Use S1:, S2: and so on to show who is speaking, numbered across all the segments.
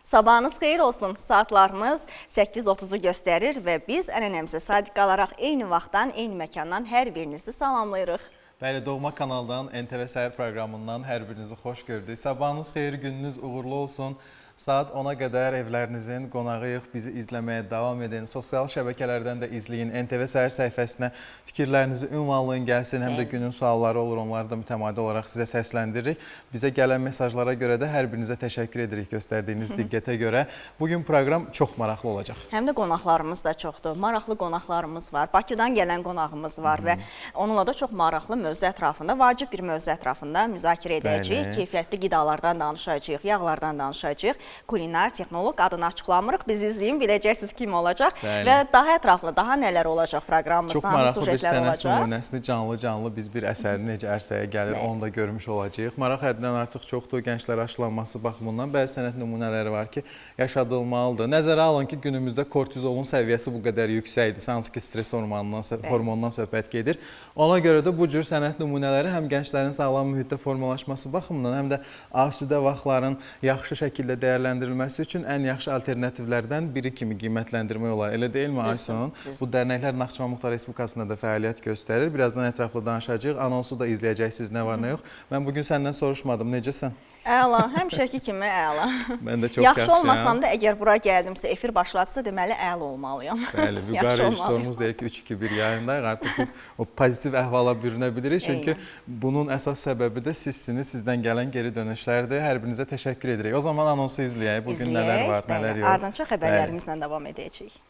S1: Sabahınız xeyir olsun. Saatlarımız 8:30-u göstərir və biz ənənəmizə sadiq qalaraq eyni vaxtdan, eyni məkandan hər birinizi salamlayırıq.
S2: Bəli, Doğma kanaldan, NTV Səhər proqramından hər birinizi xoş gördük. Sabahınız xeyir, gününüz uğurlu olsun. Saat 10-a qədər evlərinizin qonağıyıq, bizi izləməyə davam edin. Sosial şəbəkələrdən də izləyin. NTV Səhər səhifəsinə fikirlərinizi ünvanlayın, gəlsin. Həm də günün sualları olur, onları da mütəmadi olaraq sizə səsləndiririk. Bizə gələn mesajlara görə də hər birinizə təşəkkür edirik göstərdiyiniz diqqətə görə. Bugün proqram çox maraqlı olacaq.
S1: Həm də qonaqlarımız da çoxdur. Maraqlı qonaqlarımız var. Bakıdan gələn qonağımız var və onunla da çox maraqlı mövzu ətrafında, vacib bir mövzu ətrafında müzakirə edəcəyik. Keyfiyyətli qidalardan danışacağıq, yağlardan danışacağıq. Kulinar, texnoloq adını açıqlamırıq. Biz izləyin, biləcəksiniz kim olacaq və daha ətraflı, daha nələr olacaq proqramımızda, hansı sujetlər olacaq.
S2: Çox maraqlı bir sənət nümunəsini canlı-canlı biz bir əsəri necə ərsəyə gəlir, onu da görmüş olacağıq. Maraq həddindən artıq çoxdur, gənclər aşılanması baxımından bəzi sənət nümunələri var ki, yaşadılmalıdır. Nəzərə alın ki, günümüzdə kortizolun səviyyəsi bu qədər yüksəkdir, hansı ki, stres hormonundan söhbət gedir. Ona görə də bu cür sənət nümunələri həm gənclərin sağlam mühitdə formalaşması baxımından, həm də asudə vaxtların yaxşı şəkildə dəyərləndirilməsi üçün ən yaxşı alternativlərdən biri kimi qiymətləndirmək olar. Elə deyilmi Aysun? Bu dərnəklər Naxçıvan Muxtar Respublikasında da fəaliyyət göstərir. Birazdan ətraflı danışacağıq. Anonsu da izləyəcəksiniz, nə var, nə yox. Mən bugün səndən soruşmadım. Necəsən?
S1: Əla, həmişəki kimi əla.
S2: Mən də çox
S1: yaxşı olmasam da, əgər bura gəldimsə, efir başladısa, deməli, əla olmalıyam.
S2: Bəli, Vüqar rejissorumuz deyir ki, 3-2-1 yayındayıq. Artıq biz o pozitiv əhvala bürünə bilirik. Çünki bunun əsas səbəbi də sizsiniz, sizdən gələn geri dönüşlərdir. Hər birinizə təşəkkür edirik. O zaman anonsu izləyək. Bugün nələr var, nələr yox.
S1: Ardınca xəbərlərimizlə davam edəcəyik.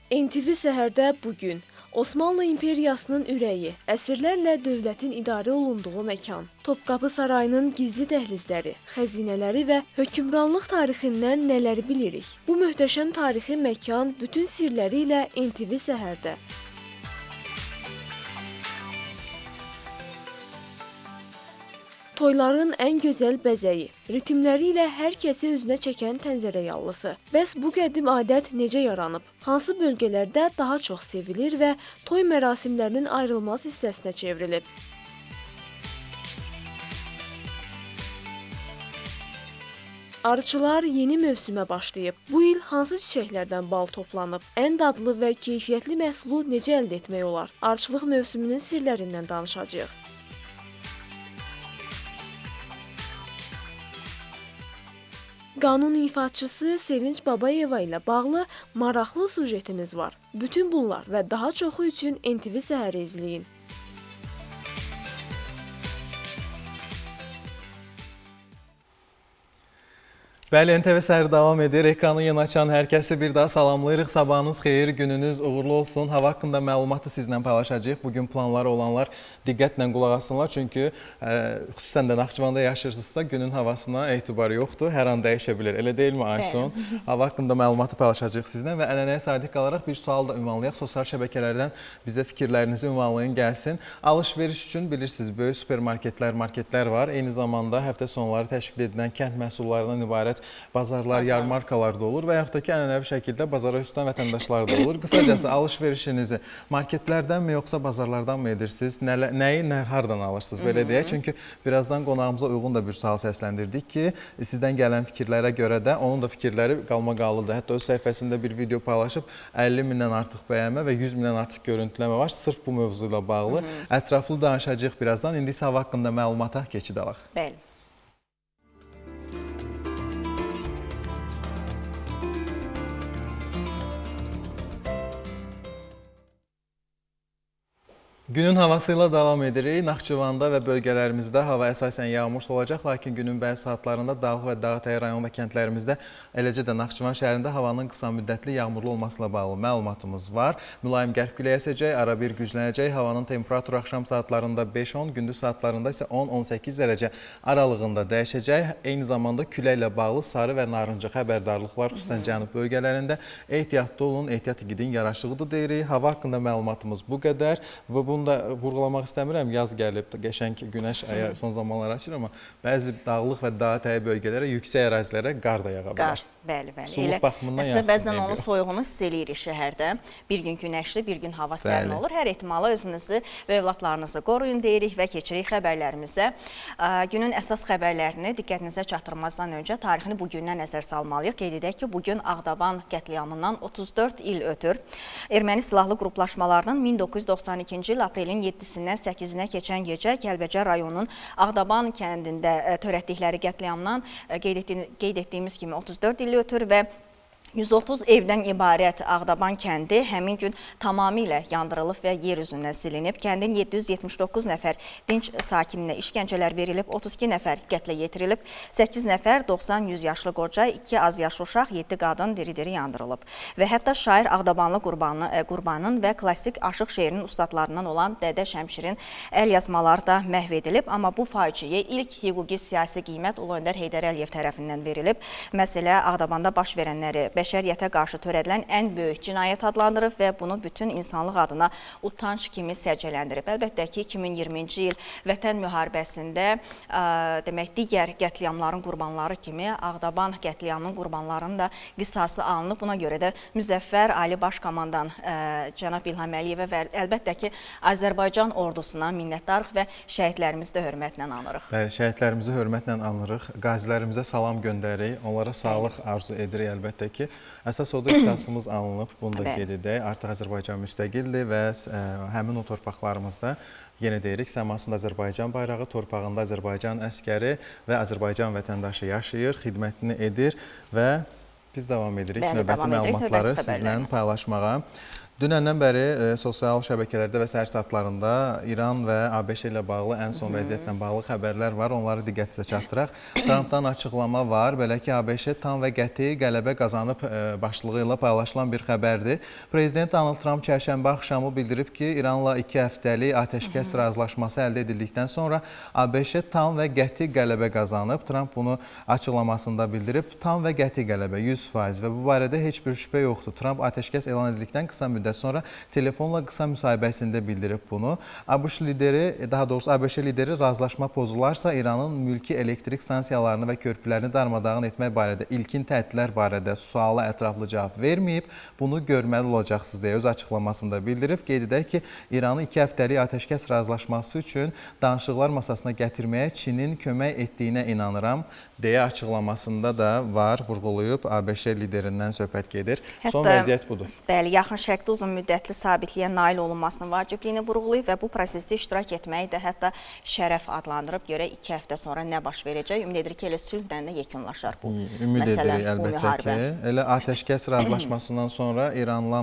S3: NTV Səhərdə bugün Osmanlı İmperiyasının ürəyi, əsrlərlə dövlətin idarə olunduğu məkan, Topqapı Sarayının gizli dəhlizləri, xəzinələri və hökmranlıq tarixindən nələri bilirik? Bu möhtəşəm tarixi məkan bütün sirləri ilə NTV Səhərdə. Toyların ən gözəl bəzəyi, ritmləri ilə hər kəsi özünə çəkən təntənəyallısı. Bəs bu qədim adət necə yaranıb? Hansı bölgələrdə daha çox sevilir və toy mərasimlərinin ayrılmaz hissəsinə çevrilib? Arıçılar yeni mövsümə başlayıb. Bu il hansı çiçəklərdən bal toplanıb? Ən dadlı və keyfiyyətli məhsulu necə əldə etmək olar? Arıçılıq mövsümünün sirlərindən danışacağıq. Qanun ifaçısı Sevinç Babayeva ilə bağlı maraqlı sujetimiz var. Bütün bunlar və daha çoxu üçün NTV Səhəri izləyin.
S2: Bəli, NTV Səhər davam edir. Ekranı yeni açan hər kəsi bir daha salamlayırıq. Sabahınız xeyir, gününüz uğurlu olsun. Hava haqqında məlumatı sizlə paylaşacağıq. Bugün planları olanlar diqqətlə qulaq asınlar. Çünki xüsusən də Naxçıvanda yaşayırsınızsa günün havasına etibar yoxdur. Hər an dəyişə bilir. Elə deyilmi Aysun? Hava haqqında məlumatı paylaşacağıq sizlə və ənənəyə sadiq qalaraq bir sual da ünvanlayaq. Sosial şəbəkələrdən bizə fikirlərinizi ünvanlayın, gəlsin. Alış-veriş üçün bilirsiniz, böyük supermarketlər, marketlər var. Eyni zamanda həftə sonları təşkil edilən kənd məhsullarından ibarət bazarlar, yarmarkalar da olur və yaxud da ki, ənənəvi şəkildə bazara üstən vətəndaşlar da olur. Qısacası alış-verişinizi marketlərdənmi yoxsa bazarlardanmı edirsiniz? Nəyi, hardan alırsınız? Belə deyək. Çünki birazdan qonağımıza uyğun da bir sual səsləndirdik ki, sizdən gələn fikirlərə görə də onun da fikirləri qalmaqallıdır. Hətta öz səhifəsində bir video paylaşıb 50 mindən artıq bəyənmə və 100 mindən artıq görüntüləmə var. Sırf bu mövzu ilə bağlı. Ətraflı danışacağıq birazdan. İndi isə hava haqqında məlumata keçid alaq.
S1: Bəli.
S2: Günün havası ilə davam edirik. Naxçıvanda və bölgələrimizdə hava əsasən yağmursuz olacaq, lakin günün bəzi saatlarında Dağlıq və Dağətəyi rayon və kəndlərimizdə, eləcə də Naxçıvan şəhərində havanın qısa müddətli yağmurlu olmasıyla bağlı məlumatımız var. Mülayim qərb küləyi əsəcək, arabir güclənəcək. Havanın temperaturu axşam saatlarında 5-10, gündüz saatlarında isə 10-18 dərəcə aralığında dəyişəcək. Eyni zamanda küləklə bağlı sarı və narıncı xəbərdarlıq var, xüsusən cənub bölgələrində. Ehtiyatlı olun, ehtiyat igidin yaraşığıdır deyirik. Hava haqqında məlumatımız bu qədər və bunu da vurğulamaq istəmirəm, yaz gəlib, qəşəng günəş son zamanlar açır, amma bəzi dağlıq və Dağətəyi bölgələrə, yüksək ərazilərə qar da yağa bilər.
S1: Bəli, bəli.
S2: Suluq baxımından
S1: Əslində
S2: yaxşı
S1: bəzən
S2: ev
S1: onun
S2: yox.
S1: soyuğunu hiss eləyirik şəhərdə. Bir gün günəşli, bir gün hava sərin olur. Hər ehtimala özünüzü və övladlarınızı qoruyun deyirik və keçirik xəbərlərimizə. Günün əsas xəbərlərini diqqətinizə çatdırmazdan öncə tarixini bu gündən nəzər salmalıyıq. Qeyd edək ki, bugün Ağdaban qətliamından 34 il ötür. Erməni silahlı qruplaşmalarının 1992-ci il aprelin 7-sindən 8-nə keçən gecə Kəlbəcər rayonunun Ağdaban kəndində törətdikləri qətliamdan qeyd etdiyimiz kimi 34 il ötür və 130 evdən ibarət Ağdaban kəndi həmin gün tamamilə yandırılıb və yer üzündən silinib. Kəndin 779 nəfər dinc sakininə işgəncələr verilib, 32 nəfər qətlə yetirilib, 8 nəfər 90-100 yaşlı qoca, 2 az yaşlı uşaq, 7 qadın diri-diri yandırılıb. Və hətta şair Ağdabanlı Qurbanın və klassik aşıq şeirinin ustadlarından olan Dədə Şəmşirin əl yazmaları da məhv edilib. Amma bu faciəyə ilk hüquqi siyasi qiymət Ulu Öndər Heydər Əliyev tərəfindən verilib. Məsələ Ağdabanda baş verənləri bəşəriyyətə qarşı törədilən ən böyük cinayət adlandırıb və bunu bütün insanlıq adına utanç kimi səciyyələndirib. Əlbəttə ki, 2020-ci il Vətən müharibəsində demək digər qətliamların qurbanları kimi Ağdaban qətliamının qurbanlarının da qisası alınıb. Buna görə də Müzəffər Ali Baş Komandan cənab İlham Əliyevə və əlbəttə ki, Azərbaycan ordusuna minnətdarıq və şəhidlərimizi də hörmətlə anırıq.
S2: Bəli, şəhidlərimizi hörmətlə anırıq. Qazilərimizə salam göndəririk. Onlara sağlıq arzu edirik əlbəttə ki. Əsas odur qisasımız alınıb, bunu da qeyd edək. Artıq Azərbaycan müstəqildir və həmin o torpaqlarımızda yenə deyirik, səmasında Azərbaycan bayrağı, torpağında Azərbaycan əskəri və Azərbaycan vətəndaşı yaşayır, xidmətini edir və biz davam edirik növbəti məlumatları sizlə paylaşmağa. Dünəndən bəri sosial şəbəkələrdə və səhər saatlarında İran və ABŞ ilə bağlı ən son vəziyyətlə bağlı xəbərlər var. Onları diqqətinizə çatdıraq. Trumpdan açıqlama var. Belə ki, ABŞ tam və qəti qələbə qazanıb başlığı ilə paylaşılan bir xəbərdir. Prezident Donald Trump çərşənbə axşamı bildirib ki, İranla 2 həftəlik atəşkəs razılaşması əldə edildikdən sonra ABŞ tam və qəti qələbə qazanıb. Trump bunu açıqlamasında bildirib. Tam və qəti qələbə 100% və bu barədə heç bir şübhə yoxdur. Trump atəşkəs elan edildikdən qısa müddət sonra telefonla qısa müsahibəsində bildirib bunu. ABŞ lideri razılaşma pozularsa İranın mülki elektrik stansiyalarını və körpülərini darmadağın etmək barədə ilkin təhdidlər barədə suala ətraflı cavab verməyib. Bunu görməli olacaqsınız deyə öz açıqlamasında bildirib. Qeyd edək ki, İranı 2 həftəlik atəşkəs razılaşması üçün danışıqlar masasına gətirməyə Çinin kömək etdiyinə inanıram deyə açıqlamasında da var, vurğulayıb ABŞ liderindən söhbət gedir. Son vəziyyət budur.
S1: Bəli, yaxın şərqdə uzun müddətli sabitliyə nail olunmasının vacibliyini vurğulayıb və bu prosesdə iştirak etməyi də hətta şərəf adlandırıb. Görək 2 həftə sonra nə baş verəcək? Ümid edirik ki, elə sülhlə də yekunlaşar bu məsələ, bu müharibə.
S2: Elə atəşkəs razılaşmasından sonra İranla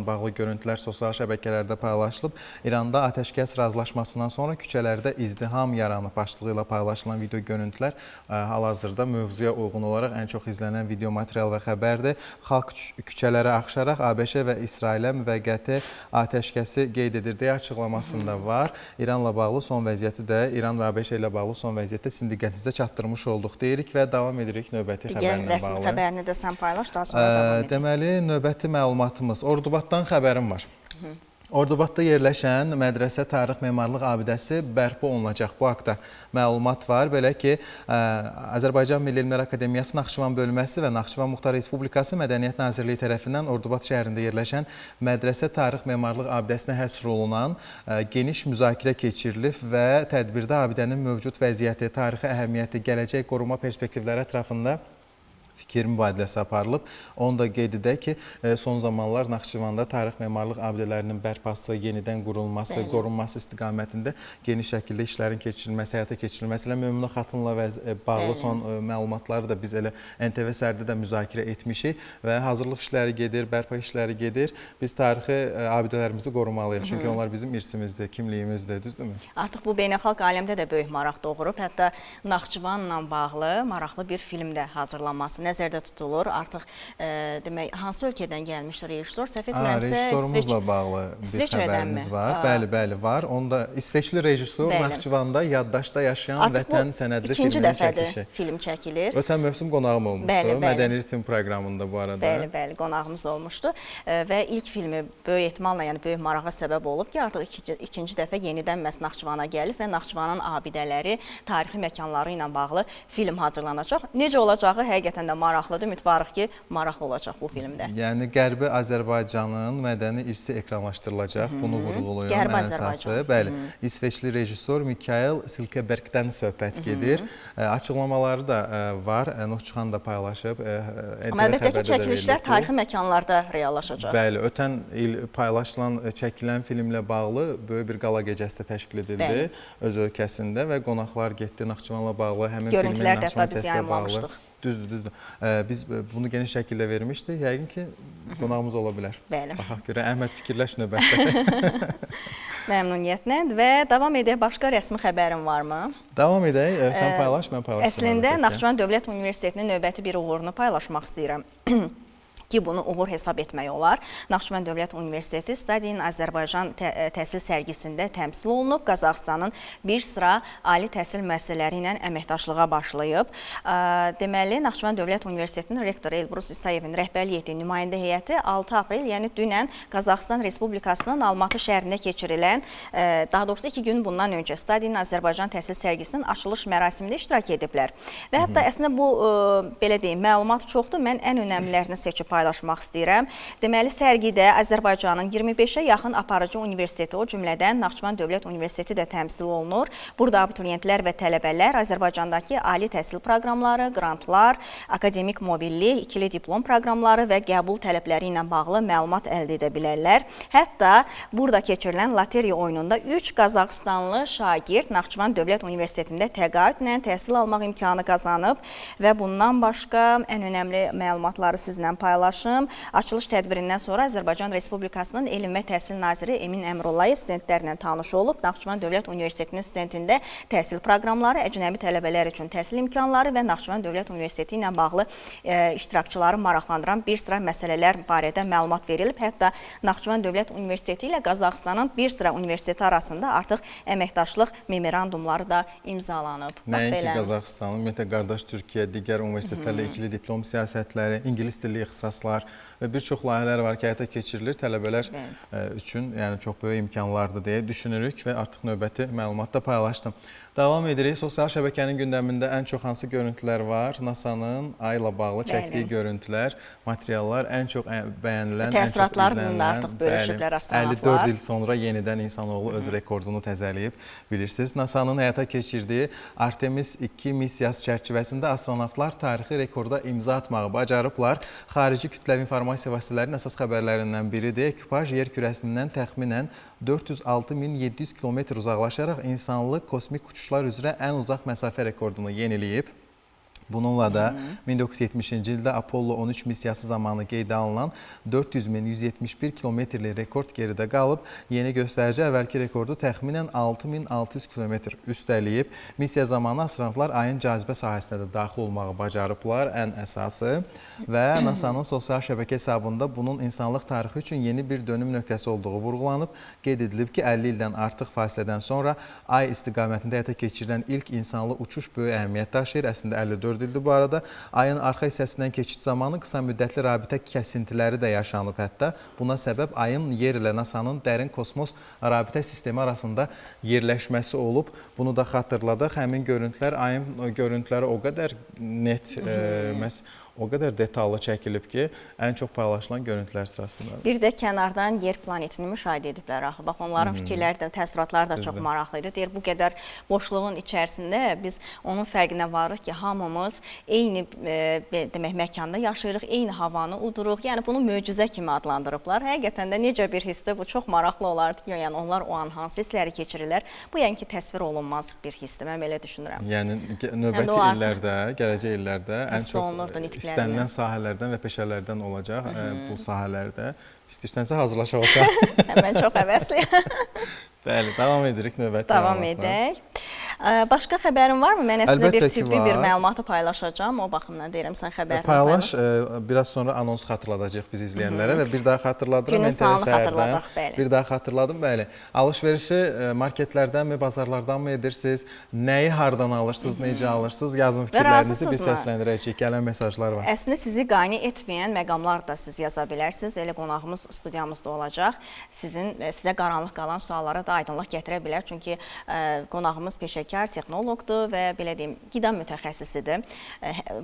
S2: bağlı görüntülər sosial şəbəkələrdə paylaşılıb. İranda atəşkəs razılaşmasından sonra küçələrdə izdiham yaranıb başlığı ilə paylaşılan video görüntülər hal-hazırda mövzuya uyğun olaraq ən çox izlənən video material və xəbərdir. Xalq küçələrə axışaraq ABŞ və İsrailə müvəqqəti atəşkəsi qeyd edir deyə açıqlamasında var. İranla bağlı son vəziyyəti də, İran və ABŞ ilə bağlı son vəziyyətdə sizin diqqətinizə çatdırmış olduq deyirik və davam edirik növbəti xəbərlə bağlı.
S1: Rəsmi xəbərini də sən paylaş, daha sonra davam edirik.
S2: Deməli, növbəti məlumatımız Ordubaddan xəbərim var. Ordubadda yerləşən Mədrəsə Tarix Memarlıq abidəsi bərpa olunacaq. Bu haqda məlumat var. Belə ki, Azərbaycan Milli Elmlər Akademiyası Naxçıvan bölməsi və Naxçıvan Muxtar Respublikası Mədəniyyət Nazirliyi tərəfindən Ordubad şəhərində yerləşən Mədrəsə Tarix Memarlıq abidəsinə həsr olunan geniş müzakirə keçirilib və tədbirdə abidənin mövcud vəziyyəti, tarixi əhəmiyyəti, gələcək qoruma perspektivləri ətrafında fikir mübadiləsi aparılıb. Onu da qeyd edək ki, son zamanlar Naxçıvanda tarix memarlıq abidələrinin bərpası, yenidən qurulması, qorunması istiqamətində geniş şəkildə işlərin keçirilməsi, həyata keçirilməsi ilə Möminə xatunla bağlı son məlumatları da biz elə NTV Sərdə də müzakirə etmişik və hazırlıq işləri gedir, bərpa işləri gedir. Biz tarixi abidələrimizi qorumalıyıq. Çünki onlar bizim irsimizdir, kimliyimizdir, düzdürmü?
S1: Artıq bu beynəlxalq aləmdə də böyük maraq doğurub. Hətta Naxçıvanla bağlı maraqlı bir film də hazırlanması nəzərdə tutulur. Artıq demək, hansı ölkədən gəlmişdir rejissor? Səhv etmirəmsə,
S2: rejissorumuzla bağlı bir xəbərimiz var. Bəli, var. Onda İsveçli rejissor Naxçıvanda yaddaşda yaşayan vətən sənədli filminin çəkilişi.
S1: İkinci dəfədir film çəkilir.
S2: Ötən mövsüm qonağım olmuşdu. Mədəni Ritim proqramında bu arada.
S1: Bəli, qonağımız olmuşdu. Və ilk filmi böyük ehtimallə, yəni böyük marağa səbəb olub ki, artıq ikinci dəfə yenidən məhz Naxçıvana gəlib və Naxçıvanın abidələri, tarixi məkanları ilə bağlı film hazırlanacaq. Necə olacağı həqiqətən də maraqlıdır. Ümidvarıq ki, maraqlı olacaq bu filmdə.
S2: Yəni Qərbi Azərbaycanın mədəni irsi ekranlaşdırılacaq. Bunu vurğulayıram
S1: Qərbi
S2: ən əsası. Bəli, İsveçli rejissor Mikael Silkebergdən söhbət gedir. Açıqlamaları da var. Nuhçuxan da paylaşıb.
S1: Amma əlbəttə ki, çəkilişlər tarixi məkanlarda reallaşacaq.
S2: Bəli, ötən il paylaşılan, çəkilən filmlə bağlı böyük bir qala gecəsi də təşkil edildi öz ölkəsində və qonaqlar getdi Naxçıvanla bağlı, həmin filmin Naxçıvan səslə bağlı. Düzdür. Biz bunu geniş şəkildə vermişdik. Yəqin ki, qonağımız ola bilər.
S1: Bəli.
S2: Baxaq görə, Əhməd fikirləş növbətdə.
S1: Məmnuniyyətlə və davam edək. Başqa rəsmi xəbərin varmı?
S2: Davam edək. Sən paylaş, mən paylaşsın.
S1: Əslində, Naxçıvan Dövlət Universitetinin növbəti bir uğurunu paylaşmaq istəyirəm. Ki, bunu uğur hesab etmək olar. Naxçıvan Dövlət Universiteti Stadiyin Azərbaycan təhsil sərgisində təmsil olunub. Qazaxıstanın bir sıra ali təhsil müəssisələri ilə əməkdaşlığa başlayıb. Deməli, Naxçıvan Dövlət Universitetinin rektoru Elbrus İsayevin rəhbərlik etdiyi nümayəndə heyəti 6 aprel, yəni dünən Qazaxıstan Respublikasının Almatı şəhərində keçirilən, daha doğrusu 2 gün bundan öncə Stadiyin Azərbaycan təhsil sərgisinin açılış mərasimində iştirak ediblər. Və hətta əslində bu, belə deyim, məlumat çoxdur. Mən ən önəmlilərini seçib paylaşmaq istəyirəm. Deməli, sərgidə Azərbaycanın 25-ə yaxın aparıcı universiteti, o cümlədən Naxçıvan Dövlət Universiteti də təmsil olunur. Burada abituriyentlər və tələbələr Azərbaycandakı ali təhsil proqramları, qrantlar, akademik mobillik, ikili diplom proqramları və qəbul tələbləri ilə bağlı məlumat əldə edə bilərlər. Hətta burada keçirilən loteriya oyununda 3 Qazaxıstanlı şagird Naxçıvan Dövlət Universitetində təqaüdlə təhsil almaq imkanı qazanıb və bundan başqa ən önəmli məlumatları sizlə paylaşacağım. Açılış tədbirindən sonra Azərbaycan Respublikasının Elm və Təhsil Naziri Emin Əmrullayev stendlərlə tanış olub. Naxçıvan Dövlət Universitetinin stendində təhsil proqramları, əcnəbi tələbələr üçün təhsil imkanları və Naxçıvan Dövlət Universiteti ilə bağlı iştirakçıları maraqlandıran bir sıra məsələlər barədə məlumat verilib. Hətta Naxçıvan Dövlət Universiteti ilə Qazaxıstanın bir sıra universiteti arasında artıq əməkdaşlıq memorandumları da imzalanıb.
S2: Nəinki Qazaxıstanın, ümumiyyətlə qardaş Türkiyə, digər universitetlərlə ikili diplom siyasətləri, ingilis dili ixtisaslar və bir çox layihələr var ki, həyata keçirilir. Tələbələr üçün yəni çox böyük imkanlardır deyə düşünürük və artıq növbəti məlumatda paylaşdım. Davam edirik. Sosial şəbəkənin gündəmində ən çox hansı görüntülər var? NASA-nın ay ilə bağlı çəkdiyi görüntülər, materiallar, ən çox bəyənilən,
S1: təəssüratlar bununla artıq bölüşüblər astronavtlar.
S2: 54 il sonra yenidən insanoğlu öz rekordunu təzələyib, bilirsiniz. NASA-nın həyata keçirdiyi Artemis 2 missiyası çərçivəsində astronavtlar tarixi rekorda imza atmağı bacarıblar. Xarici kütləvi informasiya vasitələrinin əsas xəbərlərindən biridir. Ekipaj yer kürəsindən təxminən 406.700 km uzaqlaşaraq insanlıq kosmik uçuşlar üzrə ən uzaq məsafə rekordunu yeniləyib. Bununla da 1970-ci ildə Apollo 13 missiyası zamanı qeydə alınan 400.171 kilometrlik rekord geridə qalıb. Yeni göstərici əvvəlki rekordu təxminən 6.600 kilometr üstələyib. Missiya zamanı astronavtlar ayın cazibə sahəsinə də daxil olmağı bacarıblar, ən əsası. Və NASA-nın sosial şəbəkə hesabında bunun insanlıq tarixi üçün yeni bir dönüm nöqtəsi olduğu vurğulanıb. Qeyd edilib ki, 50 ildən artıq fasilədən sonra ay istiqamətində həyata keçirilən ilk insanlı uçuş böyük əhəmiyyət daşıyır. Əslində 54 ildir bu arada. Ayın arxa hissəsindən keçid zamanı qısa müddətli rabitə kəsintiləri də yaşanıb hətta. Buna səbəb ayın yer ilə NASA-nın dərin kosmos rabitə sistemi arasında yerləşməsi olub. Bunu da xatırladıq. Həmin görüntülər, ayın görüntüləri o qədər net, o qədər detallı çəkilib ki, ən çox paylaşılan görüntülər sırasındadır.
S1: Bir də kənardan yer planetini müşahidə ediblər axı. Bax, onların fikirləri də, təəssüratları da çox maraqlı idi. Deyir, bu qədər boşluğun içərisində biz onun fərqinə varıq ki, hamımız eyni demək məkanda yaşayırıq, eyni havanı uduruq. Yəni bunu möcüzə kimi adlandırıblar. Həqiqətən də necə bir hissdir, bu çox maraqlı olardı ki, yəni onlar o an hansı hissləri keçirirlər. Bu yəni ki, təsvir olunmaz bir hissdir. Mən belə düşünürəm.
S2: Yəni növbəti illərdə, gələcək illərdə ən çox istənilən sahələrdən və peşələrdən olacaq bu sahələrdə. İstəyirsənsə hazırlaşaq olsa.
S1: Mən çox həvəsliyəm.
S2: Bəli, davam edirik növbəti
S1: davam edək. Başqa xəbərin varmı? Mən əslində bir tibbi bir məlumatı paylaşacağam. O baxımdan deyirəm, sən xəbərini
S2: paylaş. Biraz sonra anons xatırladacaq biz izləyənlərə və bir daha xatırladıram.
S1: Günün sağını xatırladaq, bəli.
S2: Bir daha xatırladım, bəli. Alış-verişi marketlərdənmi, bazarlardanmı edirsiniz? Nəyi hardan alırsınız, necə alırsınız? Yazın fikirlərinizi, biz səsləndirəcəyik. Gələn mesajlar var.
S1: Əslində sizi qane etməyən məqamlar da siz yaza bilərsiniz. Elə qonağımız studiyamızda olacaq. Sizə qaranlıq qalan suallara da aydınlıq gətirə bilər. Çünki qonağımız peşəkar peşəkar texnoloqdur və belə deyim, qida mütəxəssisidir.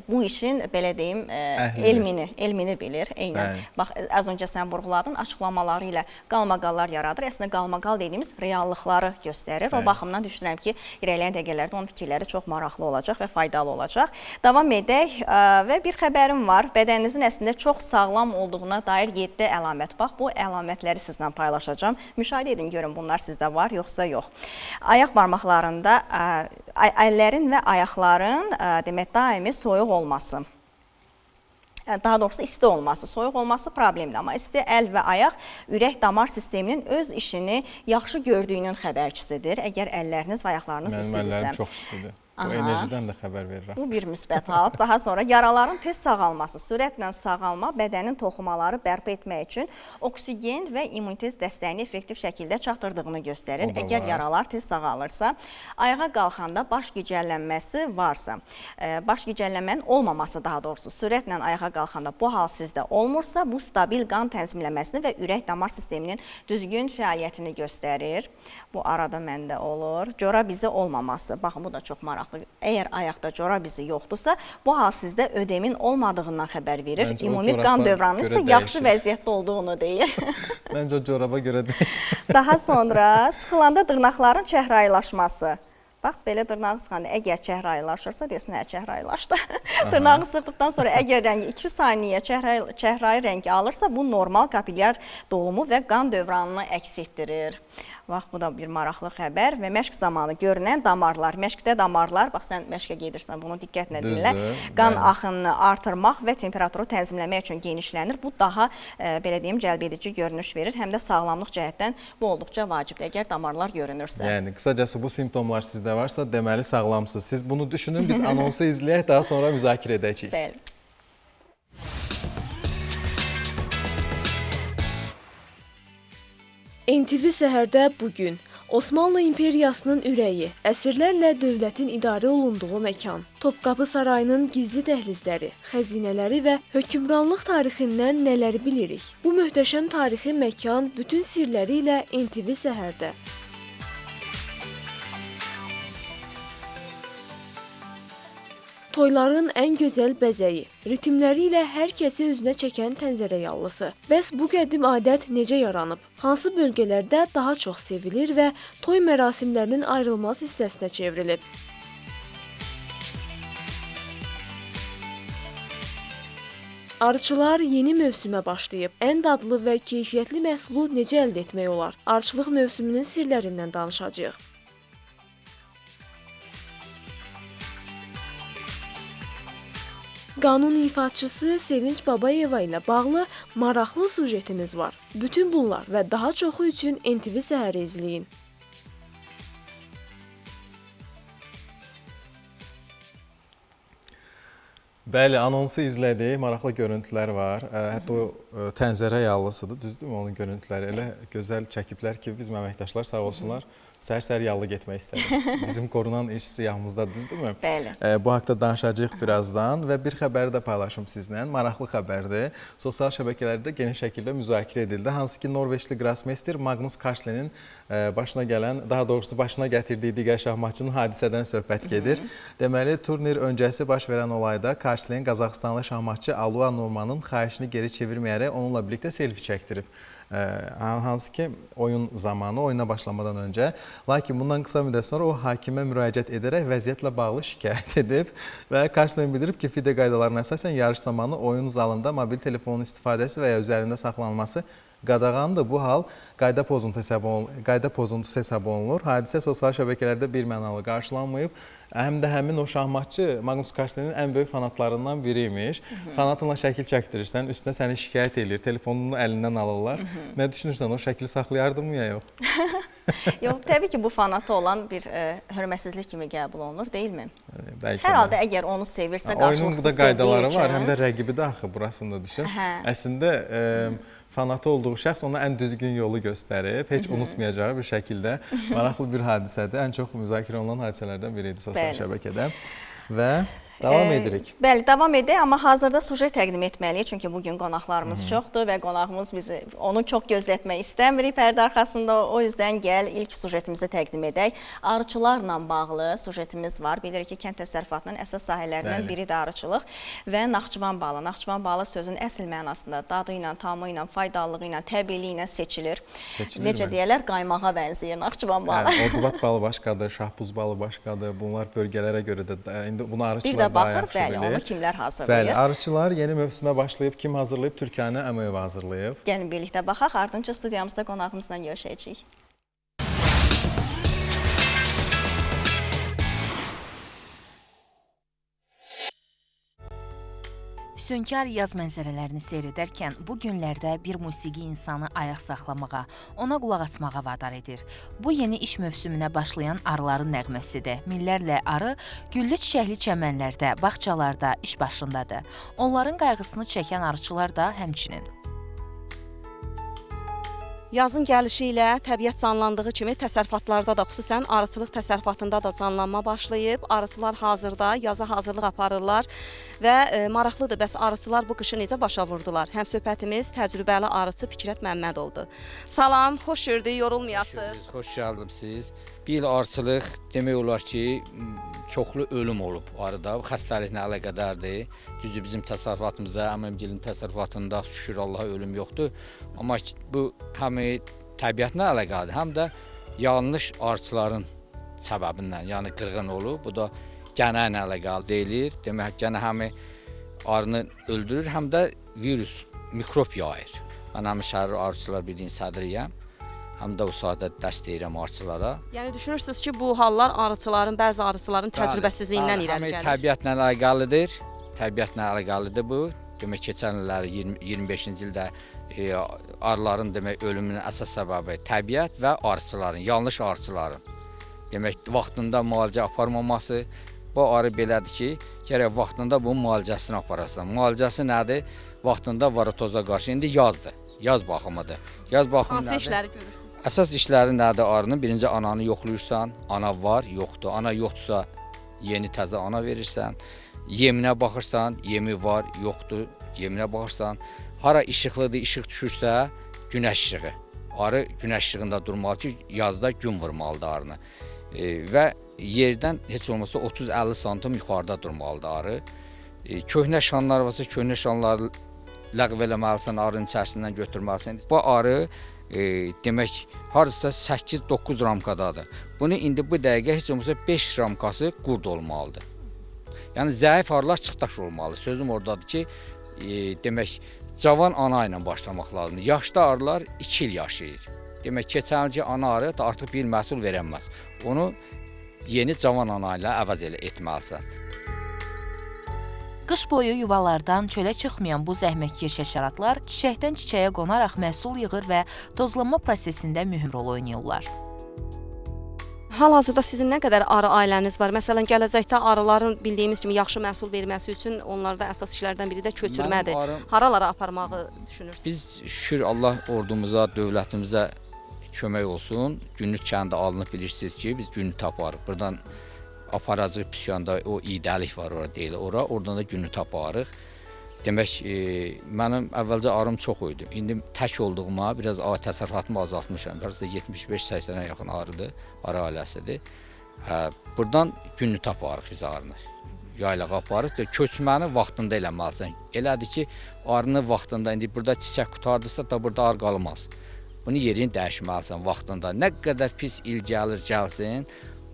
S1: Bu işin belə deyim, elmini bilir. Eynən. Bax, az öncə sən vurğuladın, açıqlamaları ilə qalmaqallar yaradır. Əslində qalmaqal dediyimiz reallıqları göstərir. O baxımdan düşünürəm ki, irəliləyən dəqiqələrdə onun fikirləri çox maraqlı olacaq və faydalı olacaq. Davam edək və bir xəbərim var. Bədəninizin əslində çox sağlam olduğuna dair 7 əlamət. Bax, bu əlamətləri sizlə paylaşacağam. Müşahidə edin, görün bunlar sizdə var, yoxsa yox. Ayaq barmaqlarında əllərin və ayaqların demək daimi soyuq olması. Daha doğrusu isti olması, soyuq olması problemli, amma isti əl və ayaq ürək damar sisteminin öz işini yaxşı gördüyünün xəbərçisidir. Əgər əlləriniz və ayaqlarınız istidirsə.
S2: Mənim əllərim çox istidir. Bu enerjidən də xəbər verir.
S1: Bu bir müsbət hal. Daha sonra yaraların tez sağalması, sürətlə sağalma bədən toxumaları bərpa etmək üçün oksigen və immunitet dəstəyini effektiv şəkildə çatdırdığını göstərir. Əgər yaralar tez sağalırsa, ayağa qalxanda baş gicəllənməsi varsa, baş gicəllənmənin olmaması daha doğrusu, sürətlə ayağa qalxanda bu hal sizdə olmursa, bu stabil qan tənzimləməsini və ürək damar sisteminin düzgün fəaliyyətini göstərir. Bu arada məndə olur. Cora bizi olmaması, baxın bu da çox maraqlı. Əgər ayaqda cora bizi yoxdursa, bu hal sizdə ödemin olmadığından xəbər verir. Ümumi qan dövranı isə yaxşı vəziyyətdə olduğunu deyir.
S2: Məncə o coraba görə deyir.
S1: Daha sonra sıxılanda dırnaqların çəhrayılaşması. Bax, belə dırnağı sıxanda, əgər çəhrayılaşırsa, desin, çəhrayılaşdı. Dırnağı sıxdıqdan sonra əgər rəngi 2 saniyə çəhrayı rəngi alırsa, bu normal kapilyar dolumu və qan dövranını əks etdirir. Bax, bu da bir maraqlı xəbər və məşq zamanı görünən damarlar, məşqdə damarlar, bax, sən məşqə gedirsən, bunu diqqətlə dinlə, qan axınını artırmaq və temperaturu tənzimləmək üçün genişlənir. Bu daha, belə deyim, cəlbedici görünüş verir, həm də sağlamlıq cəhətdən bu olduqca vacibdir, əgər damarlar görünürsə.
S2: Yəni, qısacası bu simptomlar sizdə varsa, deməli sağlamsınız. Siz bunu düşünün, biz anonsu izləyək, daha sonra müzakirə edəcəyik.
S1: Bəli.
S3: NTV Səhərdə bugün Osmanlı İmperiyasının ürəyi, əsrlərlə dövlətin idarə olunduğu məkan, Topqapı Sarayının gizli dəhlizləri, xəzinələri və hökmranlıq tarixindən nələri bilirik? Bu möhtəşəm tarixi məkan bütün sirləri ilə NTV Səhərdə. Toyların ən gözəl bəzəyi, ritmləri ilə hər kəsi özünə çəkən təntərəyallısı. Bəs bu qədim adət necə yaranıb? Hansı bölgələrdə daha çox sevilir və toy mərasimlərinin ayrılmaz hissəsinə çevrilib? Arıçılar yeni mövsümə başlayıb. Ən dadlı və keyfiyyətli məhsulu necə əldə etmək olar? Arıçılıq mövsümünün sirlərindən danışacağıq. Qanun ifaçısı Sevinç Babayeva ilə bağlı maraqlı sujetimiz var. Bütün bunlar və daha çoxu üçün NTV Səhəri izləyin.
S2: Bəli, anonsu izlədik, maraqlı görüntülər var. Hətta o təntərə yallısıdır, düzdürmü? Onun görüntüləri elə gözəl çəkiblər ki, bizim əməkdaşlar sağ olsunlar. Səhər-səhər yallı getmək istədik. Bizim qorunan iş siyahımızda, düzdürmü?
S1: Bəli.
S2: Bu haqda danışacağıq birazdan və bir xəbəri də paylaşım sizlə. Maraqlı xəbərdir. Sosial şəbəkələrdə geniş şəkildə müzakirə edildi. Hansı ki, Norveçli Grossmeister Magnus Carlsen'in başına gələn, daha doğrusu başına gətirdiyi digər şahmatçının hadisədən söhbət gedir. Deməli, turnir öncəsi baş verən olayda Carlsen Qazaxıstanlı şahmatçı Alua Normanın xahişini geri çevirməyərək onunla birlikdə selfie çəkdirib. Hansı ki, oyun zamanı, oyuna başlamadan öncə. Lakin bundan qısa müddət sonra o hakimə müraciət edərək vəziyyətlə bağlı şikayət edib və Carlsen bildirib ki, FIDE qaydalarına əsasən yarış zamanı oyun zalında mobil telefonun istifadəsi və ya üzərində saxlanılması qadağandır. Bu hal qayda pozuntusu hesab olunur. Hadisə sosial şəbəkələrdə birmənalı qarşılanmayıb. Həm də həmin o şahmatçı Magnus Carlsen'in ən böyük fanatlarından biri imiş. Fanatınla şəkil çəkdirirsən, üstünə səni şikayət edir, telefonunu əlindən alırlar. Nə düşünürsən, o şəkili saxlayardın ya yox?
S1: Yox, təbii ki, bu fanatı olan bir hörmətsizlik kimi qəbul olunur, deyilmi?
S2: Bəlkə
S1: hər halda əgər onu sevirsə, qarşılıqsız sevdiyi üçün. Oyunun da
S2: qaydaları var, həm də rəqibi də axı burasında düşün. Əslində, fanatı olduğu şəxs ona ən düzgün yolu göstərib, heç unutmayacağı bir şəkildə maraqlı bir hadisədir. Ən çox müzakirə olunan hadisələrdən biri idi sosial şəbəkədə. Və Davam edirik.
S1: Bəli, davam edək, amma hazırda sujet təqdim etməliyik. Çünki bugün qonaqlarımız çoxdur və qonağımız bizi onu çox gözlətmək istəmirik pərdə arxasında. O yüzdən gəl ilk sujetimizi təqdim edək. Arıçılarla bağlı sujetimiz var. Bilirik ki, kənd təsərrüfatının əsas sahələrindən biri də arıçılıq və Naxçıvan balı. Naxçıvan balı sözün əsl mənasında dadı ilə, tamı ilə, faydalığı ilə, təbiiliyi ilə seçilir. Necə deyirlər, qaymağa bənzəyir Naxçıvan balı.
S2: Odvat balı başqadır, şahbuz balı başqadır. Bunlar bölgələrə görə də indi bunu arıçılar
S1: bir də baxır, bəli, onu kimlər hazırlayır?
S2: Bəli, arıçılar yeni mövsümə başlayıb, kim hazırlayıb? Türkiyəni Əməyeva hazırlayıb.
S1: Gəlin birlikdə baxaq, ardınca studiyamızda qonağımızla görüşəcəyik.
S4: Füsunkar yaz mənzərələrini seyr edərkən bu günlərdə bir musiqi insanı ayaq saxlamağa, ona qulaq asmağa vadar edir. Bu yeni iş mövsümünə başlayan arıların nəğməsidir. Minlərlə arı güllü çiçəkli çəmənlərdə, bağçalarda iş başındadır. Onların qayğısını çəkən arıçılar da həmçinin.
S5: Yazın gəlişi ilə təbiət canlandığı kimi təsərrüfatlarda da, xüsusən arıçılıq təsərrüfatında da canlanma başlayıb. Arıçılar hazırda yaza hazırlıq aparırlar və maraqlıdır, bəs arıçılar bu qışı necə başa vurdular? Həmsöhbətimiz təcrübəli arıçı Fikrət Məmmədovdur. Salam, xoş gördük, yorulmayasınız.
S6: Xoş gəldiniz siz. Bir il arıçılıq demək olar ki, çoxlu ölüm olub arıda. Bu xəstəliklə əlaqədardır. Düzdür, bizim təsərrüfatımızda, əmimgilin təsərrüfatında şükür Allaha ölüm yoxdur. Amma bu həm təbiətlə əlaqəlidir, həm də yanlış arıçıların səbəbindən, yəni qırğın olub. Bu da gənə ilə əlaqəli deyilir. Demək, gənə həm arını öldürür, həm də virus, mikrop yayır. Mən həm Şəhər Arıçılar Birliyinin sədriyəm. Həm də o sahədə dəst deyirəm arıçılara.
S5: Yəni düşünürsünüz ki, bu hallar arıçıların, bəzi arıçıların təcrübəsizliyindən irəli gəlir.
S6: Təbiətlə əlaqəlidir. Təbiətlə əlaqəlidir bu. Demək, keçən illəri 25-ci ildə arıların demək ölümünün əsas səbəbi təbiət və arıçıların, yanlış arıçıların. Demək, vaxtında müalicə aparmaması. Bu arı belədir ki, gərək vaxtında bunun müalicəsini aparasan. Müalicəsi nədir? Vaxtında varotoza qarşı. İndi yazdır. Yaz baxımıdır. Yaz baxımı
S5: hansı işləri görürsünüz?
S6: Əsas işləri nədir arının? Birinci ananı yoxlayırsan, ana var, yoxdur. Ana yoxdursa yeni təzə ana verirsən. Yeminə baxırsan, yemi var, yoxdur. Yeminə baxırsan. Hara işıqlıdır, işıq düşürsə, günəş işığı. Arı günəş işığında durmalı ki, yazda gün vurmalıdır arını. Və yerdən heç olmasa 30-50 santim yuxarıda durmalıdır arı. Köhnə şanlar varsa, köhnə şanları ləğv eləməlisən, arının içərisindən götürməlisən. Bu arı demək, harcısa 8-9 ramkadadır. Bunu indi bu dəqiqə heç olmasa 5 ramkası qurd olmalıdır. Yəni, zəif arılar çıxdaş olmalı. Sözüm oradadır ki, demək, cavan ana ilə başlamaq lazımdır. Yaşlı arılar 2 il yaşayır. Demək, keçənci ana arı artıq bir məhsul verəməz. Onu yeni cavan ana ilə əvəz etməlisən.
S4: Qış boyu yuvalardan çölə çıxmayan bu zəhmətkeş həşəratlar çiçəkdən çiçəyə qonaraq məhsul yığır və tozlanma prosesində mühüm rol oynayırlar.
S5: Hal-hazırda sizin nə qədər arı ailəniz var? Məsələn, gələcəkdə arıların bildiyimiz kimi yaxşı məhsul verməsi üçün onlarda əsas işlərdən biri də köçürmədir. Haralara aparmağı düşünürsünüz?
S6: Biz şükür Allah ordumuza, dövlətimizə kömək olsun. Günlük kəndə alınıb bilirsiniz ki, biz günlük taparıq. Buradan aparacıq Püsyanda o iydəlik var orada deyilir. Oradan da günlük taparıq. Demək, mənim əvvəlcə arım çox idi. İndi tək olduğuma biraz təsərrüfatımı azaltmışam. Biraz 75-80-ə yaxın arıdır, arı ailəsidir. Buradan günlük taparıq biz arını. Yaylağa aparıq. Köçməni vaxtında eləməlisən. Elədir ki, arını vaxtında, indi burada çiçək qutardırsa da burada ar qalmaz. Bunu yerini dəyişməlisən vaxtında. Nə qədər pis il gəlir, gəlsin,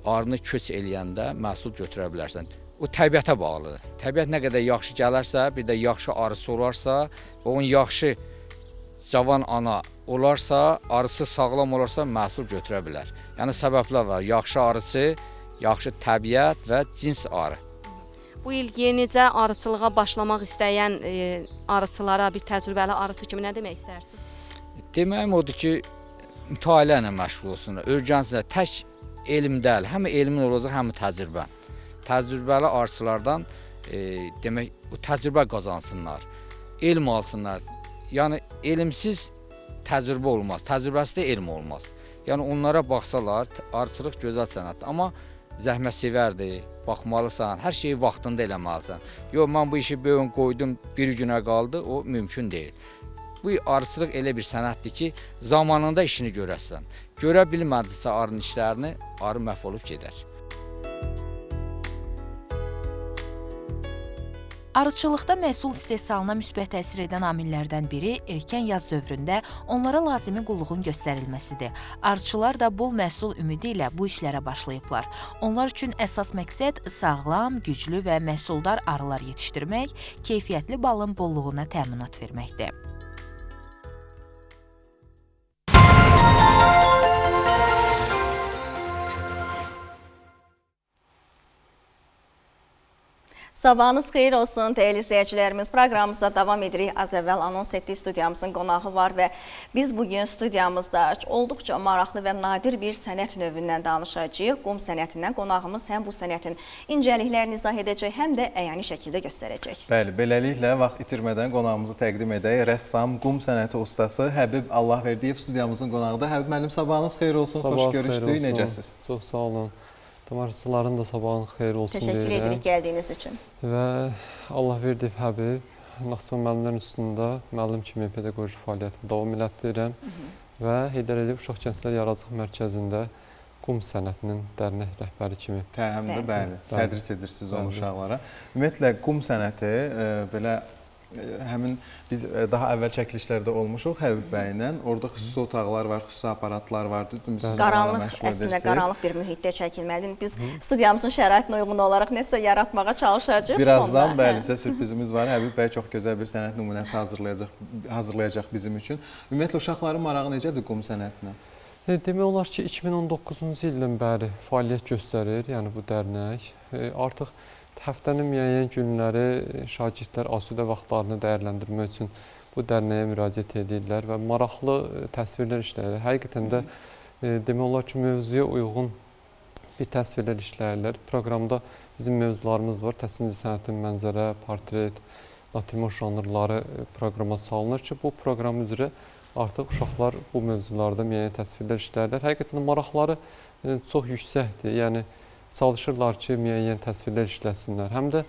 S6: arını köç eləyəndə məhsul götürə bilərsən. O təbiətə bağlıdır. Təbiət nə qədər yaxşı gələrsə, bir də yaxşı arısı olarsa, onun yaxşı cavan ana olarsa, arısı sağlam olarsa məhsul götürə bilər. Yəni səbəblər var. Yaxşı arısı, yaxşı təbiət və cins arı.
S5: Bu il yenicə arıçılığa başlamaq istəyən arıçılara, bir təcrübəli arıçı kimi nə demək istərsiniz?
S6: Deməyim odur ki, mütaliə ilə məşğul olsunlar. Öyrənsinlər, tək elm deyil, həm elmin olacaq, həm təcrübən. Təcrübəli arıçılardan demək, təcrübə qazansınlar, elm alsınlar. Yəni, elmsiz təcrübə olmaz, təcrübəsiz də elm olmaz. Yəni, onlara baxsalar, arıçılıq gözəl sənətdir. Amma zəhmətsevərdir, baxmalısan, hər şeyi vaxtında eləməlisən. Yox, mən bu işi bu gün qoydum, bir günə qaldı, o mümkün deyil. Bu arıçılıq elə bir sənətdir ki, zamanında işini görəsən. Görə bilmədisə arının işlərini, arı məhv olub gedər.
S4: Arıçılıqda məhsul istehsalına müsbət təsir edən amillərdən biri erkən yaz dövründə onlara lazımi qulluğun göstərilməsidir. Arıçılar da bol məhsul ümidi ilə bu işlərə başlayıblar. Onlar üçün əsas məqsəd sağlam, güclü və məhsuldar arılar yetişdirmək, keyfiyyətli balın bolluğuna təminat verməkdir.
S1: Sabahınız xeyir olsun, dəyərli izləyicilərimiz. Proqramımızda davam edirik. Az əvvəl anons etdik, studiyamızın qonağı var və biz bugün studiyamızda olduqca maraqlı və nadir bir sənət növündən danışacağıq. Qum sənətindən qonağımız həm bu sənətin incəliklərini izah edəcək, həm də əyani şəkildə göstərəcək.
S2: Bəli, beləliklə vaxt itirmədən qonağımızı təqdim edək. Rəssam, qum sənəti ustası Həbib Allahverdiyev studiyamızın qonağıdır. Həbib müəllim, sabahınız xeyir olsun, xoş görüşdük, necəsiz?
S7: Çox sağ olun. Tamaşaçıların da sabahın xeyir olsun deyirəm.
S1: Təşəkkür edirik gəldiyiniz üçün.
S7: Və Allahverdiyev Həbib, Naxçıvan müəllimlərin üstündə müəllim kimi pedaqoji fəaliyyətimi davam elətdirirəm və Heydər Əliyev Uşaq Gənclər Yaradıcılıq Mərkəzində qum sənətinin dərnək rəhbəri kimi.
S2: Həm də bəli, tədris edirsiniz onu uşaqlara. Ümumiyyətlə, qum sənəti belə həmin biz daha əvvəl çəkilişlərdə olmuşuq Həbib bəylə. Orada xüsusi otaqlar var, xüsusi aparatlar var.
S1: Qaranlıq, əslində qaranlıq bir mühitdə çəkilməlidir. Biz studiyamızın şəraitinə uyğun olaraq nəsə yaratmağa çalışacağıq.
S2: Birazdan bəli, sizə sürprizimiz var. Həbib bəy çox gözəl bir sənət nümunəsi hazırlayacaq bizim üçün. Ümumiyyətlə, uşaqların marağı necədir qum sənətinə?
S7: Demək olar ki, 2019-cu ildən bəri fəaliyyət göstərir, yəni bu dərnək. Artıq həftənin müəyyən günləri şagirdlər asudə vaxtlarını dəyərləndirmək üçün bu dərnəyə müraciət edirlər və maraqlı təsvirlər işləyirlər. Həqiqətən də demək olar ki, mövzuya uyğun bir təsvirlər işləyirlər. Proqramda bizim mövzularımız var. Təsvir sənətin mənzərə, portret, natürmort janrları proqrama salınır ki, bu proqram üzrə artıq uşaqlar bu mövzularda müəyyən təsvirlər işləyirlər. Həqiqətən maraqları çox yüksəkdir. Yəni çalışırlar ki, müəyyən təsvirlər işləsinlər. Həm də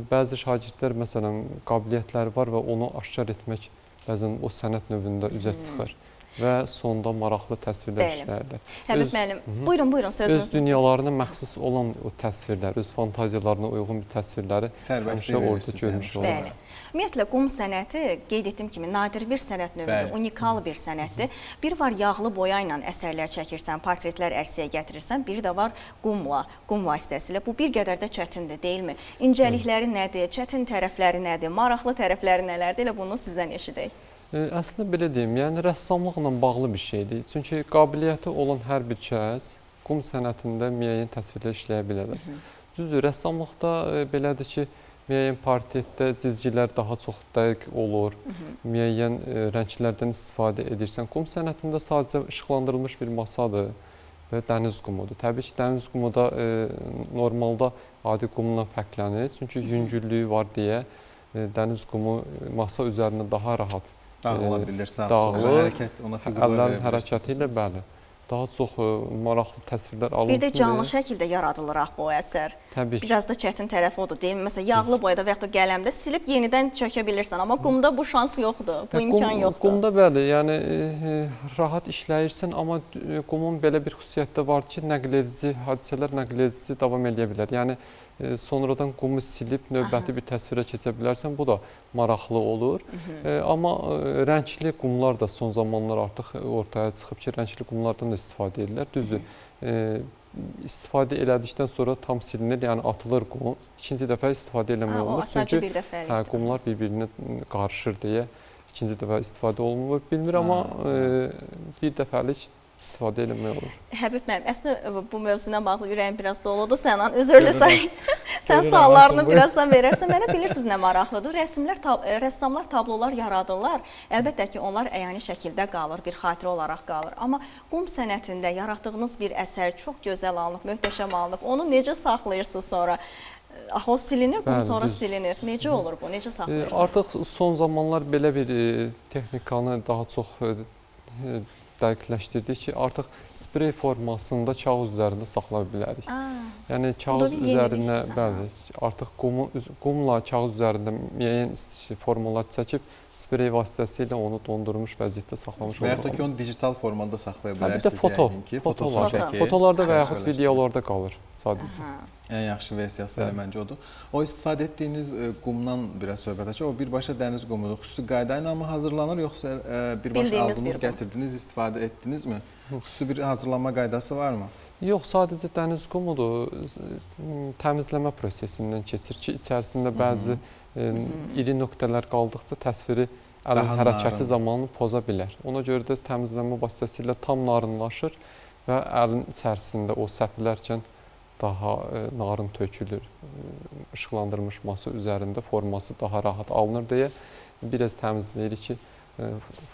S7: bəzi şagirdlər, məsələn, qabiliyyətləri var və onu aşkar etmək bəzən o sənət növündə üzə çıxır və sonda maraqlı təsvirlər işləyirlər.
S1: Həbib müəllim, buyurun, sözünüz.
S7: Öz dünyalarına məxsus olan o təsvirlər, öz fantaziyalarına uyğun bir təsvirləri həmişə orada görmüş olur.
S1: Ümumiyyətlə, qum sənəti, qeyd etdiyim kimi, nadir bir sənət növüdür, unikal bir sənətdir. Bir var yağlı boya ilə əsərlər çəkirsən, portretlər ərsəyə gətirirsən, biri də var qumla, qum vasitəsilə. Bu bir qədər də çətindir, deyilmi? İncəlikləri nədir, çətin tərəfləri nədir, maraqlı tərəfləri nələrdir? Elə bunu sizdən eşidək.
S7: Əslində belə deyim, yəni rəssamlıqla bağlı bir şeydir. Çünki qabiliyyəti olan hər bir kəs qum sənətində müəyyən təsvirlər işləyə bilər. Düzdür, rəssamlıqda belədir ki, müəyyən portretdə cizgilər daha çox dəqiq olur, müəyyən rənglərdən istifadə edirsən. Qum sənətində sadəcə işıqlandırılmış bir masadır və dəniz qumudur. Təbii ki, dəniz qumu da normalda adi qumla fərqlənir. Çünki yüngüllüyü var deyə dəniz qumu masa üzərində daha rahat
S2: dağıla bilir,
S7: dağılır, əllərin hərəkəti ilə bəli. Daha çox maraqlı təsvirlər alınsın.
S1: Bir də canlı şəkildə yaradılır bu əsər.
S7: Təbii ki.
S1: Biraz da çətin tərəfi odur, deyil mi? Məsələn, yağlı boyada və ya da qələmdə silib yenidən çökə bilirsən, amma qumda bu şans yoxdur, bu imkan yoxdur.
S7: Qumda bəli, yəni rahat işləyirsən, amma qumun belə bir xüsusiyyəti var ki, nəql edici, hadisələr nəql edici davam edə bilər. Yəni sonradan qumu silib növbəti bir təsvirə keçə bilərsən, bu da maraqlı olur. Amma rəngli qumlar da son zamanlar artıq ortaya çıxıb ki, rəngli qumlardan da istifadə edirlər. Düzdür, istifadə elədikdən sonra tam silinir, yəni atılır qum. İkinci dəfə istifadə eləmək olunur.
S1: Çünki
S7: qumlar bir-birinə qarışır deyə ikinci dəfə istifadə olunmur. Bilmir, amma bir dəfəlik istifadə eləmək olur.
S1: Həbib müəllim, əslində bu mövzuna bağlı ürəyim biraz doludur səndən. Üzrlü sən suallarını birazdan verərsən. Mənə bilirsiniz nə maraqlıdır. Rəssamlar tablolar yaradırlar. Əlbəttə ki, onlar əyani şəkildə qalır, bir xatirə olaraq qalır. Amma qum sənətində yaratdığınız bir əsər çox gözəl alınıb, möhtəşəm alınıb. Onu necə saxlayırsınız sonra? O silinir, qum sonra silinir. Necə olur bu? Necə saxlayırsınız?
S7: Artıq son zamanlar belə bir texnikanı daha çox dəqiqləşdirdik ki, artıq sprey formasında kağız üzərində saxlaya bilərik. Yəni
S1: Bu
S7: kağız
S1: da bir
S7: üzərinə,
S1: yenilikdir.
S7: bəli, artıq qumla kağız üzərində müəyyən formalar çəkib sprey vasitəsilə onu dondurmuş vəziyyətdə saxlamış
S2: Və yaxud da
S7: oluruq.
S2: ki, onu digital formada saxlaya
S7: Bir də
S2: bilərsiniz.
S7: foto,
S2: yəqin ki,
S7: fotolar,
S2: çəkir,
S7: fotolarda və yaxud
S2: çərçivələşdirir.
S7: videolarda qalır sadəcə.
S2: Ən yaxşı versiyası elə məncə odur. O istifadə etdiyiniz qumdan biraz söhbət açaq. O birbaşa dəniz qumudur. Xüsusi qayda ilə mı hazırlanır, yoxsa birbaşa
S1: Bildiyimiz
S2: aldınız,
S1: bir qum.
S2: gətirdiniz, istifadə etdinizmi? Xüsusi bir hazırlanma qaydası varmı?
S7: Yox, sadəcə dəniz qumudur. Təmizləmə prosesindən keçir ki, içərisində bəzi iri nöqtələr qaldıqca təsviri əlin
S2: Daha
S7: hərəkəti
S2: narın.
S7: zamanı poza bilər. Ona görə də təmizləmə vasitəsilə tam narınlaşır və əlin içərisində o səpilərkən daha narın tökülür. İşıqlandırılmış masa üzərində forması daha rahat alınır deyə biraz təmizləyirik ki,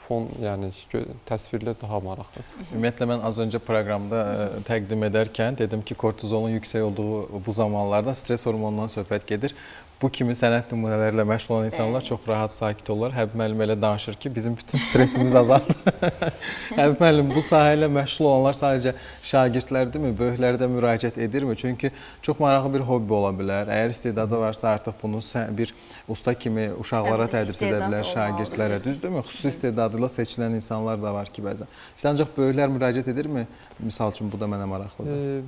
S7: fon, yəni təsvirlər daha maraqlı çıxsın.
S2: Ümumiyyətlə, mən az öncə proqramda təqdim edərkən dedim ki, kortizolun yüksək olduğu bu zamanlarda stres hormonundan söhbət gedir. Bu kimi sənət nümunələrlə məşğul olan insanlar çox rahat, sakit olurlar. Həbib müəllim elə danışır ki, bizim bütün stresimiz azalır. Həbib müəllim, bu sahə ilə məşğul olanlar sadəcə şagirdlərdirmi, böyüklərə də müraciət edirmi? Çünki çox maraqlı bir hobbi ola bilər. Əgər istedadı varsa, artıq bunu bir usta kimi uşaqlara tədris edə bilər, şagirdlərə, düzdürmü? Xüsusi istedadıyla seçilən insanlar da var ki, bəzən. Sizə ancaq böyüklər müraciət edirmi? Misal üçün, bu da mənə maraqlıdır.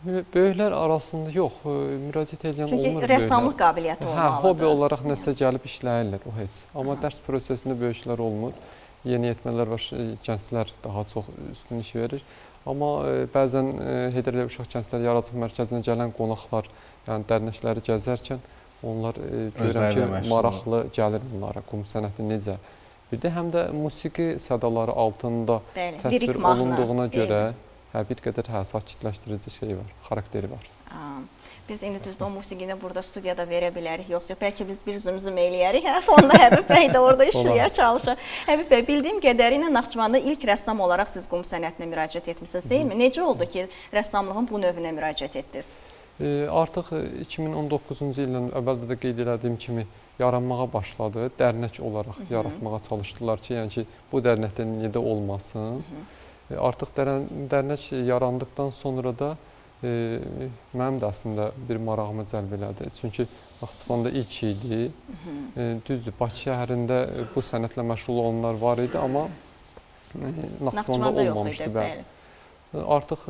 S7: Böyüklər arasında yox, müraciət edən olmur.
S1: Çünki rəssamlıq qabiliyyəti olmalıdır.
S7: Hobbi olaraq nəsə gəlib işləyirlər, o heç. Amma dərs prosesində böyüklər olmur. Yeniyetmələr və gənclər daha çox üstünlük verir. Amma bəzən Heydər Əliyev Uşaq Gənclər Yaradıcılıq Mərkəzinə gələn qonaqlar, yəni dərnəkləri gəzərkən onlar görürəm ki, maraqlı gəlir onlara, qum sənəti necə. Bir də həm də musiqi sədaları altında təsvir olunduğuna görə bir qədər sakitləşdirici şey var, xarakteri var.
S1: Biz indi düzdür o musiqini burada studiyada verə bilərik, yoxsa bəlkə biz bir zümzüm eləyərik, fonda Həbib bəy də orada işləyə çalışır. Həbib bəy, bildiyim qədərilə Naxçıvanda ilk rəssam olaraq siz qum sənətinə müraciət etmişsiniz, deyilmi? Necə oldu ki, rəssamlığın bu növünə müraciət etdiniz?
S7: Artıq 2019-cu ildən əvvəldə də qeyd etdiyim kimi yaranmağa başladı. Dərnək olaraq yaratmağa çalışdılar ki, yəni ki, bu dərnəkdə niyə də olmasın. Artıq dərnək yarandıqdan sonra da mənim də əslində bir marağımı cəlb elədi. Çünki Naxçıvanda ilk idi. Düzdür, Bakı şəhərində bu sənətlə məşğul olanlar var idi, amma Naxçıvanda olmamışdı. Artıq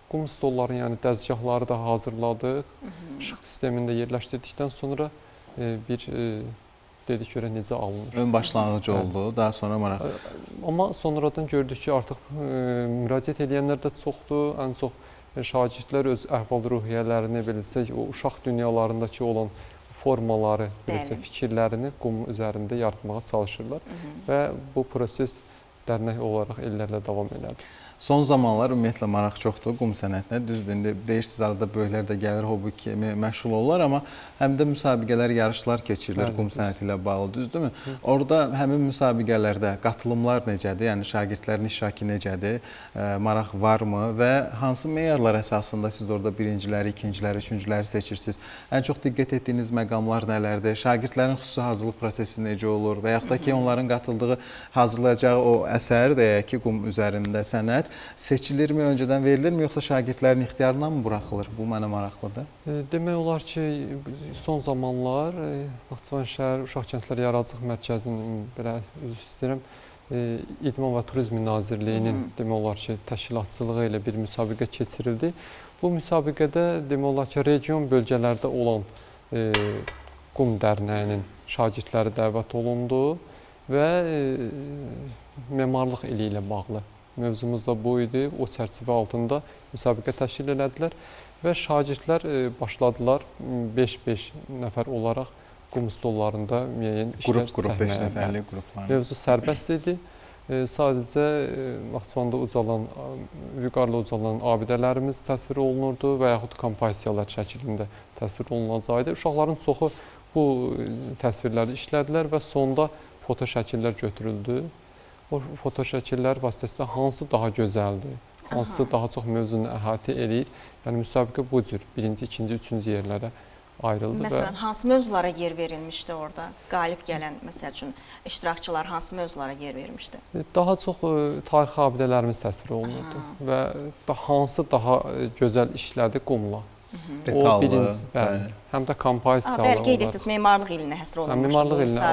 S7: qum stolları, yəni dəzgahları da hazırladıq. İşıq sistemində yerləşdirdikdən sonra bir dedik görə necə alınır.
S2: Ön başlanğıcı oldu, daha sonra maraq.
S7: Amma sonradan gördük ki, artıq müraciət edənlər də çoxdur. Ən çox şagirdlər öz əhval-ruhiyyələrini, bilsək, o uşaq dünyalarındakı olan formaları, bilsək, fikirlərini qum üzərində yaratmağa çalışırlar. Və bu proses dərnək olaraq illərlə davam elədi.
S2: Son zamanlar ümumiyyətlə maraq çoxdur qum sənətinə. Düzdür, indi deyirsiniz, arada böyüklər də gəlir, hobbi kimi məşğul olurlar, amma həm də müsabiqələr, yarışlar keçirilir qum sənəti ilə bağlı, düzdürmü? Orada həmin müsabiqələrdə qatılımlar necədir? Yəni şagirdlərin iştirakı necədir? Maraq varmı və hansı meyarlar əsasında siz orada birinciləri, ikinciləri, üçüncüləri seçirsiniz? Ən çox diqqət etdiyiniz məqamlar nələrdir? Şagirdlərin xüsusi hazırlıq prosesi necə olur? Və yaxud da ki, onların qatıldığı, hazırlayacağı o əsər, deyək ki, qum üzərində sənət seçilirmi, öncədən verilirmi, yoxsa şagirdlərin ixtiyarına mı buraxılır? Bu mənə maraqlıdır.
S7: Demək olar ki, son zamanlar Naxçıvan şəhər Uşaq Gənclər Yaradıcılıq Mərkəzinin, belə üzr istəyirəm, İdman və Turizm Nazirliyinin demək olar ki, təşkilatçılığı ilə bir müsabiqə keçirildi. Bu müsabiqədə demək olar ki, region bölgələrdə olan qum dərnəyinin şagirdləri dəvət olundu və memarlıq ili ilə bağlı mövzumuz da bu idi. O çərçivə altında müsabiqə təşkil elədilər və şagirdlər başladılar 5-5 nəfər olaraq qum stollarında müəyyən işlər çəkməyə.
S2: Qrup 5 nəfərlik qruplar.
S7: Mövzu sərbəst idi. Sadəcə Naxçıvanda ucalan, vüqarlı ucalan abidələrimiz təsvir olunurdu və yaxud kompozisiyalar şəklində təsvir olunacaqdı. Uşaqların çoxu bu təsvirləri işlədilər və sonda foto şəkillər götürüldü. O foto şəkillər vasitəsilə hansı daha gözəldir, hansı daha çox mövzunu əhatə edir. Yəni müsabiqə bu cür birinci, ikinci, üçüncü yerlərə ayrıldı.
S1: Məsələn, hansı mövzulara yer verilmişdi orada? Qalib gələn, məsəl üçün, iştirakçılar hansı mövzulara yer vermişdi?
S7: Daha çox tarixi abidələrimiz təsvir olunurdu və hansı daha gözəl işlədi qumla.
S2: Detallı.
S7: O birinci, bəli. Həm də kompozisiyalı
S1: Bəli, qeyd etdiniz, memarlıq ilinə həsr olunmuşdu.
S7: Memarlıq ilinə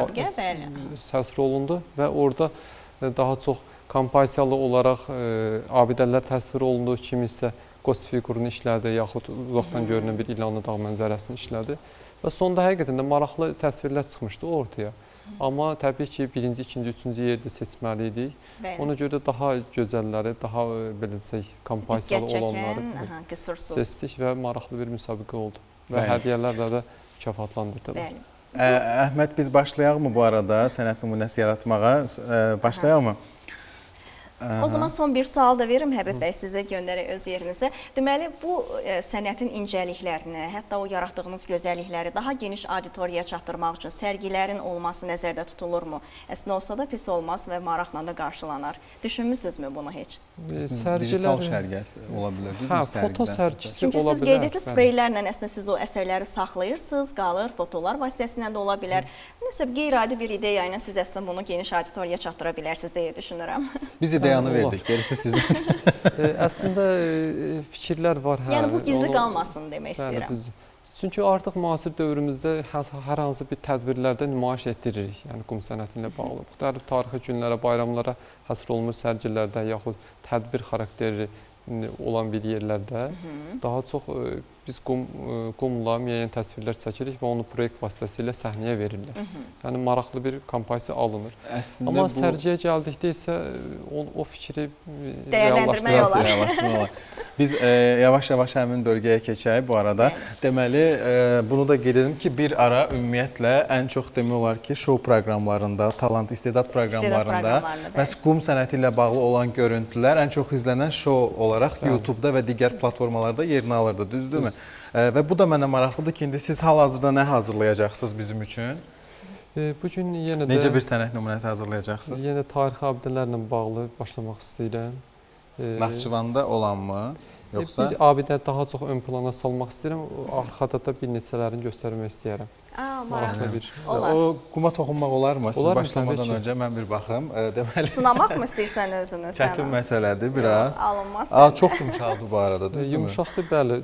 S7: həsr olundu və orada daha çox kompozisiyalı olaraq abidələr təsvir olundu, kimi isə qoç figurunu işlədi, yaxud uzaqdan görünən bir İlanlı dağ mənzərəsini işlədi. Və sonda həqiqətən də maraqlı təsvirlər çıxmışdı ortaya. Amma təbii ki, birinci, ikinci, üçüncü yerdə seçməli idik. Ona görə daha gözəlləri, daha belə desək, kompozisiyalı olanları seçdik və maraqlı bir müsabiqə oldu. Və hədiyyələrlə də mükafatlandırdılar.
S2: Əhməd, biz başlayaq mı bu arada sənət nümunəsi yaratmağa? Başlayaq mı?
S1: O zaman son bir sual da verim Həbib bəy sizə göndərək öz yerinizə. Deməli, bu sənətin incəliklərini, hətta o yaratdığınız gözəllikləri daha geniş auditoriyaya çatdırmaq üçün sərgilərin olması nəzərdə tutulurmu? Əslində olsa da pis olmaz və maraqla da qarşılanar. Düşünmüsünüzmü bunu heç?
S2: Digital sərgisi ola bilər.
S7: Hə, foto sərgisi ola bilər.
S1: Çünki siz qeyd etdiniz, spreylərlə əslində siz o əsərləri saxlayırsınız, qalır, fotolar vasitəsilə də ola bilər. Nəsə, qeyri-adi bir ideya ilə siz əslində bunu geniş auditoriyaya çatdıra bilərsiniz deyə düşünürəm.
S2: Biz ideyanı verdik, gerisi sizdən.
S7: Əslində fikirlər var.
S1: Yəni bu gizli qalmasın demək istəyirəm.
S7: Çünki artıq müasir dövrümüzdə hər hansı bir tədbirlərdə nümayiş etdiririk. Yəni qum sənəti ilə bağlı. Müxtəlif tarixi günlərə, bayramlara həsr olunmuş sərgilərdə yaxud tədbir xarakterli olan bir yerlərdə daha çox biz qumla müəyyən təsvirlər çəkirik və onu proyekt vasitəsilə səhnəyə verirlər. Yəni maraqlı bir kompozisiya alınır. Amma sərgiyə gəldikdə isə o fikri
S1: dəyərləndirmək olar.
S2: Biz yavaş-yavaş həmin bölgəyə keçək bu arada. Deməli, bunu da qeyd edim ki, bir ara ümumiyyətlə ən çox demək olar ki, şou proqramlarında, talant, istedad proqramlarında məhz qum sənəti ilə bağlı olan görüntülər ən çox izlənən şou olaraq YouTube-da və digər platformalarda yerini alırdı, düzdürmü? Və bu da mənə maraqlıdır ki, indi siz hal-hazırda nə hazırlayacaqsınız bizim üçün?
S7: Bugün yenə də...
S2: Necə bir sənət nümunəsi hazırlayacaqsınız?
S7: Yenə tarixi abidələrlə bağlı başlamaq istəyirəm.
S2: Naxçıvanda olanmı? Yoxsa?
S7: Bir abidə daha çox ön plana salmaq istəyirəm. Arxada da bir neçələrini göstərmək istəyərəm.
S1: Maraqlı
S7: bir.
S2: O quma toxunmaq olarmı? Siz başlamadan öncə mən bir baxım.
S1: Sınamaq mı istəyirsən özünü?
S2: Çətin məsələdir biraz.
S1: Alınmaz.
S2: Çox yumşaqdır bu arada.
S7: Yumşaqdır, bəli.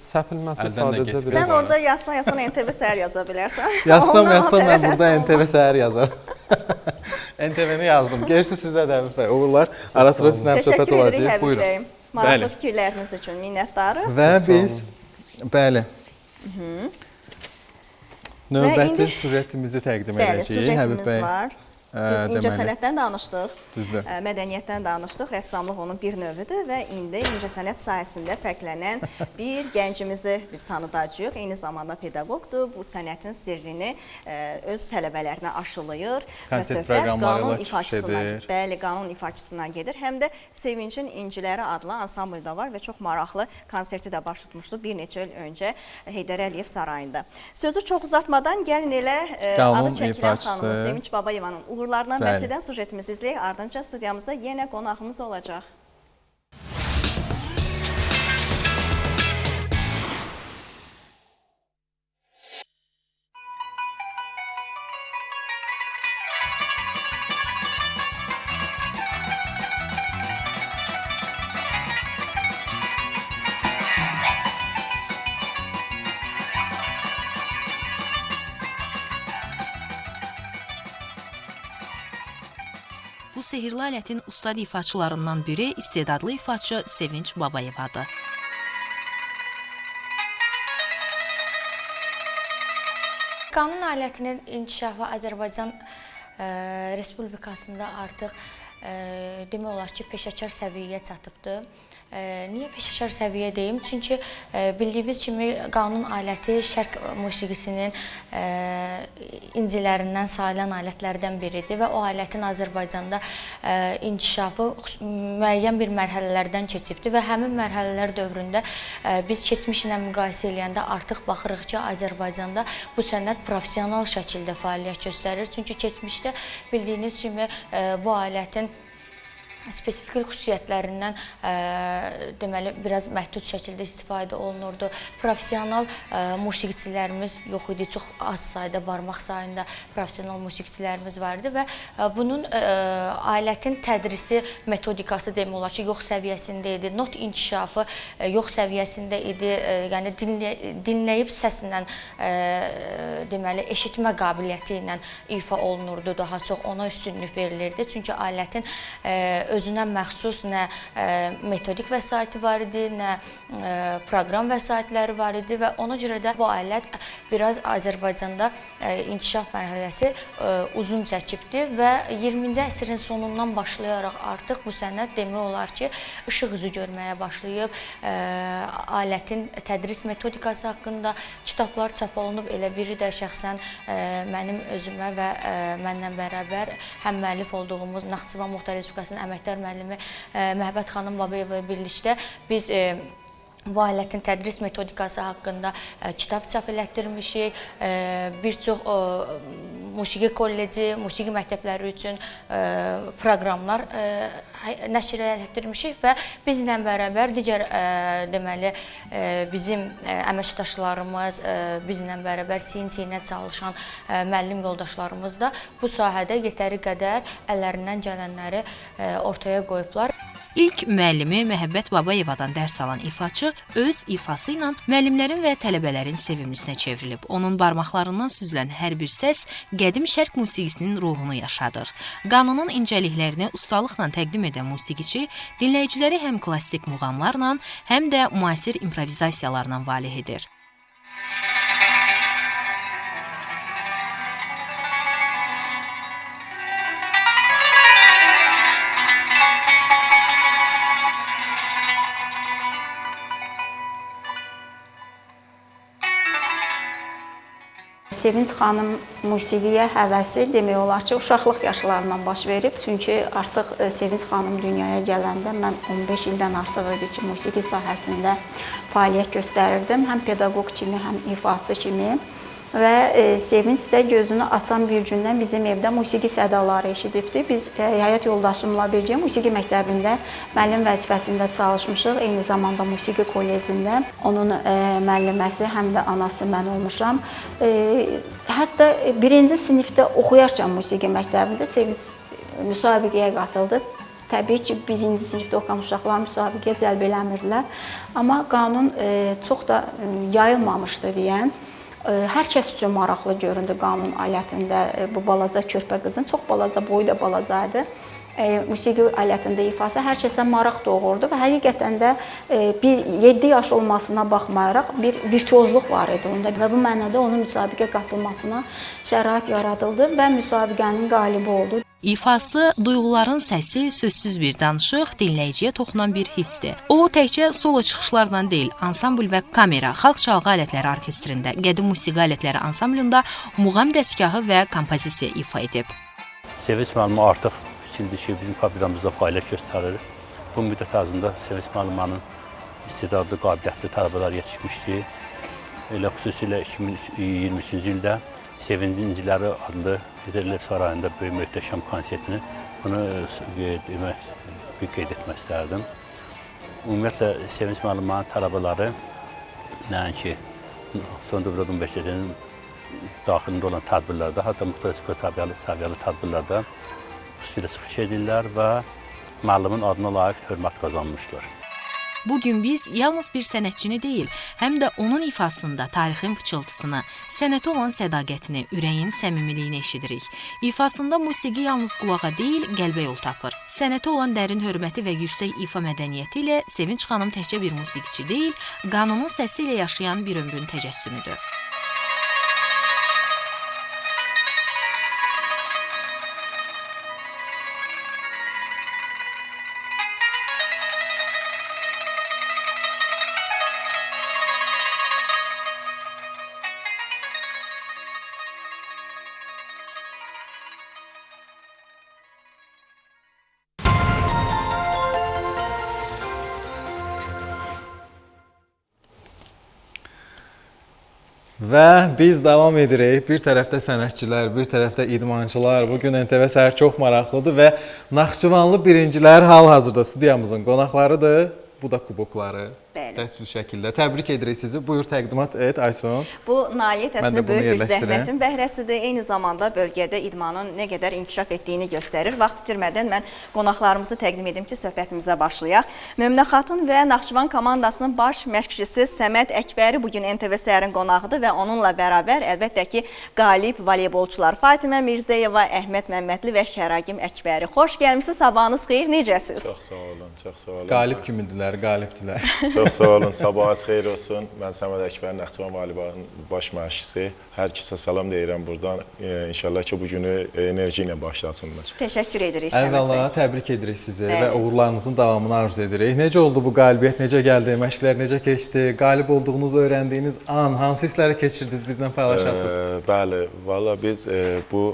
S7: Səpilməsi sadəcə biraz.
S1: Sən orada yazsan NTV Səhər yaza bilərsən.
S2: Yazsam mən burada NTV Səhər yazarım. NTV-ni yazdım. Gerisi sizə də Həbib bəy. Uğurlar. Ara-sıra sizinlə söhbət olacaq. Buyurun.
S1: Maraqlı fikirləriniz üçün minnətdarıq.
S2: Və biz, bəli, növbəti süjetimizi təqdim edəcəyik.
S1: Bəli, süjetimiz var. Biz incəsənətdən danışdıq, mədəniyyətdən danışdıq, rəssamlıq onun bir növüdür və indi incəsənət sahəsində fərqlənən bir gəncimizi biz tanıdacağıq. Eyni zamanda pedaqoqdur, bu sənətin sirrini öz tələbələrinə aşılayır və söhbət qanun ifaçısından, bəli, qanun ifaçısından gedir. Həm də Sevincin İnciləri adlı ansamblda var və çox maraqlı konserti də baş tutmuşdu bir neçə il öncə Heydər Əliyev sarayında. Sözü çox uzatmadan gəlin elə adı çəkilən xanımı Sevinç Babayevanın uğurlarından bəhs edən sujetimizi izləyək. Ardınca studiyamızda yenə qonağımız olacaq.
S4: Bu sehirli alətin ustad ifaçılarından biri istedadlı ifaçı Sevinç Babayevadır.
S8: Qanun alətinin inkişafı Azərbaycan Respublikasında artıq demək olar ki, peşəkar səviyyəyə çatıbdır. Niyə peşəkar səviyyə deyim? Çünki bildiyiniz kimi qanun aləti şərq musiqisinin incilərindən sayılan alətlərdən biridir və o alətin Azərbaycanda inkişafı müəyyən bir mərhələlərdən keçibdir və həmin mərhələlər dövründə biz keçmişlə müqayisə edəndə artıq baxırıq ki, Azərbaycanda bu sənət professional şəkildə fəaliyyət göstərir. Çünki keçmişdə bildiyiniz kimi bu alətin spesifik xüsusiyyətlərindən deməli biraz məhdud şəkildə istifadə olunurdu. Professional musiqiçilərimiz yox idi. Çox az sayda, barmaq sayında professional musiqiçilərimiz var idi və bunun alətin tədrisi metodikası demək olar ki, yox səviyyəsində idi. Not inkişafı yox səviyyəsində idi. Yəni dinləyib səslə deməli eşitmə qabiliyyəti ilə ifa olunurdu. Daha çox ona üstünlük verilirdi. Çünki alətin özünə məxsus nə metodik vəsaiti var idi, nə proqram vəsaitləri var idi və ona görə də bu alət biraz Azərbaycanda inkişaf mərhələsi uzun çəkibdi və 20-ci əsrin sonundan başlayaraq artıq bu sənət demək olar ki, işıq üzü görməyə başlayıb. Alətin tədris metodikası haqqında kitablar çap olunub. Elə biri də şəxsən mənim özümə və mənlə bərabər həm müəllif olduğumuz Naxçıvan Muxtar Respublikasının əməkdar müəllimi Məhəbbət xanım Babayeva birlikdə biz bu alətin tədris metodikası haqqında kitab çap elətdirmişik. Bir çox musiqi kolleci, musiqi məktəbləri üçün proqramlar nəşr elətdirmişik və bizlə bərabər digər deməli bizim əməkdaşlarımız, bizlə bərabər çiyin-çiyinə çalışan müəllim yoldaşlarımız da bu sahədə yetəri qədər əllərindən gələnləri ortaya qoyublar.
S4: İlk müəllimi Məhəbbət Babayevadan dərs alan ifaçı öz ifası ilə müəllimlərin və tələbələrin sevimlisinə çevrilib. Onun barmaqlarından süzülən hər bir səs qədim şərq musiqisinin ruhunu yaşadır. Qanunun incəliklərini ustalıqla təqdim edən musiqiçi dinləyiciləri həm klassik muğamlarla, həm də müasir improvizasiyalarla valeh edir.
S9: Sevinç xanım musiqiyə həvəsi demək olar ki, uşaqlıq yaşlarından baş verib. Çünki artıq Sevinç xanım dünyaya gələndə mən 15 ildən artıq idi ki, musiqi sahəsində fəaliyyət göstərirdim. Həm pedaqoq kimi, həm ifaçı kimi. Və Sevinç də gözünü açan bir gündən bizim evdə musiqi sədaları eşidibdi. Biz həyat yoldaşımla birgə musiqi məktəbində müəllim vəzifəsində çalışmışıq. Eyni zamanda musiqi kollecində onun müəlliməsi, həm də anası mən olmuşam. Hətta birinci sinifdə oxuyarkən musiqi məktəbində Sevinç müsabiqəyə qatıldı. Təbii ki, birinci sinifdə oxuyan uşaqlar müsabiqəyə cəlb eləmirdilər. Amma qanun çox da yayılmamışdı deyən. Hər kəs üçün maraqlı göründü qanun alətində bu balaca körpə qızın. Çox balaca, boyu da balaca idi. Musiqi alətində ifası hər kəsə maraq doğurdu və həqiqətən də 7 yaş olmasına baxmayaraq bir virtuozluq var idi onda və bu mənada onun müsabiqəyə qatılmasına şərait yaradıldı və müsabiqənin qalibi oldu.
S4: İfası, duyğuların səsi, sözsüz bir danışıq, dinləyiciyə toxunan bir hissdir. O, təkcə solo çıxışlarla deyil, ansambl və kamera, xalq çalğı alətləri orkestrində, qədim musiqi alətləri ansamblında muğam dəstgahı və kompozisiya ifa edib.
S10: Sevinç müəllimi artıq 3 ildir ki, bizim fabrikamızda fəaliyyət göstərir. Bu müddət ərzində Sevinç müəllimanın istedadlı, qabiliyyətli tələbələr yetişmişdi. Elə xüsusilə 2023-cü ildə Sevincin İnciləri adlı Federlər Sarayında böyük möhtəşəm konsertini bunu qeyd etmək istərdim. Ümumiyyətlə, Sevinç müəllimanın tələbələri nəinki Son Dövlət Universitetinin daxilində olan tədbirlərdə, hətta müxtəlif səviyyəli tədbirlərdə xüsusilə çıxış edirlər və müəllimin adına layiq hörmət qazanmışlar.
S4: Bugün biz yalnız bir sənətçini deyil, həm də onun ifasında tarixin pıçıltısını, sənətə olan sədaqətini, ürəyin səmimiliyini eşidirik. İfasında musiqi yalnız qulağa deyil, qəlbə yol tapır. Sənətə olan dərin hörməti və yüksək ifa mədəniyyəti ilə Sevinç xanım təkcə bir musiqiçi deyil, qanunun səsi ilə yaşayan bir ömrün təcəssümüdür.
S2: Və biz davam edirik. Bir tərəfdə sənətçilər, bir tərəfdə idmançılar. Bugün NTV Səhər çox maraqlıdır və Naxçıvanlı birincilər hal-hazırda studiyamızın qonaqlarıdır. Bu da kubokları. Təsvir şəkildə. Təbrik edirik sizi. Buyur təqdimat et Aysun.
S1: Bu nailiyyət əslində böyük bir zəhmətin bəhrəsidir. Eyni zamanda bölgədə idmanın nə qədər inkişaf etdiyini göstərir. Vaxt itirmədən mən qonaqlarımızı təqdim edim ki, söhbətimizə başlayaq. Möminə xatun və Naxçıvan komandasının baş məşqçisi Səməd Əkbəri bugün NTV Səhərin qonağıdır və onunla bərabər əlbəttə ki, qalib voleybolçular Fatimə Mirzəyeva, Əhməd Məmmədli və Şəragim Əkbəri. Xoş gəlmisiniz, sabahınız xeyir, necəsiniz?
S11: Çox sağ olun, çox sağ olun.
S2: Qalib kimidilər, qalibdilər.
S11: Çox sağ olun, sabahınız xeyir olsun. Mən Səməd Əkbər, Naxçıvan voleybolunun baş məşqçisi. Hər kəsə salam deyirəm buradan. İnşallah ki, bu günü enerji ilə başlasınlar.
S1: Təşəkkür edirik Səməd bəy.
S2: Əvvəla təbrik edirik sizi və uğurlarınızın davamını arzu edirik. Necə oldu bu qalibiyyət, necə gəldi, məşqlər necə keçdi, qalib olduğunuzu öyrəndiyiniz an, hansı hissləri keçirdiniz, bizlə paylaşasınız?
S11: Bəli, valla biz bu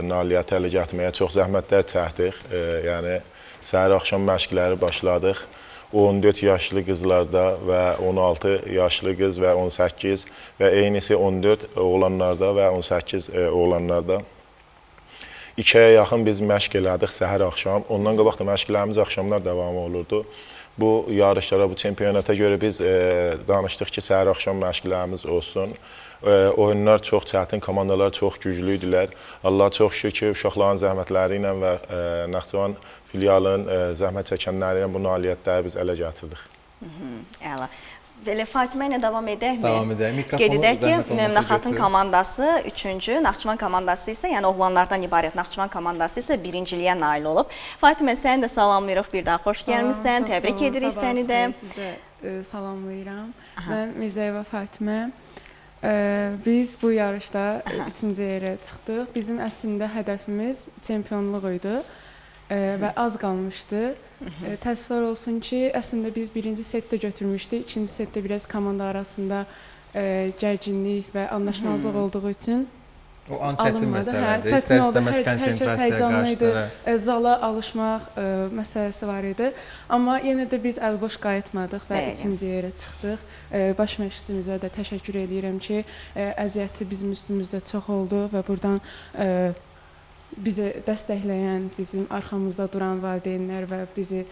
S11: nailiyyəti ələ gətirməyə çox zəhmətlər çəkdik. Yəni, səhər-axşam məşqləri başladıq. 14 yaşlı qızlarda və 16 yaşlı qız və 18 və eynisi 14 oğlanlarda və 18 oğlanlarda. 2-yə yaxın biz məşq elədik səhər-axşam. Ondan qabaq da məşqlərimiz axşamlar davamı olurdu. Bu yarışlara, bu çempionata görə biz danışdıq ki, səhər-axşam məşqlərimiz olsun. Oyunlar çox çətin, komandalar çox güclüydülər. Allah çox şükür ki, uşaqların zəhmətləri ilə və Naxçıvan filialın zəhmət çəkənləri ilə bu nailiyyətləri biz ələ gətirdik.
S1: Əla. Belə Fatimə ilə davam edəkmi?
S2: Davam edək. Mikrofonu
S1: qeyd edək ki,
S2: zəhmət olmasa
S1: Möminə xatun
S2: götürün.
S1: komandası 3-cü, Naxçıvan komandası isə, yəni oğlanlardan ibarət Naxçıvan komandası isə birinciliyə nail olub. Fatimə, səni də salamlayırıq, bir daha xoş gəlmişsən, təbrik edirik səni də.
S12: Sizə salamlayıram. Mən Mirzəyeva Fatimə. Biz bu yarışda 3-cü yerə çıxdıq. Bizim əslində hədəfimiz çempionluq idi və az qalmışdı. Təəssüflər olsun ki, əslində biz birinci setdə götürmüşdük. İkinci setdə biraz komanda arasında gərginlik və anlaşmazlıq olduğu üçün
S2: O an çətin məsələdir. İstər-istəməz konsentrasiya qarşılara.
S12: Zala alışmaq məsələsi var idi. Amma yenə də biz əlboş qayıtmadıq və 3-cü yerə çıxdıq. Baş məşqçimizə də təşəkkür edirəm ki, əziyyəti bizim üstümüzdə çox oldu və buradan bizi dəstəkləyən, bizim arxamızda duran valideynlər və bizi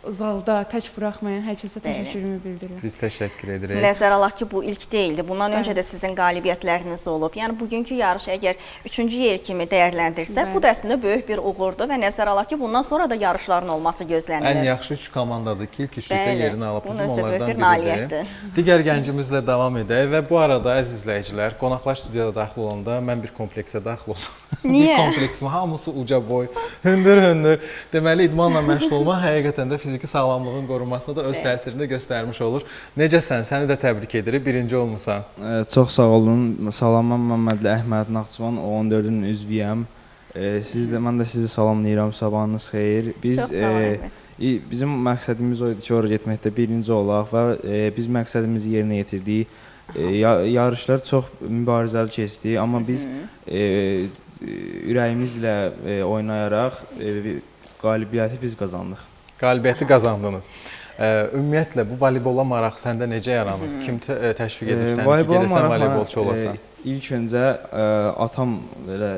S12: zalda tək buraxmayan hər kəsə təşəkkürümü bildirirəm.
S2: Biz təşəkkür edirik.
S1: Nəzər alaq ki, bu ilk deyildi. Bundan öncə də sizin qalibiyyətləriniz olub. Yəni, bugünkü yarış əgər 3-cü yer kimi dəyərləndirsə, bu da əslində böyük bir uğurdur və nəzər alaq ki, bundan sonra da yarışların olması gözlənilir.
S2: Ən yaxşı 3 komandadır ki, ilk üçlükdə yerini alıb.
S1: Bunun özü də böyük bir nailiyyətdir.
S2: Digər gəncimizlə davam edək və bu arada, əziz izləyicilər, qonaqlar studiyada daxil olanda mən bir kompleksə daxil oldum.
S1: Niyə?
S2: Bir kompleksim, hamısı uca boy, hündür. Deməli, idmanla məşğul olmaq həqiqətən də fiziki sağlamlığın qorunmasına da öz təsirini göstərmiş olur. Necəsən? Səni də təbrik edirik. Birinci olmusan.
S13: Çox sağ olun. Salam, mən Məmmədli Əhməd Naxçıvan 14-ün üzvüyəm. Mən də sizi salamlayıram. Sabahınız xeyir.
S1: Çox sağ olun.
S13: Bizim məqsədimiz o idi ki, ora getməkdə birinci olaq və biz məqsədimizi yerinə yetirdik. Yarışlar çox mübarizəli keçdi, amma biz ürəyimizlə oynayaraq qalibiyyəti biz qazandıq.
S2: Qalibiyyəti qazandınız. Ümumiyyətlə, bu voleybola maraq səndə necə yaranır? Kim təşviq edib səni ki, gedəsən voleybolçu olasan?
S13: İlk öncə atam belə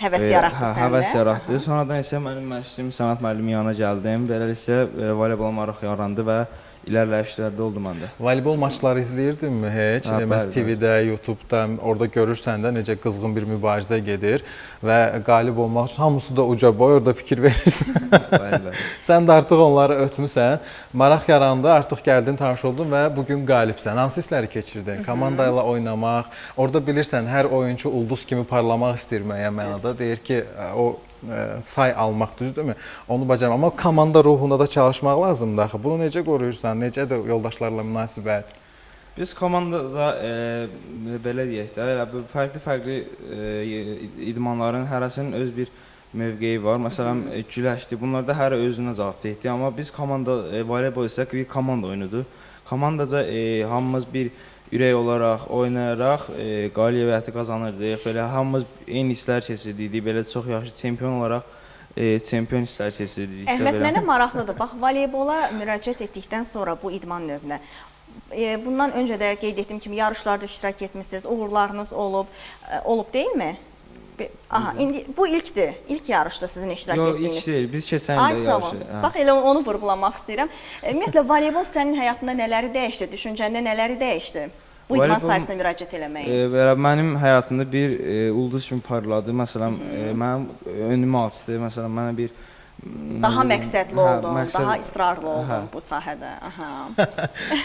S1: həvəs yaratdı səndə.
S13: Həvəs yaratdı. Sonradan isə mənim məşqçim Səməd müəllimin yanına gəldim. Beləliklə voleybola maraq yarandı və ilərləyişlərdə oldu məndə.
S2: Voleybol maçları izləyirdinmi heç? Məhz TV-də, YouTube-da, orada görürsən də necə qızğın bir mübarizə gedir və qalib olmaq üçün hamısı da uca boy, orada fikir verirsən. Sən də artıq onları ötmüsən. Maraq yarandı, artıq gəldin, tanış oldun və bugün qalibsən. Hansı hissləri keçirdin? Komanda ilə oynamaq, orada bilirsən, hər oyunçu ulduz kimi parlamaq istəyir müəyyən mənada. Deyir ki, o say almaq, düzdürmü? Onu bacarmaq. Amma komanda ruhunda da çalışmaq lazımdır axı. Bunu necə qoruyursan? Necə də yoldaşlarla münasibət?
S13: Biz komandada belə deyək də, fərqli idmanların hərəsinin öz bir mövqeyi var. Məsələn, güləşdi. Bunlarda hər özünə cavabdehdir. Amma biz komanda voleybol isə bir komanda oyunudur. Komandaca hamımız bir ürək olaraq, oynayaraq qalibiyyəti qazanırdıq. Belə hamımız eyni hisslər keçirdik. Belə çox yaxşı çempion olaraq çempion hisslər keçirdik.
S1: Əhməd, mənə maraqlıdır. Bax, voleybola müraciət etdikdən sonra bu idman növünə bundan öncə də qeyd etdiyim kimi yarışlarda iştirak etmisiniz, uğurlarınız olub deyilmi? Aha, indi bu ilkdir. İlk yarışda sizin iştirak etdiyiniz.
S13: Yox, ilk deyil. Biz keçən ildə yarışı.
S1: Bax, elə onu vurğulamaq istəyirəm. Ümumiyyətlə, voleybol sənin həyatında nələri dəyişdi, düşüncəndə nələri dəyişdi? Bu idman sayəsində müraciət eləməyin.
S13: Mənim həyatımda bir ulduz kimi parladı. Məsələn, mənim önümü açdı. Məsələn, mənə bir
S1: daha məqsədli oldun, daha israrlı oldun bu sahədə.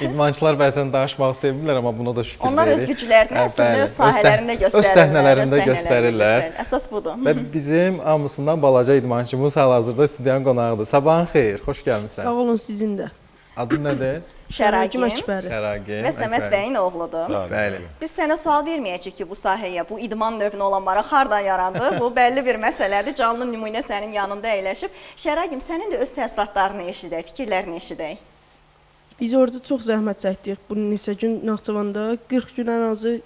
S2: İdmançılar bəzən danışmağı sevirlər, amma buna da şükür verir.
S1: Onlar öz güclərini əslində öz sahələrində göstərirlər.
S2: Öz səhnələrində göstərirlər.
S1: Əsas budur.
S2: Və bizim hamısından balaca idmançımız hal-hazırda studiyanın qonağıdır. Sabahın xeyir, xoş gəlmisən.
S14: Sağ olun, sizin də.
S2: Adın nədir?
S1: Şəragim
S2: Şəragim
S1: və Səməd bəyin oğludur.
S2: Bəli.
S1: Biz sənə sual verməyəcəyik ki, bu sahəyə, bu idman növünə olan maraq hardan yarandı? Bu bəlli bir məsələdir. Canlı nümunə sənin yanında əyləşib. Şəragim, sənin də öz təəssüratlarını eşidək, fikirlərini eşidək.
S14: Biz orada çox zəhmət çəkdik. Bu neçə gün Naxçıvanda 40 gün ən azı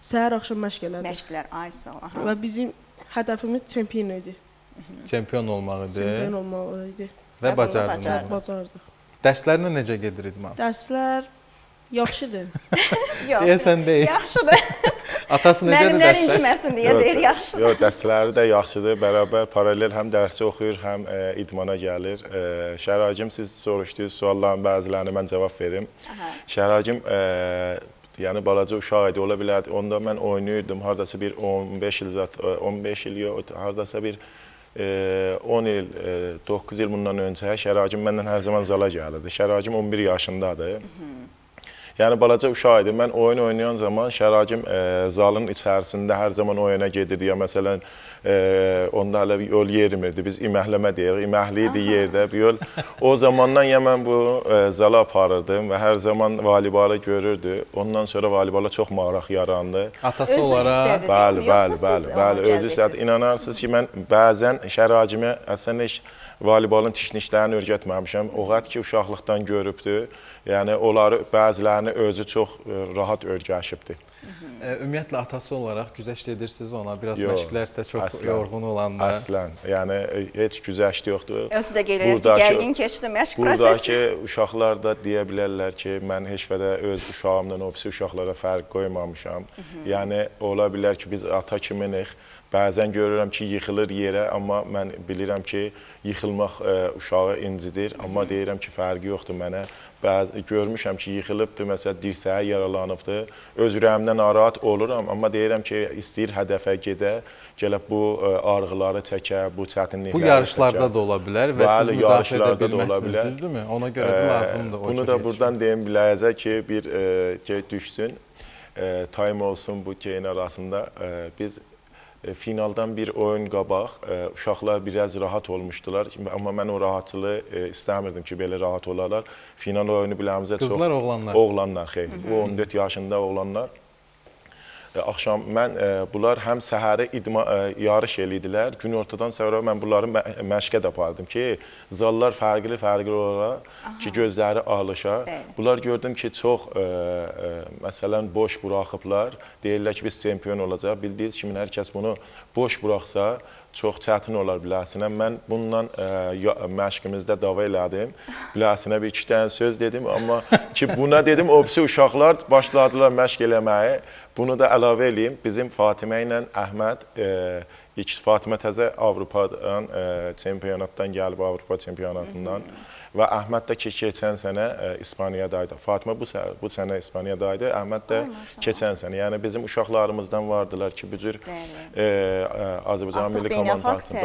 S14: səhər-axşam məşq elədik.
S1: Məşqlər, ay sağ ol.
S14: Və bizim hədəfimiz çempion idi.
S2: Çempion olmaq idi.
S14: Çempion olmaq idi.
S2: Və bacardınız.
S14: Bacardıq.
S2: Dərslərlə necə gedir idman?
S14: Dərslər yaxşıdır.
S1: Yox,
S2: deyəsən deyil.
S1: Yaxşıdır.
S2: Atası necədir
S1: dərslər? Müəllimlər inciməsin deyə deyir, yaxşıdır.
S11: Yox, dərsləri də yaxşıdır. Bərabər paralel həm dərsi oxuyur, həm idmana gəlir. Şəragim, siz soruşduğunuz sualların bəzilərini mən cavab verim. Şəragim, yəni balaca uşaq idi, ola bilərdi. Onda mən oynayırdım, haradasa bir 15 il yox, haradasa bir 10 il, 9 il bundan öncə Şəragim məndən hər zaman zala gəlirdi. Şəragim 11 yaşındadır. Yəni balaca uşaq idi. Mən oyun oynayan zaman Şəragim zalın içərisində hər zaman oyuna gedirdi. Ya məsələn, onda hələ bir yol yerimirdi. Biz iməhləmə deyirik. İməhli idi yerdə bir yol. O zamandan ya mən bu zala aparırdım və hər zaman voleybalı görürdü. Ondan sonra voleybola çox maraq yarandı.
S2: Atası olaraq.
S11: Bəli, özü istədi. İnanarsınız ki, mən bəzən Şəragimə əslində voleybolun texniklərini öyrətməmişəm. O qədər ki, uşaqlıqdan görübdür. Yəni, onları, bəzilərini özü çox rahat öyrəşibdir.
S2: Ümumiyyətlə, atası olaraq güzəşt edirsiniz ona. Biraz məşqlərdə çox yorğun olanda.
S11: Əslən, yəni heç güzəşt yoxdur.
S1: Özü də qeyd edir ki, gərgin keçdi məşq prosesi.
S11: Buradakı uşaqlar da deyə bilərlər ki, mən heç vədə öz uşağımdan o birisi uşaqlara fərq qoymamışam. Yəni, ola bilər ki, biz ata kiminik. Bəzən görürəm ki, yıxılır yerə, amma mən bilirəm ki, yıxılmaq uşağı incidir. Amma deyirəm ki, fərqi yoxdur mənə. Görmüşəm ki, yıxılıbdır, məsələn, dirsəyə yaralanıbdır. Öz ürəyimdən narahat oluram, amma deyirəm ki, istəyir hədəfə gedə, gəlib bu arğıları çəkə, bu çətinlikləri çəkə.
S2: Bu yarışlarda da ola bilər və siz müdafiə edə bilməzsiniz, düzdürmü? Ona görə də lazımdır.
S11: Bunu da buradan deyim biləcək ki, bir düşsün, time olsun bu keyin arasında. Biz finaldan bir oyun qabaq uşaqlar biraz rahat olmuşdular. Amma mən o rahatçılığı istəmirdim ki, belə rahat olarlar. Final oyunu biləmizə çox...
S2: Qızlar, oğlanlar?
S11: Oğlanlar, xeyr. Bu 14 yaşında oğlanlar. Axşam mən bunlar həm səhəri yarış elədilər. Gün ortadan sonra mən bunları məşqə də apardım ki, zallar fərqli olaraq ki, gözləri alışa. Bunlar gördüm ki, çox məsələn boş buraxıblar. Deyirlər ki, biz çempion olacaq. Bildiyiniz kimi, hər kəs bunu boş buraxsa, çox çətin olar biləsinə. Mən bundan məşqimizdə dava elədim. Biləsinə bir iki dənə söz dedim. Amma ki, buna dedim, o birisi uşaqlar başladılar məşq eləməyi. Bunu da əlavə eləyim. Bizim Fatimə ilə Əhməd, Fatimə təzə Avropadan, çempionatdan gəlib, Avropa çempionatından. Və Əhməd də keçən sənə İspaniyadaydı. Fatimə bu sənə İspaniyadaydı, Əhməd də keçən sənə. Yəni, bizim uşaqlarımızdan vardılar ki, bu cür Azərbaycan Milli Komandası.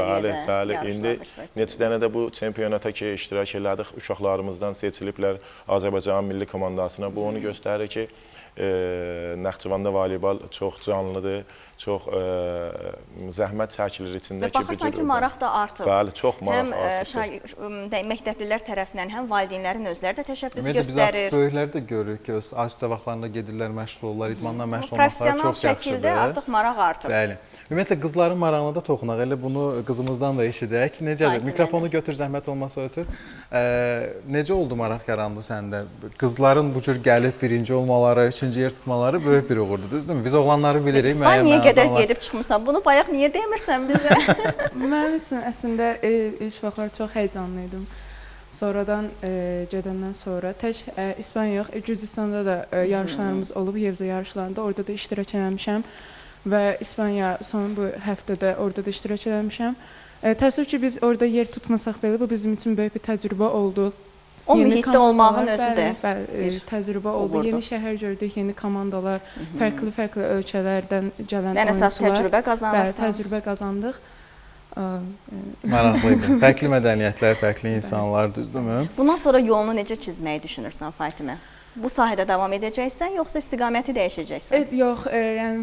S11: Bəli, indi neçə dənə də bu çempionata ki, iştirak elədik, uşaqlarımızdan seçiliblər Azərbaycan Milli Komandasına. Bu onu göstərir ki, Naxçıvanda voleybol çox canlıdır, çox zəhmət çəkilir içində ki,
S1: baxırsan ki, maraq da artıb.
S11: Bəli, çox maraq artıb.
S1: Həm məktəblilər tərəfindən, həm valideynlərin özləri də təşəbbüs göstərir.
S2: Biz böyüklər də görürük ki, öz asudə vaxtlarında gedirlər, məşğul olurlar, idmanla məşğul olmaqları çox yaxşıdır.
S1: Professional şəkildə artıq maraq artıb.
S2: Bəli. Ümumiyyətlə, qızların marağına da toxunaq. Elə bunu qızımızdan da eşidək. Necədir? Mikrofonu götür, zəhmət olmasa ötür. Necə oldu maraq yarandı səndə? Qızların bu cür gəlib birinci olmaları, üçüncü yer tutmaları böyük bir uğurdur, düzdürmü? Biz oğlanları bilirik.
S1: İspaniyaya qədər gedib çıxmısan. Bunu bayaq niyə demirsən bizə?
S12: Mənim üçün əslində ilk vaxtlar çox həyecanlı idim. Sonradan gedəndən sonra tək İspaniya yox, Gürcüstanda da yarışlarımız olub, Yevza yarışlarında. Orada da iştirak eləmişəm və İspaniya son bu həftədə orada da iştirak eləmişəm. Təəssüf ki, biz orada yer tutmasaq belə, bu bizim üçün böyük bir təcrübə oldu.
S1: O mühitdə olmağın özü də
S12: təcrübə oldu. Yeni şəhər gördük, yeni komandalar, fərqli ölkələrdən gələn oyunçular.
S1: Yəni əsas təcrübə qazanırsan.
S12: Bəli, təcrübə qazandıq.
S2: Maraqlıydı. Fərqli mədəniyyətlər, fərqli insanlar, düzdürmü?
S1: Bundan sonra yolunu necə çizməyi düşünürsən Fatimə? Bu sahədə davam edəcəksən, yoxsa istiqaməti dəyişəcəksən?
S12: Yox, yəni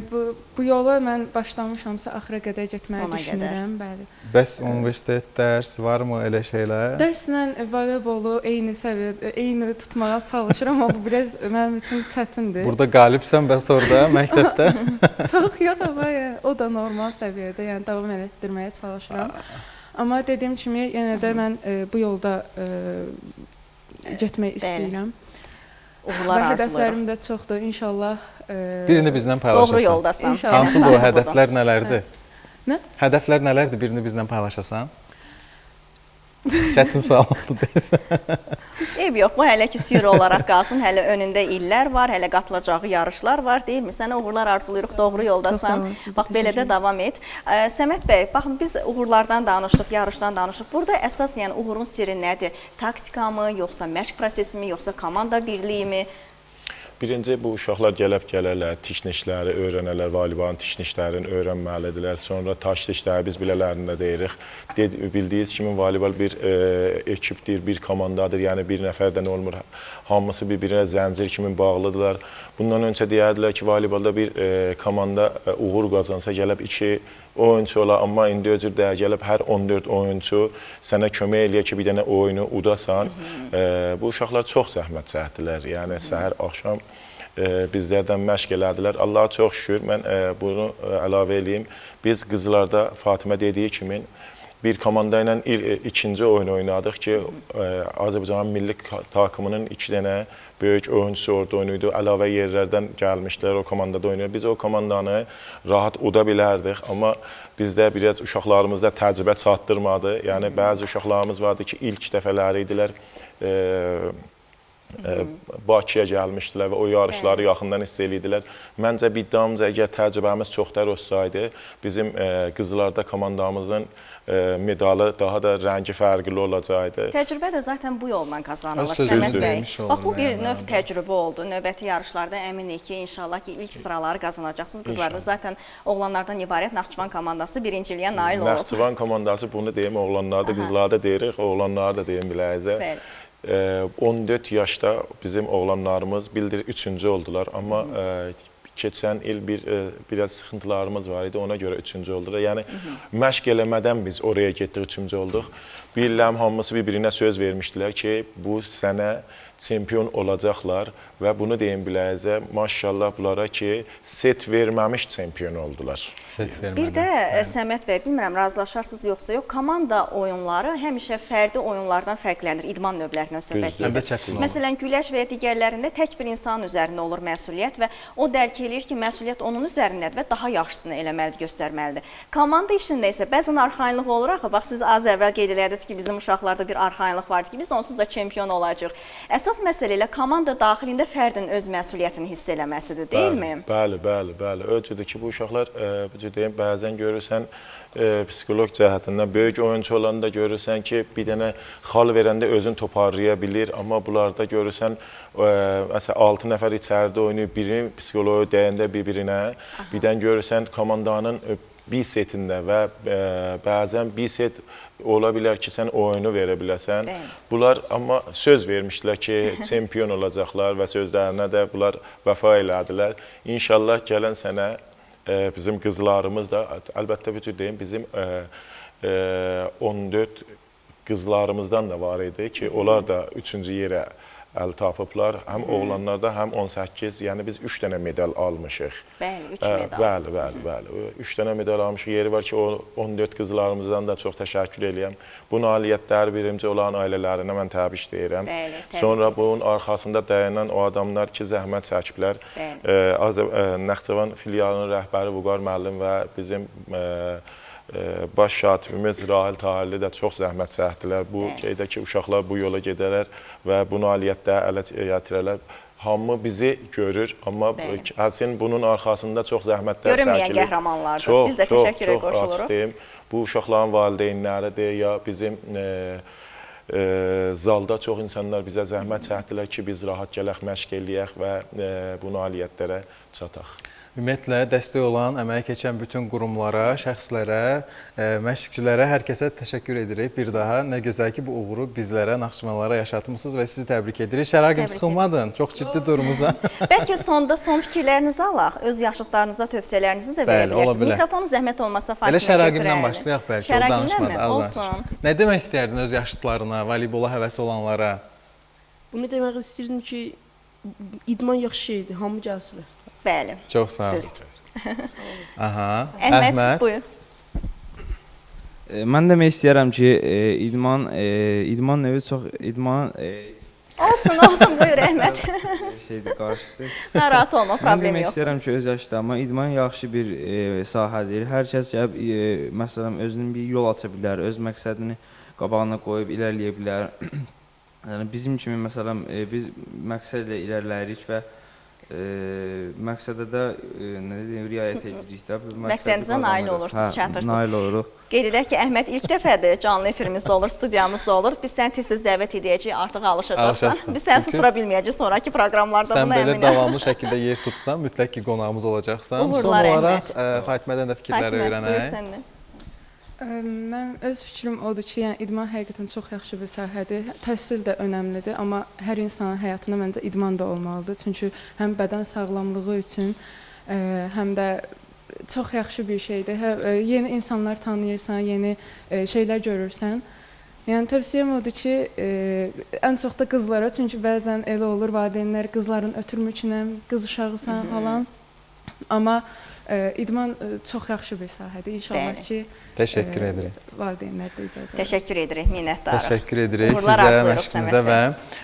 S12: bu yola mən başlamışamsa axıra qədər getməyi düşünürəm, bəli.
S2: Bəs universitet dərs varmı elə şeylər?
S12: Dərslə voleybolu eyni səviyyədə, eyni tutmağa çalışıram, amma bu biraz mənim üçün çətindir.
S2: Burada qalibsən bəs orada, məktəbdə?
S12: Çox yox, amma yəni, o da normal səviyyədə, yəni davam etdirməyə çalışıram. Amma dediyim kimi, yenə də mən bu yolda getmək istəyirəm.
S1: Uğurlar arzulayırıq.
S12: Hədəflərim də çoxdur, inşallah.
S2: Birini bizdən paylaşasan.
S1: Doğru yoldasan.
S2: Hansı bu hədəflər nələrdir?
S12: Nə?
S2: Hədəflər nələrdir, birini bizdən paylaşasan? Çətin sual oldu deyəsən.
S1: Eyb yox, bu hələ ki sirr olaraq qalsın. Hələ önündə illər var, hələ qatılacağı yarışlar var, deyilmi? Sənə uğurlar arzulayırıq, doğru yoldasan. Bax, belə də davam et. Səməd bəy, baxın, biz uğurlardan danışdıq, yarışdan danışdıq. Burada əsas yəni uğurun sirri nədir? Taktika mı, yoxsa məşq prosesi mi, yoxsa komanda birliyi mi?
S11: Birinci, bu uşaqlar gələrlər, tiknişləri öyrənərlər, valibanın tiknişlərini öyrənməlidirlər. Sonra taş dişləri biz bilələrində deyirik. Bildiyiniz kimi volibal bir ekipdir, bir komandadır. Yəni bir nəfərdən olmur. Hamısı bir-birinə zəncir kimi bağlıdırlar. Bundan öncə deyərdilər ki, valibalda bir komanda uğur qazansa gəlib 2 oyunçu ola, amma indi özür də gəlib hər 14 oyunçu sənə kömək eləyir ki, bir dənə oyunu udasan. Bu uşaqlar çox zəhmət çəkdilər. Yəni səhər, axşam bizlərdən məşq elədilər. Allaha çox şükür, mən bunu əlavə eləyim. Biz qızlarda Fatimə dediyi kimi bir komanda ilə ikinci oyun oynadıq ki, Azərbaycan milli takımının 2 dənə böyük oyuncusu orada oynaydı. Əlavə yerlərdən gəlmişlər, o komandada oynayır. Biz o komandanı rahat uda bilərdik, amma bizdə biraz uşaqlarımızda təcrübə çatdırmadı. Yəni, bəzi uşaqlarımız vardı ki, ilk dəfələri idilər, Bakıya gəlmişdilər və o yarışları yaxından hiss edirdilər. Məncə, iddiamıza əgər təcrübəmiz çoxlar olsaydı, bizim qızlarda komandamızın medalı daha da rəngi fərqli olacaqdı.
S1: Təcrübə də zaten bu yolla qazanılır, Səməd bəy. Bax, bu bir növ təcrübə oldu. Növbəti yarışlarda əminik ki, inşallah ki, ilk sıraları qazanacaqsınız. Qızlarda zaten oğlanlardan ibarət Naxçıvan komandası birinciliyə nail olub.
S11: Naxçıvan komandası bunu deyim, oğlanlarda, qızlarda deyirik, oğlanlarda deyim biləyizə. 14 yaşda bizim oğlanlarımız bildir 3-cü oldular, amma keçən il biraz sıxıntılarımız var idi, ona görə 3-cü oldular. Yəni, məşq eləmədən biz oraya getdik, 3-cü olduq. Bilirəm, hamısı bir-birinə söz vermişdilər ki, bu sənə çempion olacaqlar və bunu deyim biləyizə, maşallah bunlara ki, set verməmiş çempion oldular.
S1: Bir də Səməd bəy, bilmirəm, razılaşarsınız yoxsa yox, komanda oyunları həmişə fərdi oyunlardan fərqlənir, idman növlərindən söhbət edir. Məsələn, güləş və ya digərlərində tək bir insan üzərində olur məsuliyyət və o dərk eləyir ki, məsuliyyət onun üzərindədir və daha yaxşısını eləməlidir, göstərməlidir. Komanda işində isə bəzən arxayınlıq olur axı, bax, siz az əvvəl qeyd elədiniz ki, bizim uşaqlarda bir arxayınlıq vardı ki, biz onsuz da çempion olacaq. Əsas məsələ ilə komanda daxilində fərdin öz məsuliyyətini hiss eləməsidir, deyilmi?
S11: Bəli, bəli, bəli. Ölçüdür ki, bu uşaqlar, deyim, bəzən görürsən, psixoloq cəhətindən böyük oyuncu olanda görürsən ki, bir dənə xal verəndə özünü toparlaya bilir, amma bunlarda görürsən, məsələn, 6 nəfər içəridə oynayıb, birini psixoloğu dəyəndə bir-birinə, birdən görürsən komandanın bir setində və bəzən bir set ola bilər ki, sən oyunu verə biləsən. Bunlar amma söz vermişdilər ki, çempion olacaqlar və sözlərinə də bunlar vəfa elədilər. İnşallah gələn sənə bizim qızlarımız da, əlbəttə bir cür deyim, bizim 14 qızlarımızdan da var idi ki, onlar da 3-cü yerə əl tapıblar. Həm oğlanlarda, həm 18, yəni biz 3 dənə medal almışıq.
S1: Bəli, 3 medal.
S11: Bəli, bəli, bəli. 3 dənə medal almışıq. Yeri var ki, o 14 qızlarımızdan da çox təşəkkür eləyəm. Bu nailiyyətləri birinci olan ailələrinə mən təbrik deyirəm. Sonra bunun arxasında dayanan o adamlar ki, zəhmət çəkiblər. Naxçıvan filialının rəhbəri Vüqar müəllim və bizim baş katibimiz Rahil Tahirli də çox zəhmət çəkdilər. Bu qeydə ki, uşaqlar bu yola gedərlər və bu nailiyyətdə ələ gətirərlər. Hamı bizi görür, amma həsin bunun arxasında çox zəhmətlər çəkilir.
S1: Görünməyən qəhrəmanlardır. Biz də təşəkkürə qoşuluruq.
S11: Açıq deyim, bu uşaqların valideynləridir, ya bizim zalda çox insanlar bizə zəhmət çəkdilər ki, biz rahat gələk, məşq eləyək və bu nailiyyətlərə çataq.
S2: Ümumiyyətlə, dəstək olan, əməyə keçən bütün qurumlara, şəxslərə, məşqçilərə, hər kəsə təşəkkür edirik. Bir daha nə gözəl ki, bu uğuru bizlərə, Naxçıvanlara yaşatmışsınız və sizi təbrik edirik. Şəraqim, sıxılmadın, çox ciddi durumuza.
S1: Bəlkə sonda son fikirlərinizi alaq, öz yaşıtlarınıza tövsiyələrinizi də verə bilirsiniz. Mikrofonu zəhmət olmasa Fatimə götürəlim.
S2: Elə Şəraqimdən başlayaq bəlkə, o danışmadı.
S1: Olsun.
S2: Nə demək istərdin öz yaşıtlarına, voleybola həvəsi olanlara?
S14: Bunu demək istəyirdim ki, idman yaxşı şeydir, hamı gəlsin.
S1: Bəli.
S2: Çox sağ olun.
S1: Əhməd, buyur.
S13: Mən demək istəyirəm ki, idman növü çox,
S1: Olsun, buyur Əhməd.
S13: Şeydir, qarışdı.
S1: Narahat olma, problem
S13: yoxdur. Mən demək
S1: yoxdur.
S13: istəyirəm ki, öz yaşlarıma idman yaxşı bir sahədir. Hər kəs gəlib, məsələn, özünün bir yol aça bilər, öz məqsədini qabağına qoyub ilərləyə bilər. Yəni, bizim kimi, məsələn, biz məqsədlə ilərləyirik və məqsədə də riayət edirik də.
S1: Məqsədinizə nail olursunuz, çatırsınız.
S13: Nail oluruq.
S1: Qeyd edək ki, Əhməd ilk dəfədir canlı efirimizdə olur, studiyamızda olur. Biz səni tez-tez dəvət edəcəyik, artıq alışacaqsan. Biz səni sustura bilməyəcəyik sonraki proqramlarda, buna əminəm.
S2: Sən belə davamlı şəkildə yer tutsan, mütləq ki, qonağımız olacaqsan. Son olaraq Fatimədən də fikirləri öyrənək.
S12: Mən öz fikrim odur ki, yəni idman həqiqətən çox yaxşı bir sahədir. Təhsil də önəmlidir, amma hər insanın həyatında məncə idman da olmalıdır. Çünki həm bədən sağlamlığı üçün, həm də çox yaxşı bir şeydir. Yeni insanlar tanıyırsan, yeni şeylər görürsən. Yəni tövsiyəm odur ki, ən çox da qızlara, çünki bəzən elə olur, valideynlər qızların ötürmüşünəm, qız uşağısan falan. Amma idman çox yaxşı bir sahədir. İnşallah ki,
S2: təşəkkür edirik.
S12: Valideynlər də icazə verir.
S1: Təşəkkür edirik, minnətdarıq.
S2: Təşəkkür edirik sizə, məşqinizə və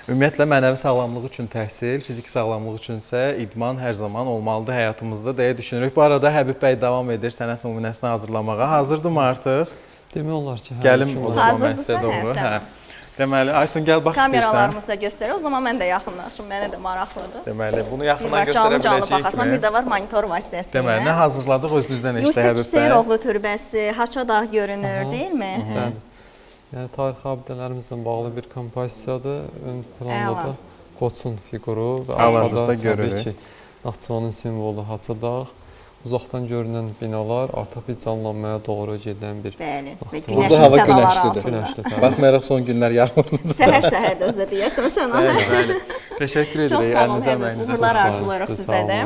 S2: ümumiyyətlə mənəvi sağlamlıq üçün təhsil, fiziki sağlamlıq üçün isə idman hər zaman olmalıdır həyatımızda deyə düşünürük. Bu arada Həbib bəy davam edir sənət nümunəsini hazırlamağa. Hazırdırmı artıq?
S7: Demək olar ki,
S2: gəlim o zaman mən sizə doğru. Deməli, Aysun, gəl bax istəyirsən.
S1: Kameralarımız da göstərir, o zaman mən də yaxınlaşım, mənə də maraqlıdır.
S2: Deməli, bunu yaxından göstərə biləcəyik mi?
S1: Canlı baxarsan, bir də var monitor vasitəsilə.
S2: Deməli, nə hazırladıq özünüzdən eşdə Həbib bəy?
S1: Yusif Hüseyroğlu türbəsi, Haçadağ görünür, deyilmi?
S7: Yəni, tarixi abidələrimizlə bağlı bir kompozisiyadır. Ön planda da qoçun fiquru və arxada təbii ki, Naxçıvanın simvolu Haçadağ. Uzaqdan görünən binalar artıq bir canlanmaya doğru gedən bir Naxçıvan.
S2: Burada hava günəşlidir. Baxmayaraq son günlər yağmurludur.
S1: Səhər-səhər də özdə deyəsən sən ona.
S2: Bəli. Təşəkkür edirik.
S1: Əlinizə, əməyinizə. Uğurlar arzulayırıq sizə də.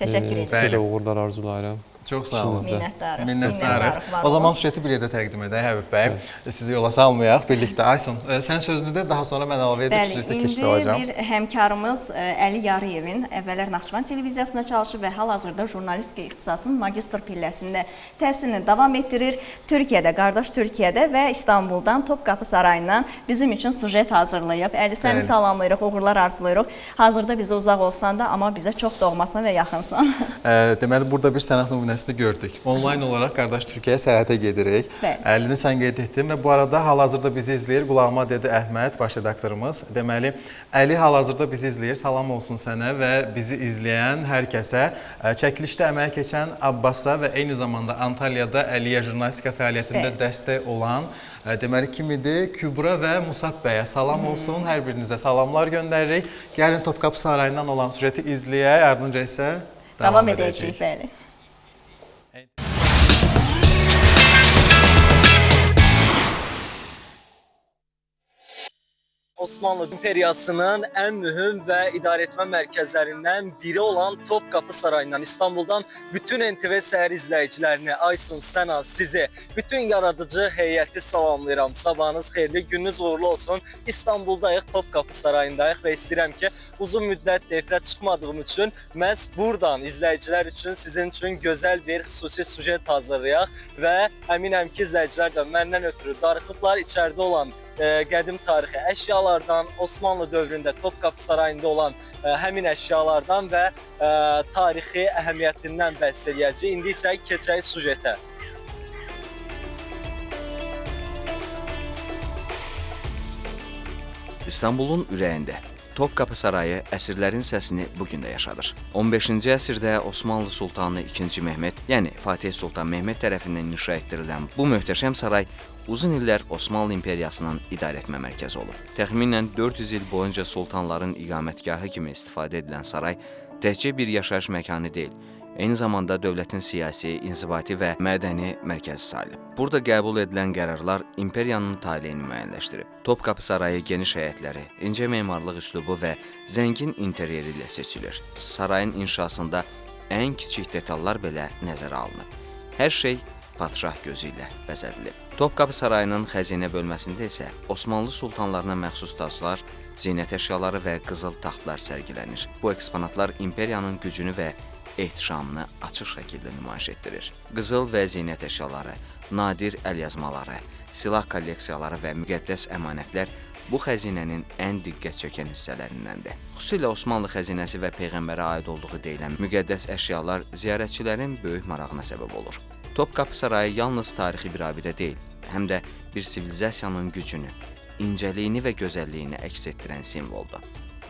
S1: Təşəkkür edirik.
S7: Sizə uğurlar arzulayıram.
S2: Çox sağ olun.
S1: Minnətdarıq.
S2: O zaman sujeti bir yerdə təqdim edək Həbib bəy. Sizi yola salmayaq birlikdə. Aysun, sən sözünü də daha sonra mən əlavə edib sujeti keçid alacağam.
S1: İndi bir həmkarımız Əli Yarıyevin əvvəllər Naxçıvan televiziyasında çalışıb və hal-hazırda jurnalistika ixtisasının magistr pilləsində təhsilini davam etdirir. Türkiyədə, qardaş Türkiyədə və İstanbuldan Topqapı Sarayından bizim üçün sujet hazırlayıb. Əli, səni salamlayırıq, uğurlar arzulayırıq. Hazırda bizə uzaq olsan da, amma bizə çox doğmasan və yaxınsan.
S2: Deməli, burada bir sənət nümunəsi gördük. Onlayn olaraq qardaş Türkiyəyə səyahətə gedirik. Əlini sən qeyd etdin və bu arada hal-hazırda bizi izləyir. Qulağıma dedi Əhməd, baş redaktorumuz. Deməli, Əli hal-hazırda bizi izləyir. Salam olsun sənə və bizi izləyən hər kəsə. Çəkilişdə əməyə keçən Abbasa və eyni zamanda Antalyada Əliyə jurnalistika fəaliyyətində dəstək olan deməli kimidir? Kübra və Musab bəyə salam olsun. Hər birinizə salamlar göndəririk. Gəlin Topqapı Sarayından olan sujeti izləyək. Ardınca isə davam edəcəyik.
S1: Bəli.
S15: Osmanlı İmperiyasının ən mühüm və idarəetmə mərkəzlərindən biri olan Topqapı Sarayından İstanbuldan bütün NTV səhər izləyicilərini, Aysun, Səna, sizi, bütün yaradıcı heyəti salamlayıram. Sabahınız xeyirli, gününüz uğurlu olsun. İstanbuldayıq, Topqapı Sarayındayıq və istəyirəm ki, uzun müddətlə efirə çıxmadığım üçün məhz buradan izləyicilər üçün, sizin üçün gözəl bir xüsusi sujet hazırlayaq və əminəm ki, izləyicilər də məndən ötürü darıxıblar içəridə olan qədim tarixi əşyalardan, Osmanlı dövründə Topqapı Sarayında olan həmin əşyalardan və tarixi əhəmiyyətindən bəhs edəcəyik. İndi isə keçək sujetə.
S16: İstanbulun ürəyində Topkapı Sarayı əsrlərin səsini bugün də yaşadır. 15-ci əsrdə Osmanlı Sultanı II Mehmet, yəni Fatih Sultan Mehmet tərəfindən inşa etdirilən bu möhtəşəm saray uzun illər Osmanlı İmperiyasının idarəetmə mərkəzi olub. Təxminən 400 il boyunca sultanların iqamətgahı kimi istifadə edilən saray təkcə bir yaşayış məkanı deyil, eyni zamanda dövlətin siyasi, inzibati və mədəni mərkəzi sayılıb. Burada qəbul edilən qərarlar imperiyanın taleyini müəyyənləşdirib. Topkapı Sarayı geniş həyətləri, incə memarlıq üslubu və zəngin interyeri ilə seçilir. Sarayın inşasında ən kiçik detallar belə nəzərə alınıb. Hər şey padşah gözü ilə bəzədilib. Topkapı Sarayının xəzinə bölməsində isə Osmanlı sultanlarına məxsus taclar, zinət əşyaları və qızıl taxtlar sərgilənir. Bu eksponatlar imperiyanın gücünü və ehtişamını açıq şəkildə nümayiş etdirir. Qızıl və zinət əşyaları, nadir əlyazmaları, silah kolleksiyaları və müqəddəs əmanətlər bu xəzinənin ən diqqət çəkən hissələrindəndir. Xüsusilə Osmanlı xəzinəsi və Peyğəmbərə aid olduğu deyilən müqəddəs əşyalar ziyarətçilərin böyük marağına səbəb olur. Topkapı Sarayı yalnız tarixi bir abidə deyil, həm də bir sivilizasiyanın gücünü, incəliyini və gözəlliyini əks etdirən simvoldur.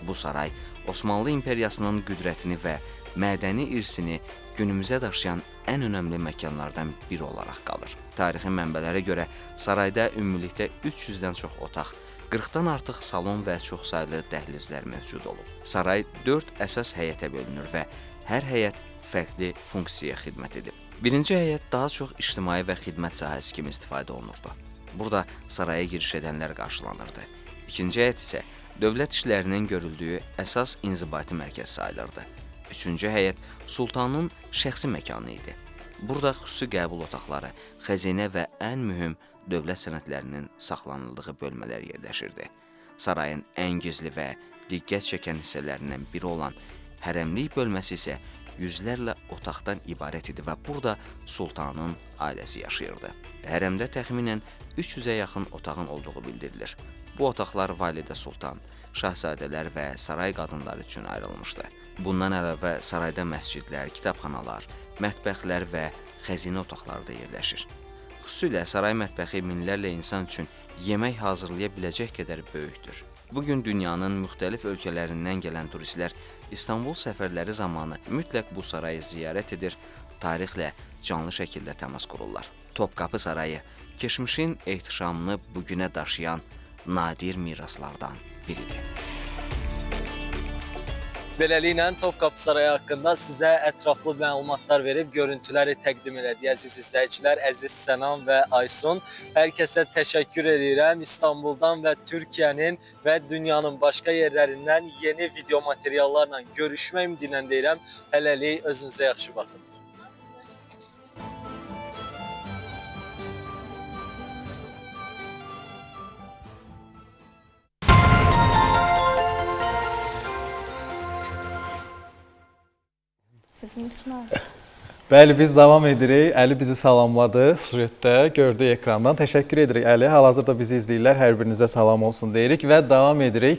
S16: Bu saray Osmanlı İmperiyasının qüdrətini və mədəni irsini günümüzə daşıyan ən önəmli məkanlardan biri olaraq qalır. Tarixi mənbələrə görə sarayda ümumilikdə 300-dən çox otaq, 40-dan artıq salon və çoxsaylı dəhlizlər mövcud olub. Saray 4 əsas həyətə bölünür və hər həyət fərqli funksiyaya xidmət edib. Birinci həyət daha çox ictimai və xidmət sahəsi kimi istifadə olunurdu. Burada saraya giriş edənlər qarşılanırdı. İkinci həyət isə dövlət işlərinin görüldüyü əsas inzibati mərkəz sayılırdı. Üçüncü həyət sultanın şəxsi məkanı idi. Burada xüsusi qəbul otaqları, xəzinə və ən mühüm dövlət sənədlərinin saxlanıldığı bölmələr yerləşirdi. Sarayın ən gizli və diqqət çəkən hissələrindən biri olan hərəmlik bölməsi isə yüzlərlə otaqdan ibarət idi və burada sultanın ailəsi yaşayırdı. Hərəmdə təxminən 300-ə yaxın otağın olduğu bildirilir. Bu otaqlar validə sultan, şahzadələr və saray qadınları üçün ayrılmışdı. Bundan əlavə sarayda məscidlər, kitabxanalar, mətbəxlər və xəzinə otaqları da yerləşir. Xüsusilə saray mətbəxi minlərlə insan üçün yemək hazırlaya biləcək qədər böyükdür. Bugün dünyanın müxtəlif ölkələrindən gələn turistlər İstanbul səfərləri zamanı mütləq bu sarayı ziyarət edir, tarixlə canlı şəkildə təmas qururlar. Topkapı Sarayı keçmişin ehtişamını bugünə daşıyan nadir miraslardan biridir.
S15: Beləliklə Topkapı Sarayı haqqında sizə ətraflı məlumatlar verib görüntüləri təqdim elədik əziz izləyicilər, əziz Sənan və Aysun. Hər kəsə təşəkkür edirəm. İstanbuldan və Türkiyənin və dünyanın başqa yerlərindən yeni video materiallarla görüşmək ümidi ilə deyirəm. Hələlik özünüzə yaxşı baxın.
S2: Bəli, biz davam edirik. Əli bizi salamladı sujetdə, gördük ekrandan. Təşəkkür edirik Əli. Hal-hazırda bizi izləyirlər. Hər birinizə salam olsun deyirik və davam edirik.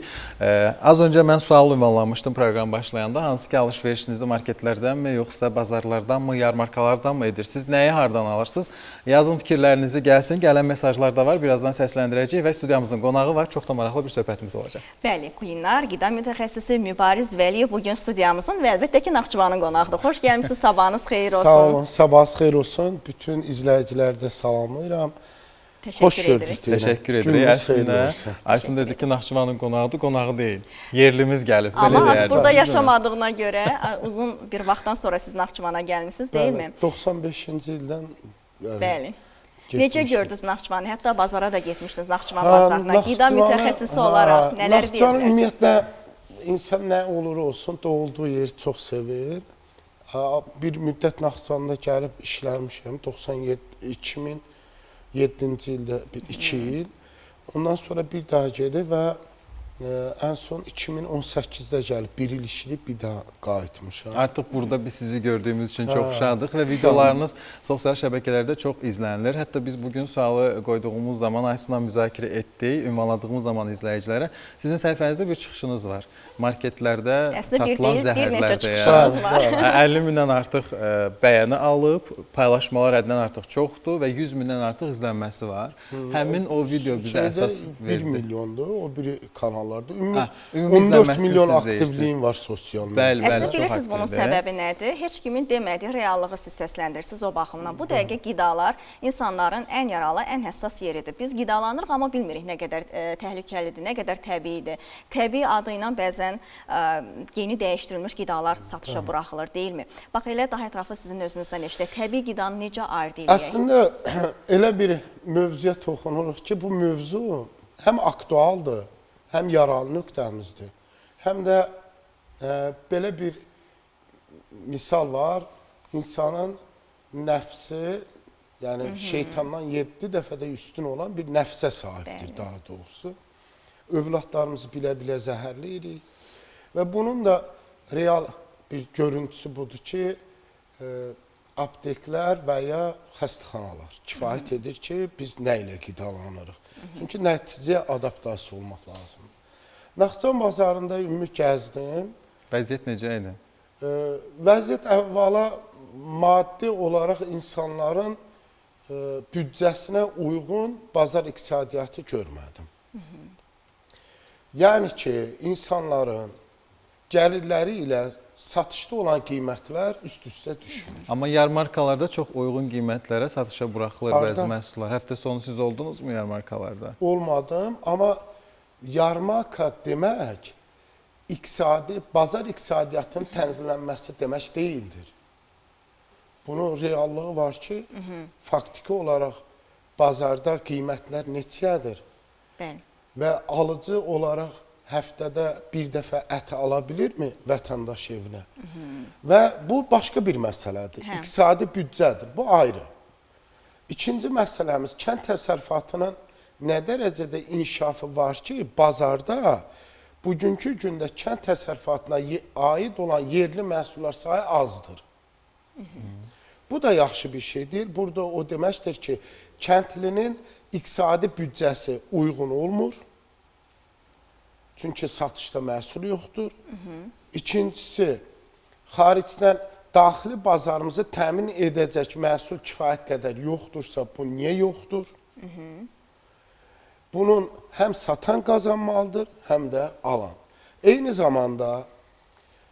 S2: Az öncə mən sual ünvanlamışdım proqram başlayanda. Hansı ki alış-verişinizi marketlərdənmi, yoxsa bazarlardanmı, yarmarkalardanmı edirsiniz? Nəyi hardan alırsınız? Yazın fikirlərinizi gəlsin. Gələn mesajlar da var. Birazdan səsləndirəcəyik və studiyamızın qonağı var. Çox da maraqlı bir söhbətimiz olacaq.
S1: Bəli, kulinar, qida mütəxəssisi Mübariz Vəliyev bugün studiyamızın və əlbəttə ki Naxçıvanın qonağıdır. Xoş gəlmisiniz, sabahınız xeyir olsun.
S17: Sağ olun, sabahınız xeyir olsun. Bütün izləyiciləri də salamlayıram.
S1: Təşəkkür edirik.
S2: Təşəkkür edirik. Əslində, Aysun dedi ki, Naxçıvanın qonağıdır, qonağı deyil. Yerlimiz gəlib, belə deyərdim.
S1: Amma burada yaşamadığına görə uzun bir vaxtdan sonra siz Naxçıvana gəlmişsiniz, deyilmi?
S17: 95-ci ildən.
S1: Bəli. Necə gördünüz Naxçıvanı? Hətta bazara da getmişdiniz Naxçıvan bazarına. Qida mütəxəssisi olaraq nələr deyə bilərsiniz?
S17: Ümumiyyətlə, insan nə olur olsun, doğulduğu yeri çox sevir. Bir müddət Naxçıvanda gəlib işləmişəm, 2007-ci ildə 2 il. Ondan sonra bir daha gedib və ən son 2018-də gəlib, bir il işləyib, bir daha qayıtmışam.
S2: Artıq burada biz sizi gördüyümüz üçün çox şadıq və videolarınız sosial şəbəkələrdə çox izlənilir. Hətta biz bugün sualı qoyduğumuz zaman Aysunla müzakirə etdik, ünvanladığımız zaman izləyicilərə. Sizin səhifənizdə bir çıxışınız var. Marketlərdə satılan zəhərlər deyə 50 mindən artıq bəyəni alıb, paylaşmalar həddən artıq çoxdur və 100 mindən artıq izlənməsi var. Həmin o video bizə əsas verdi.
S17: 1 milyondur, o biri kanallar olardı.
S2: Ümumi
S17: 14 milyon
S2: siz
S17: aktivliyim
S2: deyirsiniz.
S17: var sosial mediada.
S2: Bəli,
S1: Əslində
S2: çox
S1: bilirsiniz bunun
S2: aktivdir.
S1: səbəbi nədir? Heç kimin demədiyi reallığı siz səsləndirirsiniz o baxımdan. Bu dəqiqə qidalar insanların ən yaralı, ən həssas yeridir. Biz qidalanırıq, amma bilmirik nə qədər təhlükəlidir, nə qədər təbiidir. Təbii adı ilə bəzən yeni dəyişdirilmiş qidalar satışa buraxılır, deyilmi? Bax, elə daha ətraflı sizin özünüzdən eşitək. Təbii qidanı necə ayırd edək?
S17: Əslində, elə bir mövzuya toxunuruq ki, bu mövzu həm aktualdır, həm yaralı nöqtəmizdir. Həm də belə bir misal var, insanın nəfsi, yəni şeytandan 7 dəfədə üstün olan bir nəfsə sahibdir daha doğrusu. Övladlarımızı bilə-bilə zəhərləyirik və bunun da real bir görüntüsü budur ki, apteklər və ya xəstəxanalar kifayət edir ki, biz nə ilə qidalanırıq. Çünki nəticəyə adaptasiya olmaq lazımdır. Naxçıvan bazarında ümumi gəzdim.
S2: Vəziyyət necə idi?
S17: Vəziyyət əvvəla maddi olaraq insanların büdcəsinə uyğun bazar iqtisadiyyatı görmədim. Yəni ki, insanların gəlirləri ilə satışda olan qiymətlər üst-üstə düşür.
S2: Amma yarmarkalarda çox uyğun qiymətlərə satışa buraxılır bəzi məhsullar. Həftə sonu siz oldunuzmu yarmarkalarda?
S17: Olmadım, amma yarmarka demək bazar iqtisadiyyatının tənzimlənməsi demək deyildir. Bunun reallığı var ki, faktiki olaraq bazarda qiymətlər neçədir və alıcı olaraq həftədə bir dəfə ət ala bilirmi vətəndaş evinə? Və bu başqa bir məsələdir. İqtisadi büdcədir. Bu ayrı. İkinci məsələmiz kənd təsərrüfatının nə dərəcədə inkişafı var ki, bazarda bugünkü gündə kənd təsərrüfatına aid olan yerli məhsullar sayı azdır. Bu da yaxşı bir şeydir. Burada o deməkdir ki, kəndlinin iqtisadi büdcəsi uyğun olmur. Çünki satışda məhsul yoxdur. İkincisi, xaricdən daxili bazarımızı təmin edəcək məhsul kifayət qədər yoxdursa, bu niyə yoxdur? Bunun həm satan qazanmalıdır, həm də alan. Eyni zamanda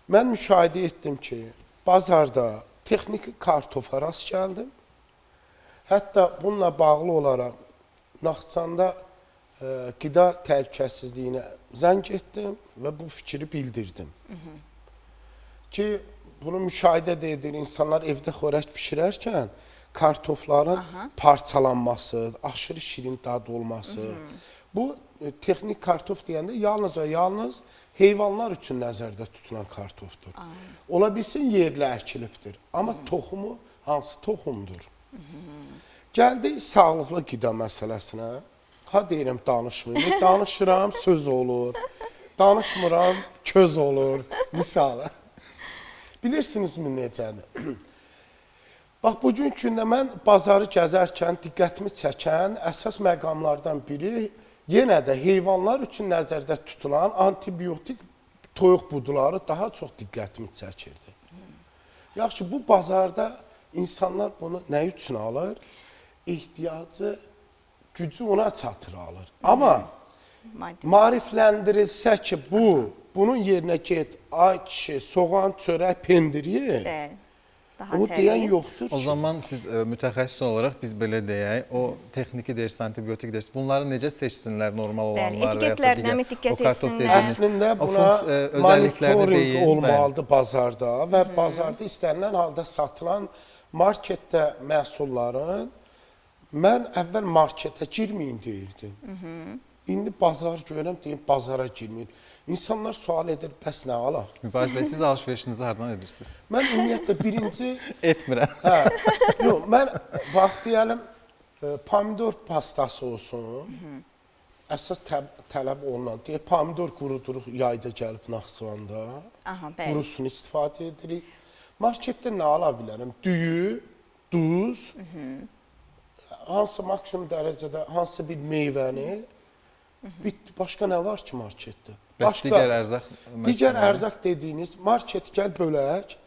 S17: mən müşahidə etdim ki, bazarda texniki kartofa rast gəldim. Hətta bununla bağlı olaraq Naxçıvanda qida təhlükəsizliyinə zəng etdim və bu fikri bildirdim. Ki, bunu müşahidə edir insanlar evdə xörək bişirərkən kartofların parçalanması, aşırı şirin dadı olması. Bu, texnik kartof deyəndə yalnız və yalnız heyvanlar üçün nəzərdə tutulan kartofdur. Ola bilsin yerli əkilibdir, amma toxumu hansı toxumdur? Gəldik sağlıqlı qida məsələsinə. Ha deyirəm danışmayayım, danışıram söz olur, danışmıram köz olur, misal. Bilirsinizmi necədir? Bax, bugünkü gündə mən bazarı gəzərkən diqqətimi çəkən əsas məqamlardan biri yenə də heyvanlar üçün nəzərdə tutulan antibiotik toyuq buduları daha çox diqqətimi çəkirdi. Yaxşı, bu bazarda insanlar bunu nə üçün alır? İhtiyacı, gücü ona çatır alır. Amma maarifləndirilsə ki, bunun yerinə get, ay kişi, soğan, çörək, pendiri, o deyən yoxdur ki.
S2: O zaman siz mütəxəssis olaraq biz belə deyək, o texniki deyirsə, antibiotik deyirsə, bunları necə seçsinlər normal olanlar?
S1: Etiketlərinə mi diqqət etsinlər?
S17: Əslində buna monitoring olmalıdır bazarda və bazarda istənilən halda satılan marketdə məhsulların mən əvvəl marketə girməyin deyirdim. İndi bazar görürəm, deyim, bazara girməyin. İnsanlar sual edir, bəs nə alaq?
S2: Mübariz bəy, siz alış-verişinizi hardan edirsiniz?
S17: Mən ümumiyyətlə birinci...
S2: Etmirəm.
S17: Yox, mən vaxt deyəlim, pomidor pastası olsun, əsas tələb olunan, deyək, pomidor quruduruq, yayda gəlib Naxçıvanda, qurusunu istifadə edirik. Marketdə nə ala bilərəm? Düyü, duz, hansı maksimum dərəcədə, hansı bir meyvəni, başqa nə var ki marketdə?
S2: Bəs digər ərzaq?
S17: Digər ərzaq dediyiniz, market gəl bölək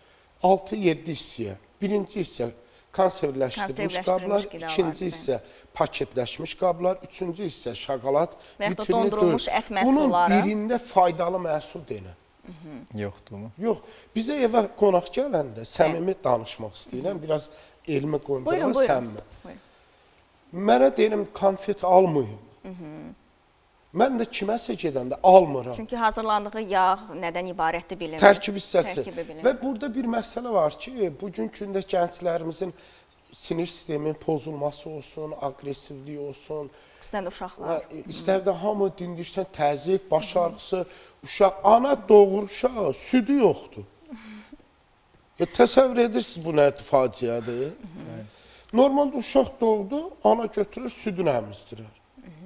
S17: 6-7 hissəyə. Birinci hissə konservləşdirilmiş qablar, ikinci isə paketləşmiş qablar, üçüncü isə şokolad,
S1: və ya da dondurulmuş ət
S17: Bunun
S1: məhsulları.
S17: birində faydalı məhsul deyilən.
S2: Yoxdur mu?
S17: Yox, bizə evə qonaq gələndə səmimi danışmaq istəyirəm, biraz elmi qoyum, səmimi. Mənə deyirəm, konfet almayın. Mən də kiməsə gedəndə almıram.
S1: Çünki hazırlandığı yağ nədən ibarətdir bilinmir.
S17: Tərkib hissəsi. Və burada bir məsələ var ki, bugünkü gündə gənclərimizin sinir sisteminin pozulması olsun, aqressivlik olsun.
S1: Xüsusən də uşaqlar.
S17: İstər də hamı dindirsən, təzyiq, baş ağrısı, uşaq, ana doğur uşağı, südü yoxdur. Təsəvvür edirsiniz bu nə faciədir? Normalda uşaq doğdu, ana götürür, südünü əmizdirir.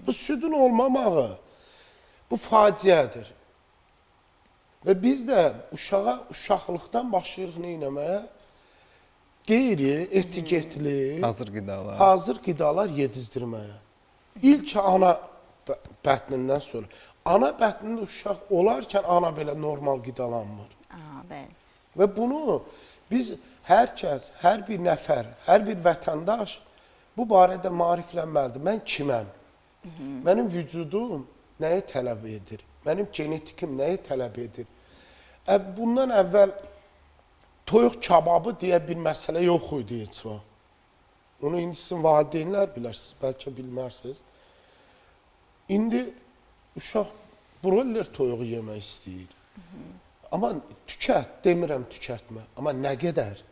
S17: Bu südün olmamağı, bu faciədir. Və biz də uşağa uşaqlıqdan başlayırıq nə eləməyə? Qeyri, etiketli, hazır qidalar yedizdirməyə. İlk ana bətnindən sonra. Ana bətnində uşaq olarkən ana belə normal qidalanmır. Və bunu biz hər kəs, hər bir nəfər, hər bir vətəndaş bu barədə maariflənməlidir. Mən kiməm? Mənim vücudum nəyi tələb edir? Mənim genetikim nəyi tələb edir? Bundan əvvəl toyuq kababı deyə bir məsələ yox idi heç vaxt. Onu indi sizin valideynlər bilərsiniz, bəlkə bilmərsiniz. İndi uşaq broiler toyuğu yemək istəyir. Amma demirəm tükətmə, amma nə qədər?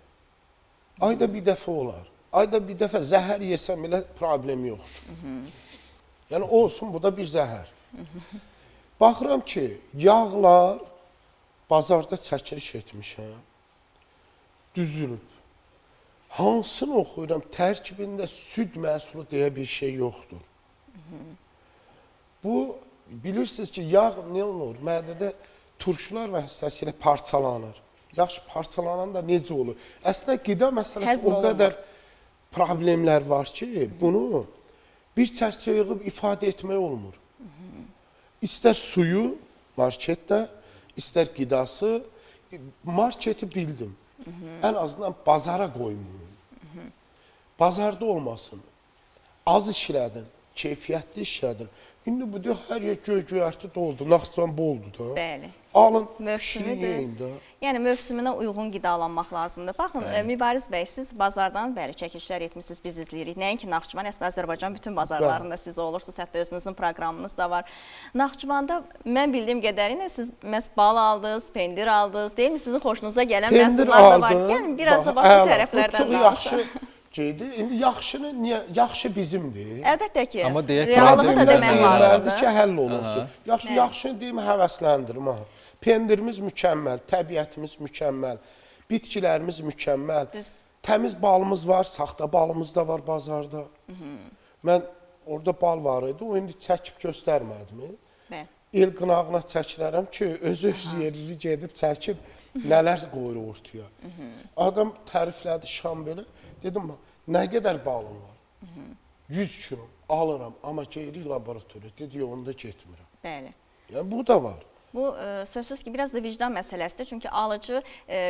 S17: Ayda bir dəfə olar. Ayda bir dəfə zəhər yesəm elə problem yoxdur. Yəni olsun, bu da bir zəhər. Baxıram ki, yağlar bazarda çəkiliş etmişəm, düzülüb. Hansını oxuyuram, tərkibində süd məhsulu deyə bir şey yoxdur. Bu, bilirsiniz ki, yağ nə olur? Mədədə turşular vasitəsilə parçalanır. Yaxşı, parçalananda necə olur? Əslində, qida məsələsi o qədər problemlər var ki, bunu bir çərçivə yığıb ifadə etmək olmur. İstər suyu marketdə, istər qidası, marketi bildim. Ən azından bazara qoymayın. Bazarda olmasın. Az işlədin, keyfiyyətli işlədin. İndi bu deyək, hər yer göy-göyərti doldu, Naxçıvan boldu da.
S1: Bəli.
S17: Alın, şirin də.
S1: Yəni, mövsümünə uyğun qidalanmaq lazımdır. Baxın, Mübariz bəy, siz bazardan çəkilişlər etmişsiniz, biz izləyirik. Nəinki Naxçıvan, əslində Azərbaycan bütün bazarlarında siz olursunuz, hətta özünüzün proqramınız da var. Naxçıvanda mən bildiyim qədərilə siz məhz bal aldınız, pendir aldınız, deyilmi? Sizin xoşunuza gələn məhsullar da var. Gəlin, biraz da bax bu tərəflərdən danışın.
S17: İndi yaxşı bizimdir.
S1: Əlbəttə ki,
S2: amma
S1: reallığı da demək lazımdır
S17: ki, həll olunsun. Yaxşını deyim, həvəsləndirim. Pendirimiz mükəmməl, təbiətimiz mükəmməl, bitkilərimiz mükəmməl, təmiz balımız var, saxta balımız da var bazarda. Mən orada bal var idi, o indi çəkib göstərmədim. El qınağına çəkilərəm ki, öz yeri gedib çəkib nələr qoyur ortaya. Adam təriflədi şam belə, dedim, nə qədər balım var? 100 kilo alıram, amma geyrik laboratoriya. Dedi, onda getmirəm.
S1: Bəli.
S17: Yəni, bu da var.
S1: Bu, sözsüz ki, biraz da vicdan məsələsidir. Çünki alıcı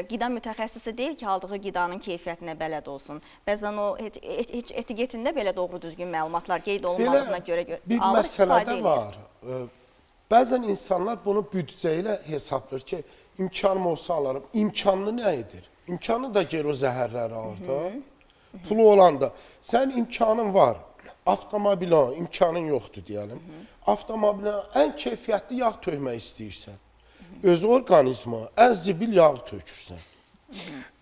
S1: qida mütəxəssisi deyil ki, aldığı qidanın keyfiyyətinə bələd olsun. Bəzən o etiketində belə doğru düzgün məlumatlar qeyd olunmadığına görə
S17: bir məsələ də var. Bəzən insanlar bunu büdcə ilə hesablayır ki, imkanım olsa alarım. İmkanlı nə edir? İmkanı da geri o zəhərləri alır da. Pulu olanda. Sən imkanın var. Avtomobilin imkanın yoxdur deyəlim. Avtomobilin ən keyfiyyətli yağ tökmək istəyirsən. Öz orqanizma ən zibil yağı tökürsən.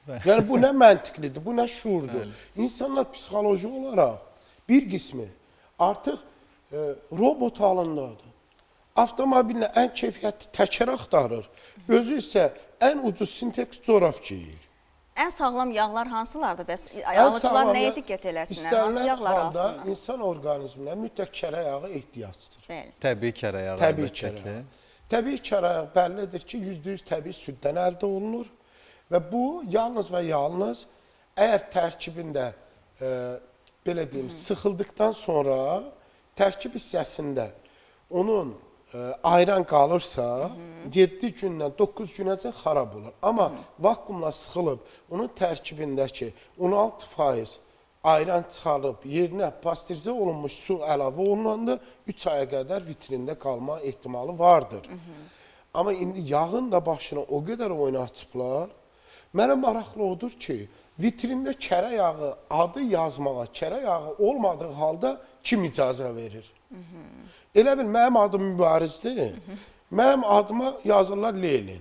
S17: Yəni bu nə məntiqlidir, bu nə şuurdur. İnsanlar psixoloji olaraq bir qismi artıq robot halındadır. Avtomobilinə ən keyfiyyətli təkər axtarır. Özü isə ən ucuz sinteks corab geyir.
S1: Ən sağlam yağlar hansılardır? Bəs alıcılar nəyə diqqət eləsinlər? Hansı yağlar alsınlar?
S17: İstənilən insan orqanizminə mütləq kərə yağı ehtiyacdır.
S2: Təbii kərə yağı.
S17: Təbii kərə yağı. Təbii kərə yağı bəllidir ki, %100 təbii süddən əldə olunur və bu yalnız və yalnız əgər tərkibində belə deyim, sıxıldıqdan sonra tərkib hissəsində onun ayran qalırsa 7 gündən 9 günəcən xarab olur. Amma vakuumla sıxılıb, onun tərkibindəki 16% ayran çıxarıb, yerinə pastörizə olunmuş su əlavə olunanda 3 aya qədər vitrində qalma ehtimalı vardır. Amma indi yağın da başına o qədər oynatıblar. Mənə maraqlı odur ki, vitrində kərə yağı adı yazmağa, kərə yağı olmadığı halda kim icazə verir? Elə bil, mənim adım Mübarizdir. Mənim adıma yazırlar Lenin.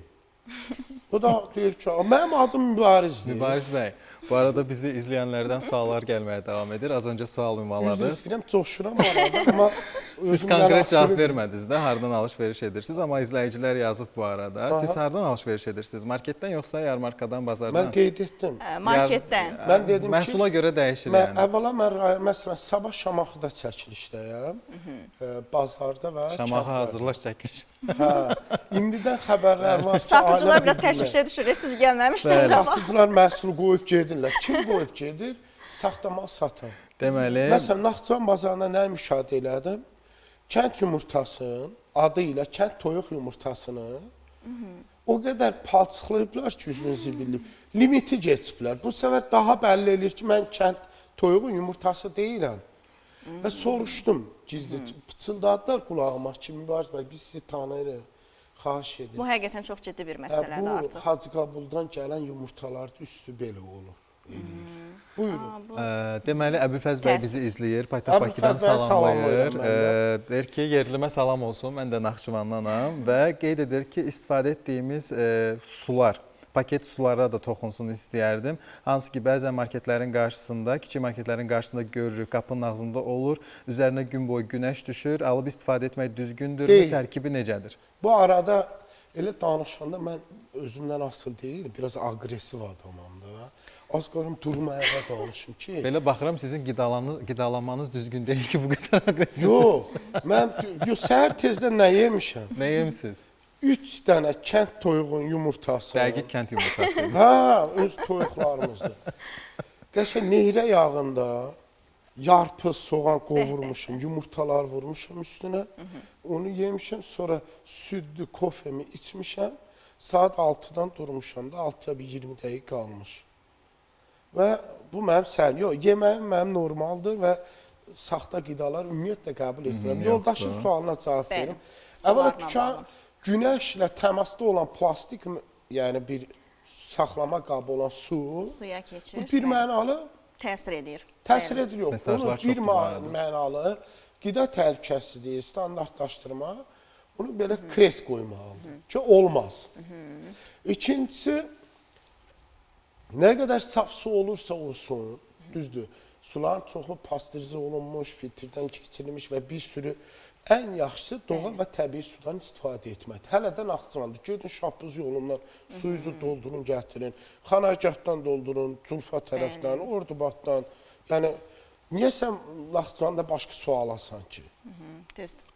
S17: O da deyir ki, mənim adım Mübarizdir.
S2: Mübariz bəy, bu arada bizi izləyənlərdən suallar gəlməyə davam edir. Az öncə sual ünvanladınız.
S17: Üzr istəyirəm, coşuram arada, amma
S2: siz konkret cavab vermədiniz də, hardan alış-veriş edirsiniz, amma izləyicilər yazıb bu arada. Siz hardan alış-veriş edirsiniz? Marketdən yoxsa yarmarkadan, bazardan?
S17: Mən qeyd etdim.
S1: Marketdən.
S17: Mən dedim ki,
S2: məhsula görə dəyişir yəni.
S17: Əvvəla mən məsələn sabah Şamaxıda çəkilişdəyəm. Bazarda və
S2: Şamaxı hazırlaş çəkiliş.
S17: İndidən xəbərlər var ki,
S1: satıcılar biraz təşvişə düşür, siz gəlməmişdiniz amma.
S17: Satıcılar məhsulu qoyub gedirlər. Kim qoyub gedir? Saxtamal satan.
S2: Deməli.
S17: Məsələn, Naxçıvan bazarında nə müşahidə elədim? Kənd yumurtasının adı ilə kənd toyuq yumurtasını o qədər palçıqlayıblar ki, üzrün zibilli. Limiti geçiblər. Bu səfər daha bəlli eləyir ki, mən kənd toyuğun yumurtası deyiləm. Və soruşdum gizli. Pıçıldadılar qulağıma ki, Mübariz bəy, biz sizi tanıyırıq. Xahiş edir.
S1: Bu həqiqətən çox ciddi bir məsələdir artıq.
S17: Bu Hacı Qabuldan gələn yumurtalarda üstü belə olur. Buyurun.
S2: Deməli, Əbülfəz bəy bizi izləyir, Paytaxt Bakıdan salamlayır. Deyir ki, yerlimə salam olsun, mən də Naxçıvandanam və qeyd edir ki, istifadə etdiyimiz sular, paket sulara da toxunsun istəyərdim. Hansı ki, bəzən marketlərin qarşısında, kiçik marketlərin qarşısında görürük, qapının ağzında olur, üzərinə gün boyu günəş düşür, alıb istifadə etmək düzgündür, tərkibi necədir?
S17: Bu arada elə danışanda mən özümdən asıl deyil, biraz aqresiv adamam da. Az qarım durmaya danışım ki.
S2: Belə baxıram, sizin qidalanmanız düzgün deyil ki, bu qədər aqresivsiniz.
S17: Yox, mən səhər tezdən nə yemişəm?
S2: Nə yemişsiniz?
S17: 3 dənə kənd toyuğun yumurtası.
S2: Dəqiq kənd yumurtası.
S17: Hə, öz toyuqlarımızdır. Qəşəng nehrə yağında yarpız, soğan qovurmuşum, yumurtalar vurmuşam üstünə. Onu yemişəm, sonra südlü kofemi içmişəm. Saat 6-dan durmuşam da, 6-ya bir 20 dəqiq qalmış. Və bu mənim yeməyim mənim normaldır və saxta qidalar ümumiyyətlə qəbul etmirəm. Yoldaşın sualına cavab verim. Əvvəla dükan günəşlə təmasda olan plastik, yəni bir saxlama qabı olan suya
S1: keçir.
S17: Bu bir mənalı
S1: təsir edir.
S17: Təsir edir yox. Onu bir mənalı qida təhlükəsizliyi, standartlaşdırma, onu belə kres qoymalıdır ki, olmaz. İkincisi, nə qədər saf su olursa olsun, düzdür, suların çoxu pastörizə olunmuş, filtrdən keçirilmiş və bir sürü ən yaxşısı doğal və təbii sudan istifadə etməkdir. Hələ də Naxçıvandır. Gedin Şahbuz yolundan suyuzu doldurun, gətirin, Xanagahdan doldurun, Culfa tərəfdən, Ordubaddan. Yəni, niyə sən Naxçıvanda başqa su alasan ki?
S1: Düzdür.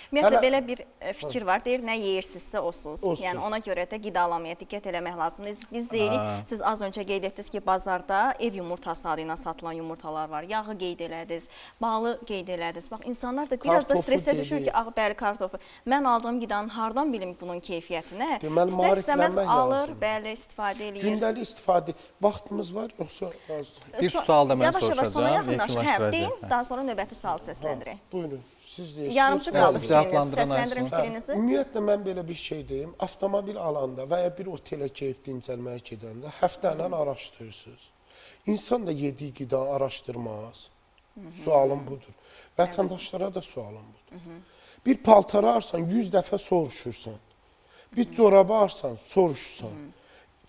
S1: Ümumiyyətlə, belə bir fikir var. Deyir, nə yeyirsinizsə olsunuz. Yəni, ona görə də qidalamaya diqqət eləmək lazımdır. Biz deyirik, siz az öncə qeyd etdiniz ki, bazarda ev yumurtası adı ilə satılan yumurtalar var. Yağı qeyd elədiniz, balı qeyd elədiniz. Bax, insanlar da biraz da stresə düşür ki, bəli, kartofu. Mən aldığım qidanın hardan bilim bunun keyfiyyətinə? İstər-istəməz alır, bəli, istifadə eləyir.
S17: Gündəlik istifadə, vaxtımız var, yoxsa azdır?
S2: Bir sual da mən soruşacağım.
S1: Yavaş-yavaş sona yaxınlaşın. Deyin, daha sonra növbəti sualı səsləndirək.
S17: Buyurun.
S1: Yarımçı qaldı fikriniz, səsləndirin fikrinizi.
S17: Ümumiyyətlə, mən belə bir şey deyim. Avtomobil alanda və ya bir otelə keyif dincəlməyə gedəndə həftə ilə araşdırırsınız. İnsan da yediyi qida araşdırmaz. Sualım budur. Vətəndaşlara da sualım budur. Bir paltarı arsan, 100 dəfə soruşursan. Bir corabı arsan, soruşursan.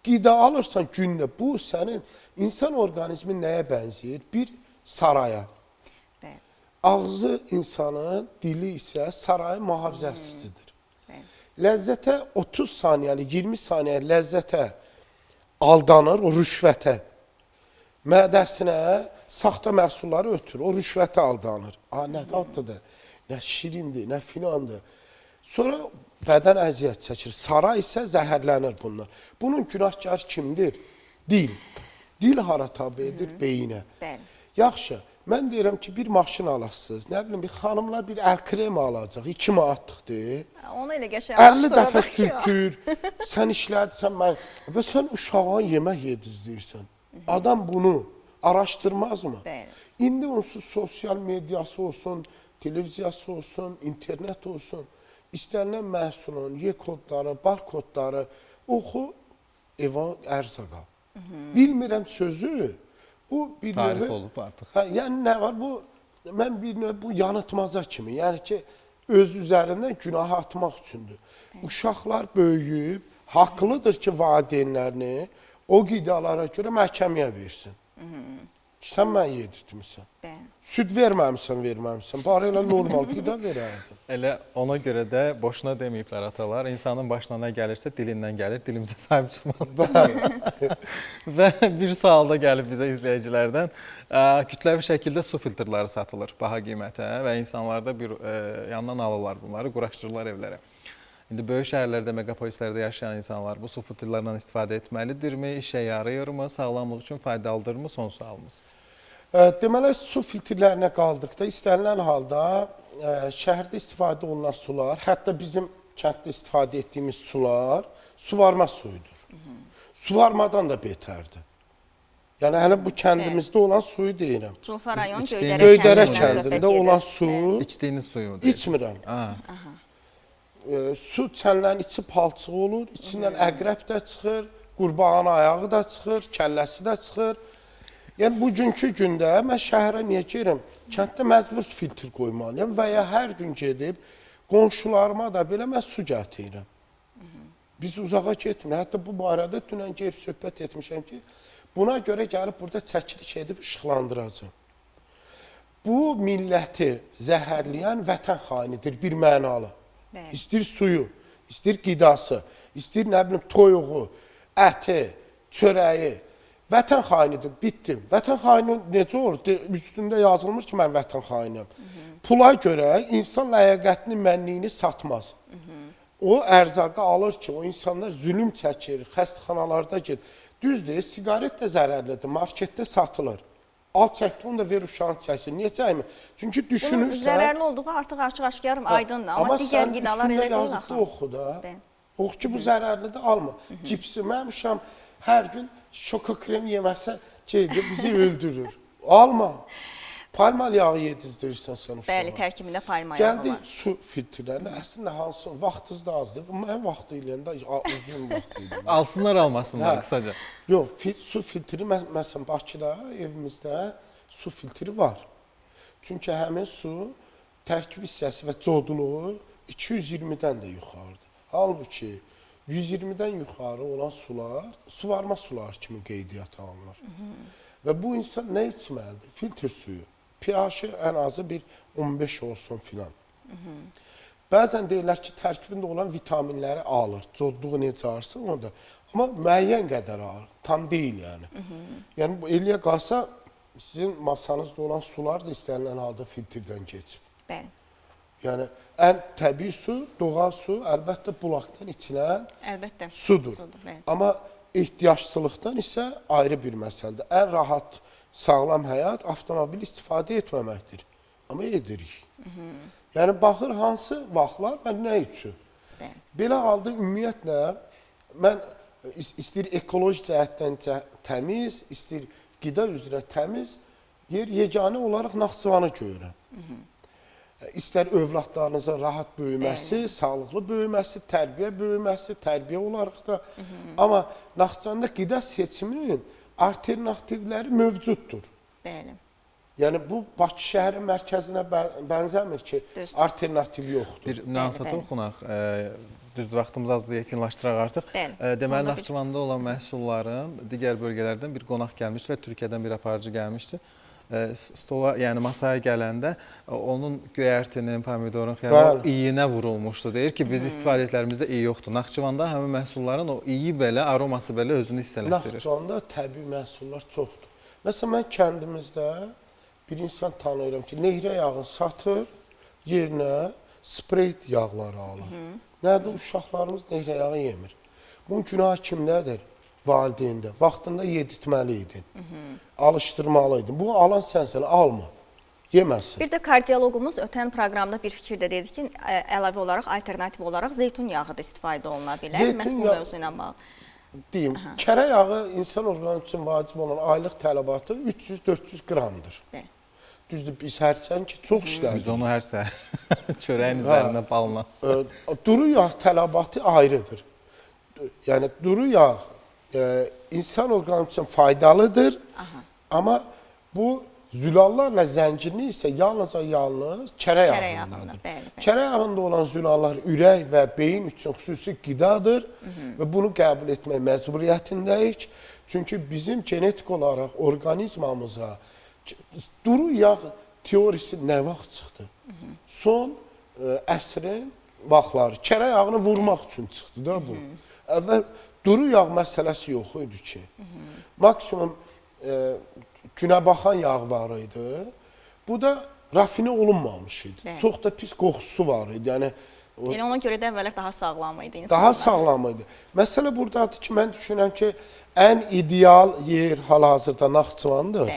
S17: Qida alırsan gündə. Bu, sənin insan orqanizmi nəyə bənzəyir? Bir saraya. Ağzı insanın, dili isə sarayın mühafizəçisidir. Ləzzətə 30 saniyəli, 20 saniyə ləzzətə aldanır, o rüşvətə. Mədəsinə saxta məhsulları ötürür, o rüşvətə aldanır. Nə dadlıdır, nə şirindir, nə filandır. Sonra bədən əziyyət çəkir. Saray isə zəhərlənir bunlar. Bunun günahkarı kimdir? Dil. Dil hara tabi edir? Beyinə. Yaxşı. Mən deyirəm ki, bir maşın alasınız, nə bilim, bir xanımlar bir əl kremi alacaq, 2 manatlıqdır.
S1: Onu elə qəşəng
S17: 50 dəfə sürtür, sən işlədirsən, və sən uşağa yemək yedizdirsən. Adam bunu araşdırmaz mı? İndi onsuz sosial medyası olsun, televiziyası olsun, internet olsun, istənilən məhsulun, kodları, barkodları oxu, eva ərzaqa. Bilmirəm sözü, bu bir
S2: tarif olub artıq.
S17: Yəni nə var? Mən bir növ bu yanıtmaca kimi, yəni ki, öz üzərindən günah atmaq üçündür. Uşaqlar böyüyüb, haqlıdır ki, valideynlərini o qidalara görə məhkəməyə versin. Sən mən yedirtmirsən. Süd verməmsən, bari elə normal qida verərdin.
S2: Elə ona görə də boşuna deməyiblər atalar. İnsanın başına nə gəlirsə dilindən gəlir, dilimizə sahib çıxmalıdır. Və bir sual da gəlib bizə izləyicilərdən. Kütləvi şəkildə su filtrləri satılır baha qiymətə və insanlar da bir yandan alırlar bunları, quraşdırırlar evlərə. İndi böyük şəhərlərdə, megapolislərdə yaşayan insanlar bu su filtrlərdən istifadə etməlidirmi, işə yarayırmı, sağlamlıq üçün faydalıdırmı? Son sualımız.
S17: Deməli, su filtrlərinə qaldıqda istənilən halda şəhərdə istifadə olunan sular, hətta bizim kənddə istifadə etdiyimiz sular suvarma suyudur. Suvarmadan da betərdir. Yəni, hələ bu kəndimizdə olan suyu deyirəm.
S1: Culfa rayon
S17: Göydərə kəndində olan su
S2: İçdiyiniz suyu
S17: içmirəm. Su çənlərin içi palçıq olur, içindən əqrəb də çıxır, qurbağanın ayağı da çıxır, kəlləsi də çıxır. Yəni, bugünkü gündə mən şəhərə niyə gerim? Kənddə məcbur filtr qoymalıyam və ya hər gün gedib qonşularıma da belə mən su gətirirəm. Biz uzağa getmirik. Hətta bu barədə dünən gəlib söhbət etmişəm ki, buna görə gəlib burada çəkiliş edib işıqlandıracam. Bu milləti zəhərləyən vətən xainidir, bir mənalı. İstir suyu, istir qidası, istir nə bilim toyuğu, əti, çörəyi. Vətən xainidir, bitdim. Vətən xaini necə olur? Üstündə yazılmış ki, mən vətən xainim. Pula görə insan ləyaqətini, mənliyini satmaz. O ərzaqı alır ki, o insanlar zülüm çəkir, xəstəxanalarda gedir. Düzdür, siqaret də zərərlidir, marketdə satılır. Al çəkdi, onu da ver uşağın çəksin. Niyə çəkmir? Çünki düşünürsən...
S1: Bunun zərərli olduğu artıq açıq-aşkar aydındır. Amma digər qidalar elə deyil.
S17: Amma sən üstündə yazıqda oxu da. Oxu ki, bu zərərlidir, alma. Cipsi, mənim uşağım hər gün şoka krem yeməsə bizi öldürür. Alma. Palmal yağı yedizdirirsən sən uşağa.
S1: Bəli, tərkibində palma yağı var.
S17: Gəldi su filtrlərinə, əslində hansı vaxtınız da azdır. Mən vaxtı iləyəndə uzun vaxtı iləyəndə.
S2: Alsınlar, almasınlar qısaca.
S17: Yox, su filtri, məsələn, Bakıda, evimizdə su filtri var. Çünki həmin su tərkib hissəsi və codluğu 220-dən də yuxarıdır. Halbuki 120-dən yuxarı olan sular, suvarma sular kimi qeydiyyata alınır. Və bu insan nə içməlidir? Filtr suyu. pH-ı ən azı bir 15 olsun filan. Bəzən deyirlər ki, tərkibində olan vitaminləri alır. Codluğu necə alırsın onu da. Amma müəyyən qədər alır. Tam deyil yəni. Yəni bu eləyə qalsa sizin masanızda olan sular da istənilən halda filtrdən keçib.
S1: Bəli.
S17: Yəni ən təbii su, doğal su əlbəttə bulaqdan içilən sudur. Amma ehtiyacçılıqdan isə ayrı bir məsələdir. Ən rahat, sağlam həyat avtomobil istifadə etməməkdir. Amma edirik. Yəni baxır hansı vaxtlar və nə üçün? Belə halda ümumiyyətlə mən istəyir ekoloji cəhətdən təmiz, istəyir qida üzrə təmiz yer yeganə olaraq Naxçıvanı görürəm. İstər övladlarınızın rahat böyüməsi, sağlıqlı böyüməsi, tərbiyə olaraq da. Amma Naxçıvanda qida seçiminin alternativləri mövcuddur.
S1: Bəli.
S17: Yəni bu Bakı şəhərin mərkəzinə bənzəmir ki, alternativ yoxdur.
S2: Bir münasibət oxunaq. Düz vaxtımız azdır, yekunlaşdıraq artıq. Deməli, Naxçıvanda olan məhsulların digər bölgələrdən bir qonaq gəlmişdi və Türkiyədən bir aparıcı gəlmişdi. Stola, yəni masaya gələndə onun göyərtinin, pomidorun, xiyarın iyinə vurulmuşdu. Deyir ki, biz istifadətlərimizdə iyi yoxdur. Naxçıvanda həmin məhsulların o iyi belə, aroması belə özünü hissələtdirir.
S17: Naxçıvanda təbii məhsullar çoxdur. Məsələn, mən kəndimizdə bir insan tanıyıram ki, nehrə yağını satır, yerinə spreyt yağları alır. Nədir? Uşaqlarımız nehrə yağı yemir. Bunun günahı kimdədir? Valideyndə. Vaxtında yedirtməli idin. Alışdırmalı idin. Bu alan sənsən, alma. yeməsin.
S1: Bir də kardioloqumuz ötən proqramda bir fikir də dedi ki, əlavə olaraq, alternativ olaraq zeytun yağı da istifadə oluna bilər. Məhz bu mövzu ilə bağlı.
S17: Deyim, kərə yağı insan orqanizmi üçün vacib olan aylıq tələbatı 300-400 qramdır. Düzdür, biz hərçən ki, çox işlədik.
S2: Biz onu hər səhər çörəyin üzərində balına.
S17: Duru yağ tələbatı ayrıdır. Yəni, duru yağ insan orqanizmi üçün faydalıdır, amma bu zülallarla zəncirli isə yalnız kərə yağındadır. Kərə yağında olan zülallar ürək və beyin üçün xüsusi qidadır və bunu qəbul etmək məcburiyyətindəyik. Çünki bizim genetik olaraq orqanizmamıza duru yağ teorisi nə vaxt çıxdı? Son əsrin vaxtları. Kərə yağını vurmaq üçün çıxdı da bu. Əvvəl duru yağ məsələsi yox idi ki. Maksimum günəbaxan yağ var idi. Bu da rafinə olunmamış idi. Çox da pis qoxusu var idi. Yəni
S1: ona görə də əvvəllər daha sağlam idi insanlar.
S17: Daha sağlam idi. Məsələ buradadır ki, mən düşünürəm ki, ən ideal yer hal-hazırda Naxçıvandır.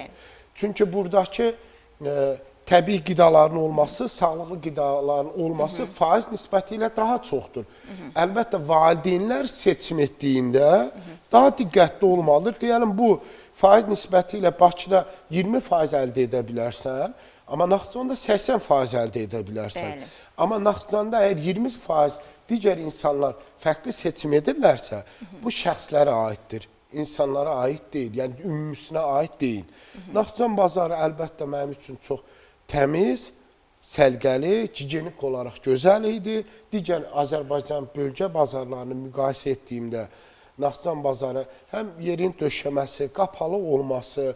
S17: Çünki buradakı təbii qidaların olması, sağlıqlı qidaların olması faiz nisbəti ilə daha çoxdur. Əlbəttə, valideynlər seçim etdiyində daha diqqətli olmalıdır. Deyəlim, bu faiz nisbəti ilə Bakıda 20% əldə edə bilərsən, amma Naxçıvanda 80% əldə edə bilərsən. Amma Naxçıvanda əgər 20% digər insanlar fərqli seçim edirlərsə, bu şəxslərə aiddir. İnsanlara aid deyil, yəni ümumüsünə aid deyil. Naxçıvan bazarı əlbəttə mənim üçün çox təmiz, səlqəli, gigiyenik olaraq gözəl idi. Digər Azərbaycan bölgə bazarlarını müqayisə etdiyimdə Naxçıvan bazarı həm yerin döşəməsi, qapalı olması,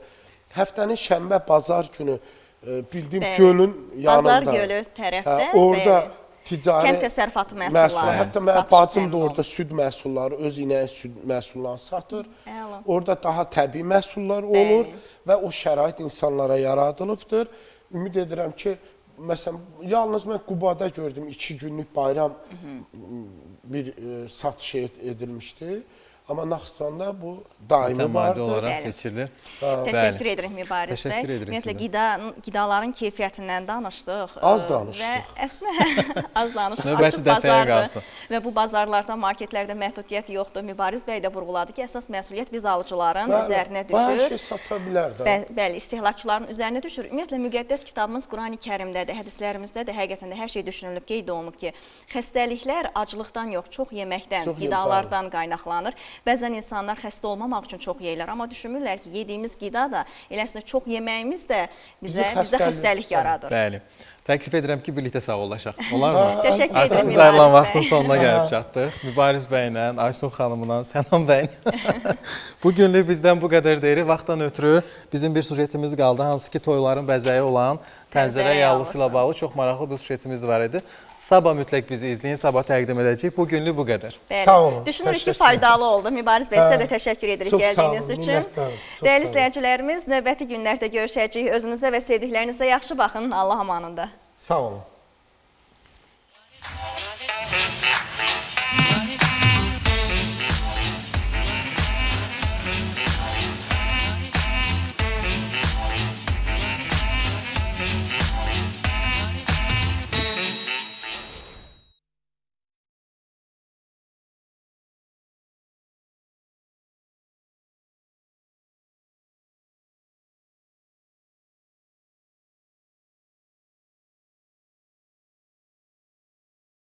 S17: həftənin şənbə bazar günü bildiyim gölün yanında.
S1: Bazar gölü tərəfdə.
S17: Orada ticari
S1: kənd təsərrüfatı məhsulları.
S17: Hətta mənim bacım da orada süd məhsulları, öz inəyin süd məhsullarını satır. Orada daha təbii məhsullar olur və o şərait insanlara yaradılıbdır. Ümid edirəm ki, məsələn, yalnız mən Qubada gördüm, 2 günlük bayram bir satış edilmişdi. Amma Naxçıvanda bu daimi vardır.
S2: olaraq keçirilir.
S1: Təşəkkür edirik Mübariz bəy. Ümumiyyətlə, qidaların keyfiyyətindən danışdıq.
S17: Az danışdıq.
S1: Və əslində az danışdıq.
S2: Növbəti dəfəyə qalsın.
S1: Və bu bazarlarda, marketlərdə məhdudiyyət yoxdur. Mübariz bəy də vurğuladı ki, əsas məsuliyyət biz alıcıların üzərinə düşür.
S17: Hər şey sata bilər də.
S1: Bəli, istehlakçıların üzərinə düşür. Ümumiyyətlə, müqəddəs kitabımız Qurani Kərimdədir, hədislərimizdə də həqiqətən də hər şey düşünülüb, qeyd olunub ki, xəstəliklər aclıqdan yox, çox yeməkdən, qidalardan qaynaqlanır. Bəzən insanlar xəstə olmamaq üçün çox yeyirlər, amma düşünmürlər ki, yediyimiz qida da, eləsinə çox yeməyimiz də bizə xəstəlik yaradır.
S2: Bəli. Təklif edirəm ki, birlikdə sağollaşaq. Olar mı?
S1: Təşəkkür edirəm
S2: Artıq biz ayrılan vaxtın sonuna gəlib çatdıq. Mübariz bəylə, Aysun xanımla, Sənan bəylə. Bugünlük bizdən bu qədər deyirik. Vaxtdan ötürü bizim bir sujetimiz qaldı. Hansı ki, toyların bəzəyi olan təzərə yağlısı ilə bağlı çox maraqlı bir sujetimiz var idi. Sabah mütləq bizi izləyin, sabah təqdim edəcəyik. Bugünlük bu qədər.
S17: Sağ olun.
S1: Düşünürük ki, faydalı oldu. Mübariz bəy, sizə də təşəkkür edirik gəldiyiniz üçün. Dəyərli izləyicilərimiz, növbəti günlərdə görüşəcəyik. Özünüzə və sevdiklərinizə yaxşı baxın. Allah amanında.
S17: Sağ olun.